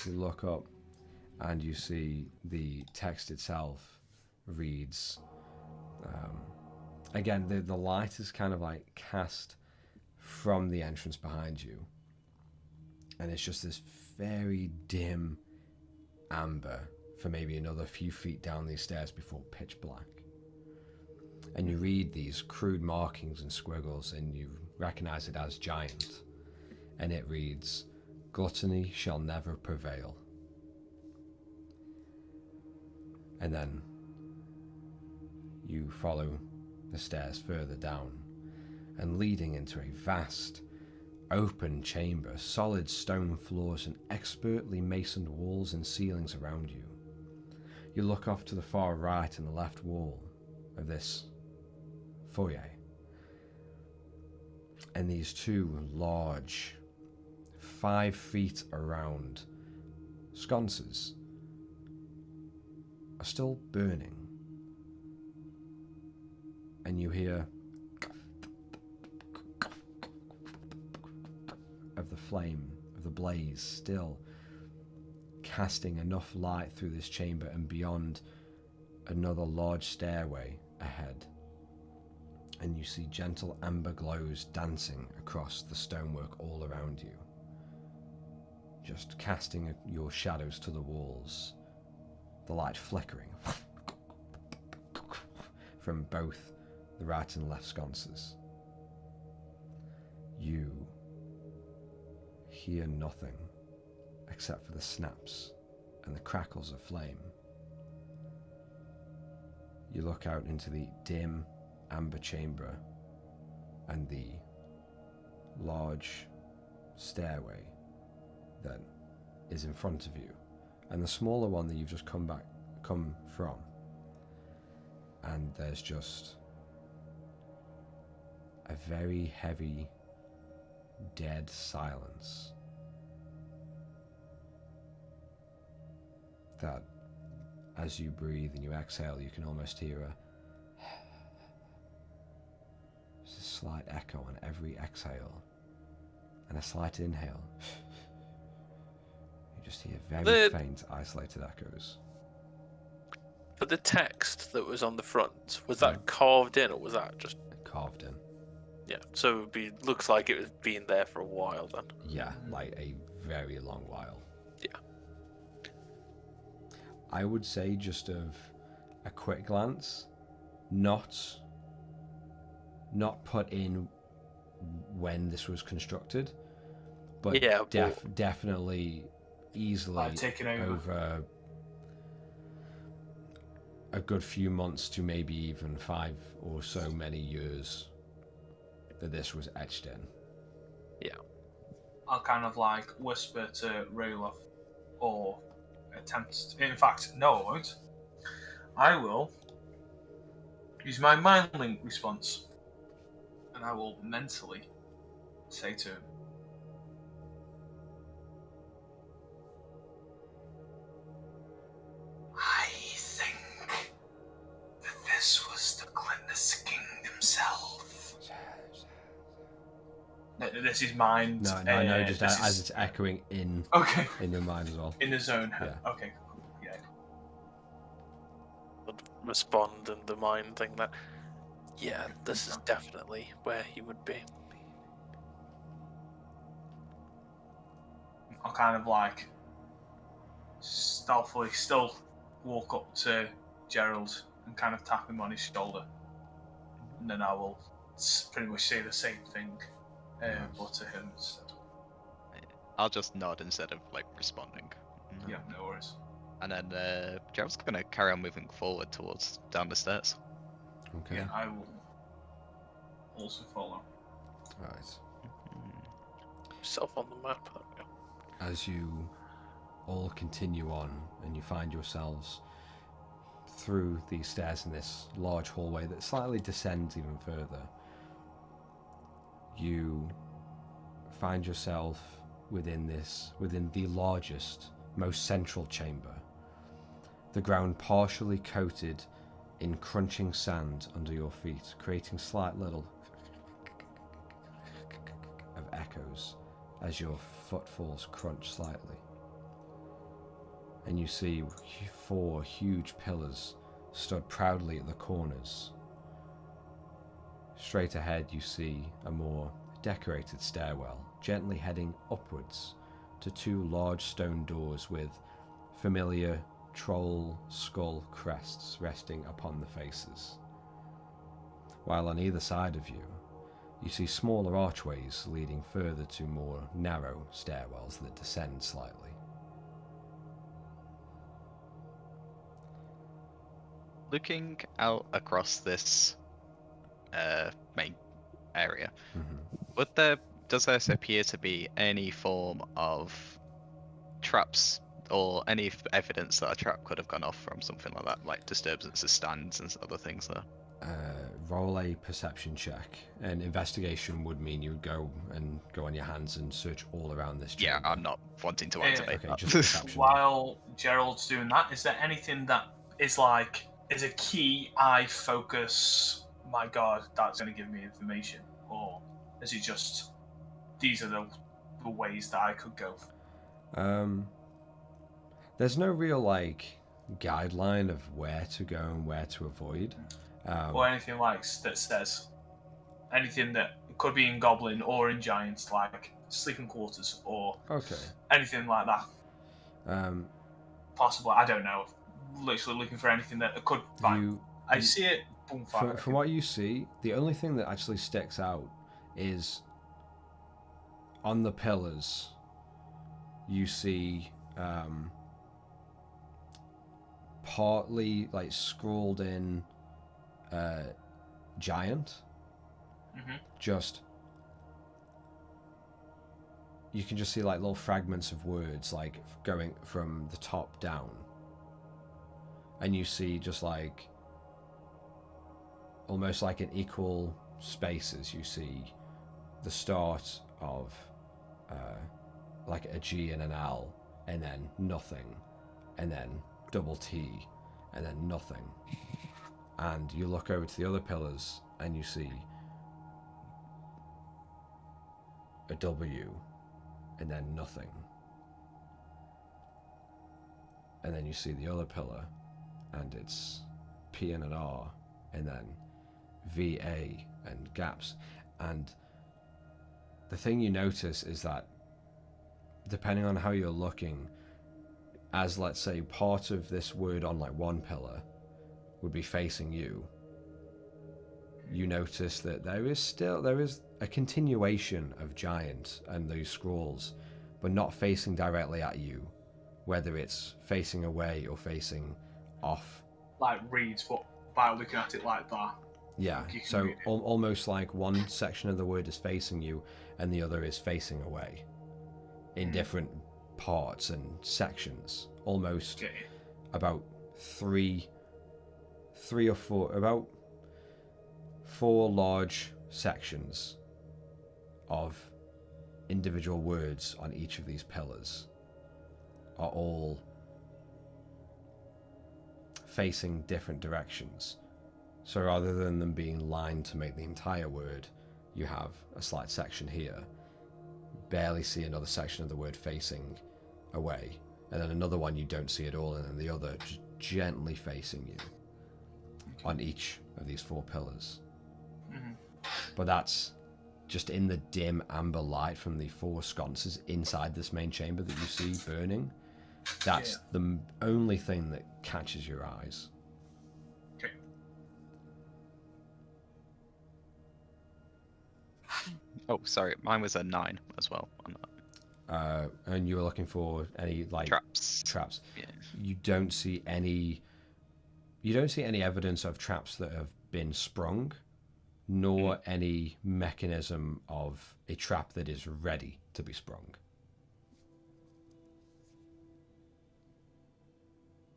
look up and you see the text itself reads, again, the light is kind of like cast from the entrance behind you, and it's just this very dim amber for maybe another few feet down these stairs before pitch black. And you read these crude markings and squiggles and you recognize it as giant, and it reads, "Gluttony shall never prevail." And then you follow the stairs further down and leading into a vast open chamber, solid stone floors and expertly masoned walls and ceilings around you. You look off to the far right and the left wall of this foyer, and these two large 5 feet around sconces are still burning, and you hear of the flame, of the blaze still casting enough light through this chamber and beyond another large stairway ahead, and you see gentle amber glows dancing across the stonework all around you, just casting your shadows to the walls, the light flickering from both the right and left sconces. You hear nothing except for the snaps and the crackles of flame. You look out into the dim amber chamber and the large stairway that is in front of you, and the smaller one that you've just come from, and there's just a very heavy, dead silence that, as you breathe and you exhale, you can almost hear there's a slight echo on every exhale and a slight inhale. You just hear very faint, isolated echoes.
For the text that was on the front, was that carved in, or was that just
carved in?
Yeah, so looks like it was been there for a while then.
Yeah, like a very long while.
Yeah.
I would say, just of a quick glance, not put in when this was constructed, but
yeah,
definitely easily
taken
over a good few months to maybe even 5 or so many years that this was etched in.
Yeah.
I'll kind of like whisper to Rayloff, or attempt. In fact, no, I won't. I will use my mind link response, and I will mentally say to him, I think that this was the Glennis King himself. No, this is mine.
No, just as it's echoing in your mind as well.
In the zone.
Yeah.
Okay, cool. Yeah.
Would respond in the mind thing that, yeah, this is definitely where he would be.
I'll kind of like stealthily still walk up to Gerald and kind of tap him on his shoulder, and then I will pretty much say the same thing, but to him instead.
I'll just nod instead of like responding.
Yeah, no worries.
And then Gerald's gonna carry on moving forward towards down the stairs.
Okay.
Yeah, I will also follow.
Right.
Self on the map.
As you all continue on and you find yourselves through these stairs in this large hallway that slightly descends even further, you find yourself within the largest, most central chamber. The ground partially coated in crunching sand under your feet, creating slight little of echoes as your footfalls crunch slightly. And you see 4 huge pillars stood proudly at the corners. Straight ahead you see a more decorated stairwell, gently heading upwards to 2 large stone doors with familiar troll skull crests resting upon the faces. While on either side of you, you see smaller archways leading further to more narrow stairwells that descend slightly.
Looking out across this main area, does there appear to be any form of traps or any evidence that a trap could have gone off from something like that, like disturbances, stands and other things there?
Roll a perception check. And investigation would mean you would go on your hands and search all around this chamber.
Yeah, I'm not wanting to activate
Okay,
that.
just perception.
While Gerald's doing that, is there anything that is a key I focus, my god, that's going to give me information? Or is it just, these are the ways that I could go?
There's no real guideline of where to go and where to avoid.
Or anything that says anything that could be in Goblin or in Giants, like sleeping quarters or
Okay.
anything like that.
Um,
Possible, I don't know. Literally looking for anything that could find. I
you-
see it. Boom, fire.
from what you see, the only thing that actually sticks out is on the pillars. You see partly like scrawled in giant. Just you can just see like little fragments of words like going from the top down, and you see just like almost like in equal spaces you see the start of like a G and an L, and then nothing, and then double T, and then nothing. And you look over to the other pillars and you see a W, and then nothing. And then you see the other pillar and it's P and an R, and then VA and gaps. And the thing you notice is that depending on how you're looking, as let's say part of this word on like one pillar would be facing you, you notice that there is a continuation of giant and those scrolls, but not facing directly at you, whether it's facing away or facing off.
Like reads, but by looking at it like that.
Yeah,
You can
so
read it.
almost like one section of the word is facing you and the other is facing away in different parts and sections. Almost
Okay.
about three or four, about 4 large sections of individual words on each of these pillars are all facing different directions. So rather than them being lined to make the entire word, you have a slight section here, barely see another section of the word facing away, and then another one you don't see at all, and then the other just gently facing you on each of these 4 pillars. But that's just in the dim amber light from the 4 sconces inside this main chamber that you see burning. That's the only thing that catches your eyes.
Okay.
Oh, sorry, mine was a 9 as well on that.
And you were looking for any like
Traps. Yeah.
You don't see any evidence of traps that have been sprung, nor any mechanism of a trap that is ready to be sprung.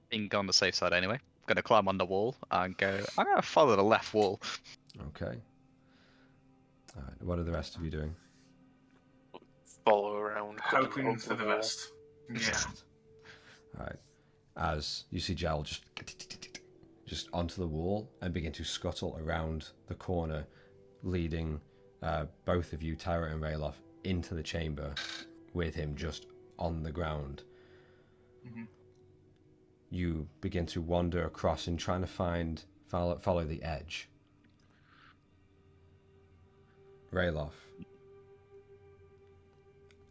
Being on the safe side anyway. I'm gonna climb on the wall and I'm gonna follow the left wall.
Okay. Alright, what are the rest of you doing?
Follow around.
Hoping for the best. Yeah.
Alright. As you see Jal just onto the wall and begin to scuttle around the corner, leading both of you, Tyra and Rayloff, into the chamber with him just on the ground. You begin to wander across and trying to follow the edge. Rayloff,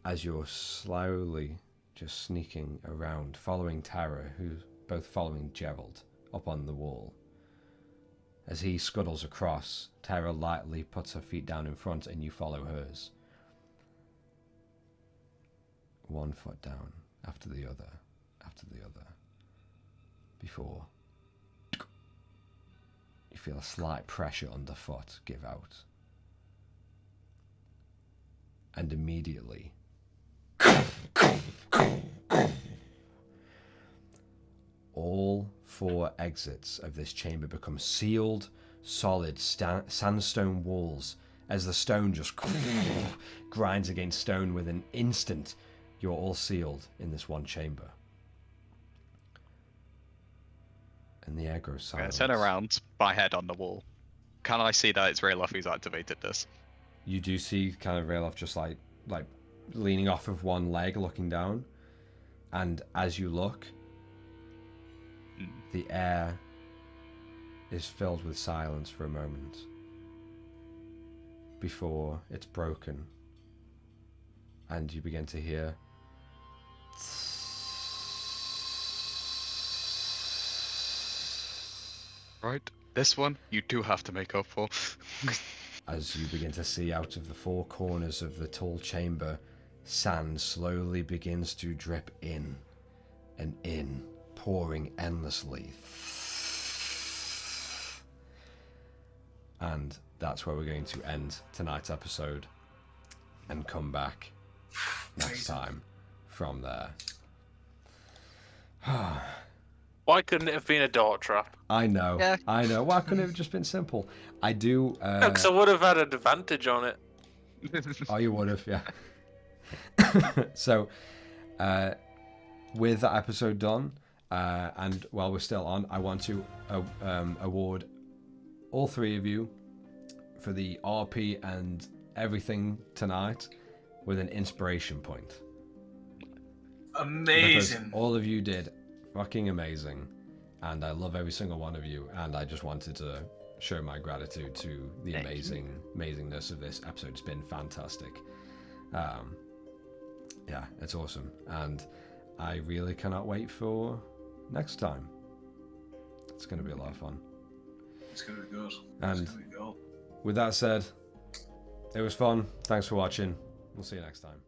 as you're slowly just sneaking around, following Tara, who's both following Gerald up on the wall. As he scuttles across, Tara lightly puts her feet down in front and you follow hers. 1 foot down, after the other, before you feel a slight pressure underfoot give out. And immediately all 4 exits of this chamber become sealed, solid sandstone walls. As the stone just grinds against stone, with an instant, you're all sealed in this one chamber. And the air grows silent.
Turn around, my head on the wall. Can I see that it's Rayloff who's activated this?
You do see kind of Rayloff just like leaning off of one leg, looking down. And as you look, the air is filled with silence for a moment. before it's broken. And you begin to hear
Right, this one you do have to make up for.
as you begin to see out of the four corners of the tall chamber, sand slowly begins to drip in and in, pouring endlessly. And that's where we're going to end tonight's episode and come back next time from there.
Why couldn't it have been a dart trap?
I know.
Yeah.
I know. Why couldn't it have just been simple? I do.
No, because I would have had an advantage on it.
Oh, you would have, yeah. So, with that episode done, and while we're still on, I want to award all three of you for the RP and everything tonight with an inspiration point.
Amazing.
Because all of you did fucking amazing, and I love every single one of you, and I just wanted to show my gratitude to the amazingness of this episode. It's been fantastic. Yeah, it's awesome, and I really cannot wait for next time. It's going to be a lot of fun.
It's going to be good.
And
it's going to be good.
with that said, it was fun. Thanks for watching. We'll see you next time.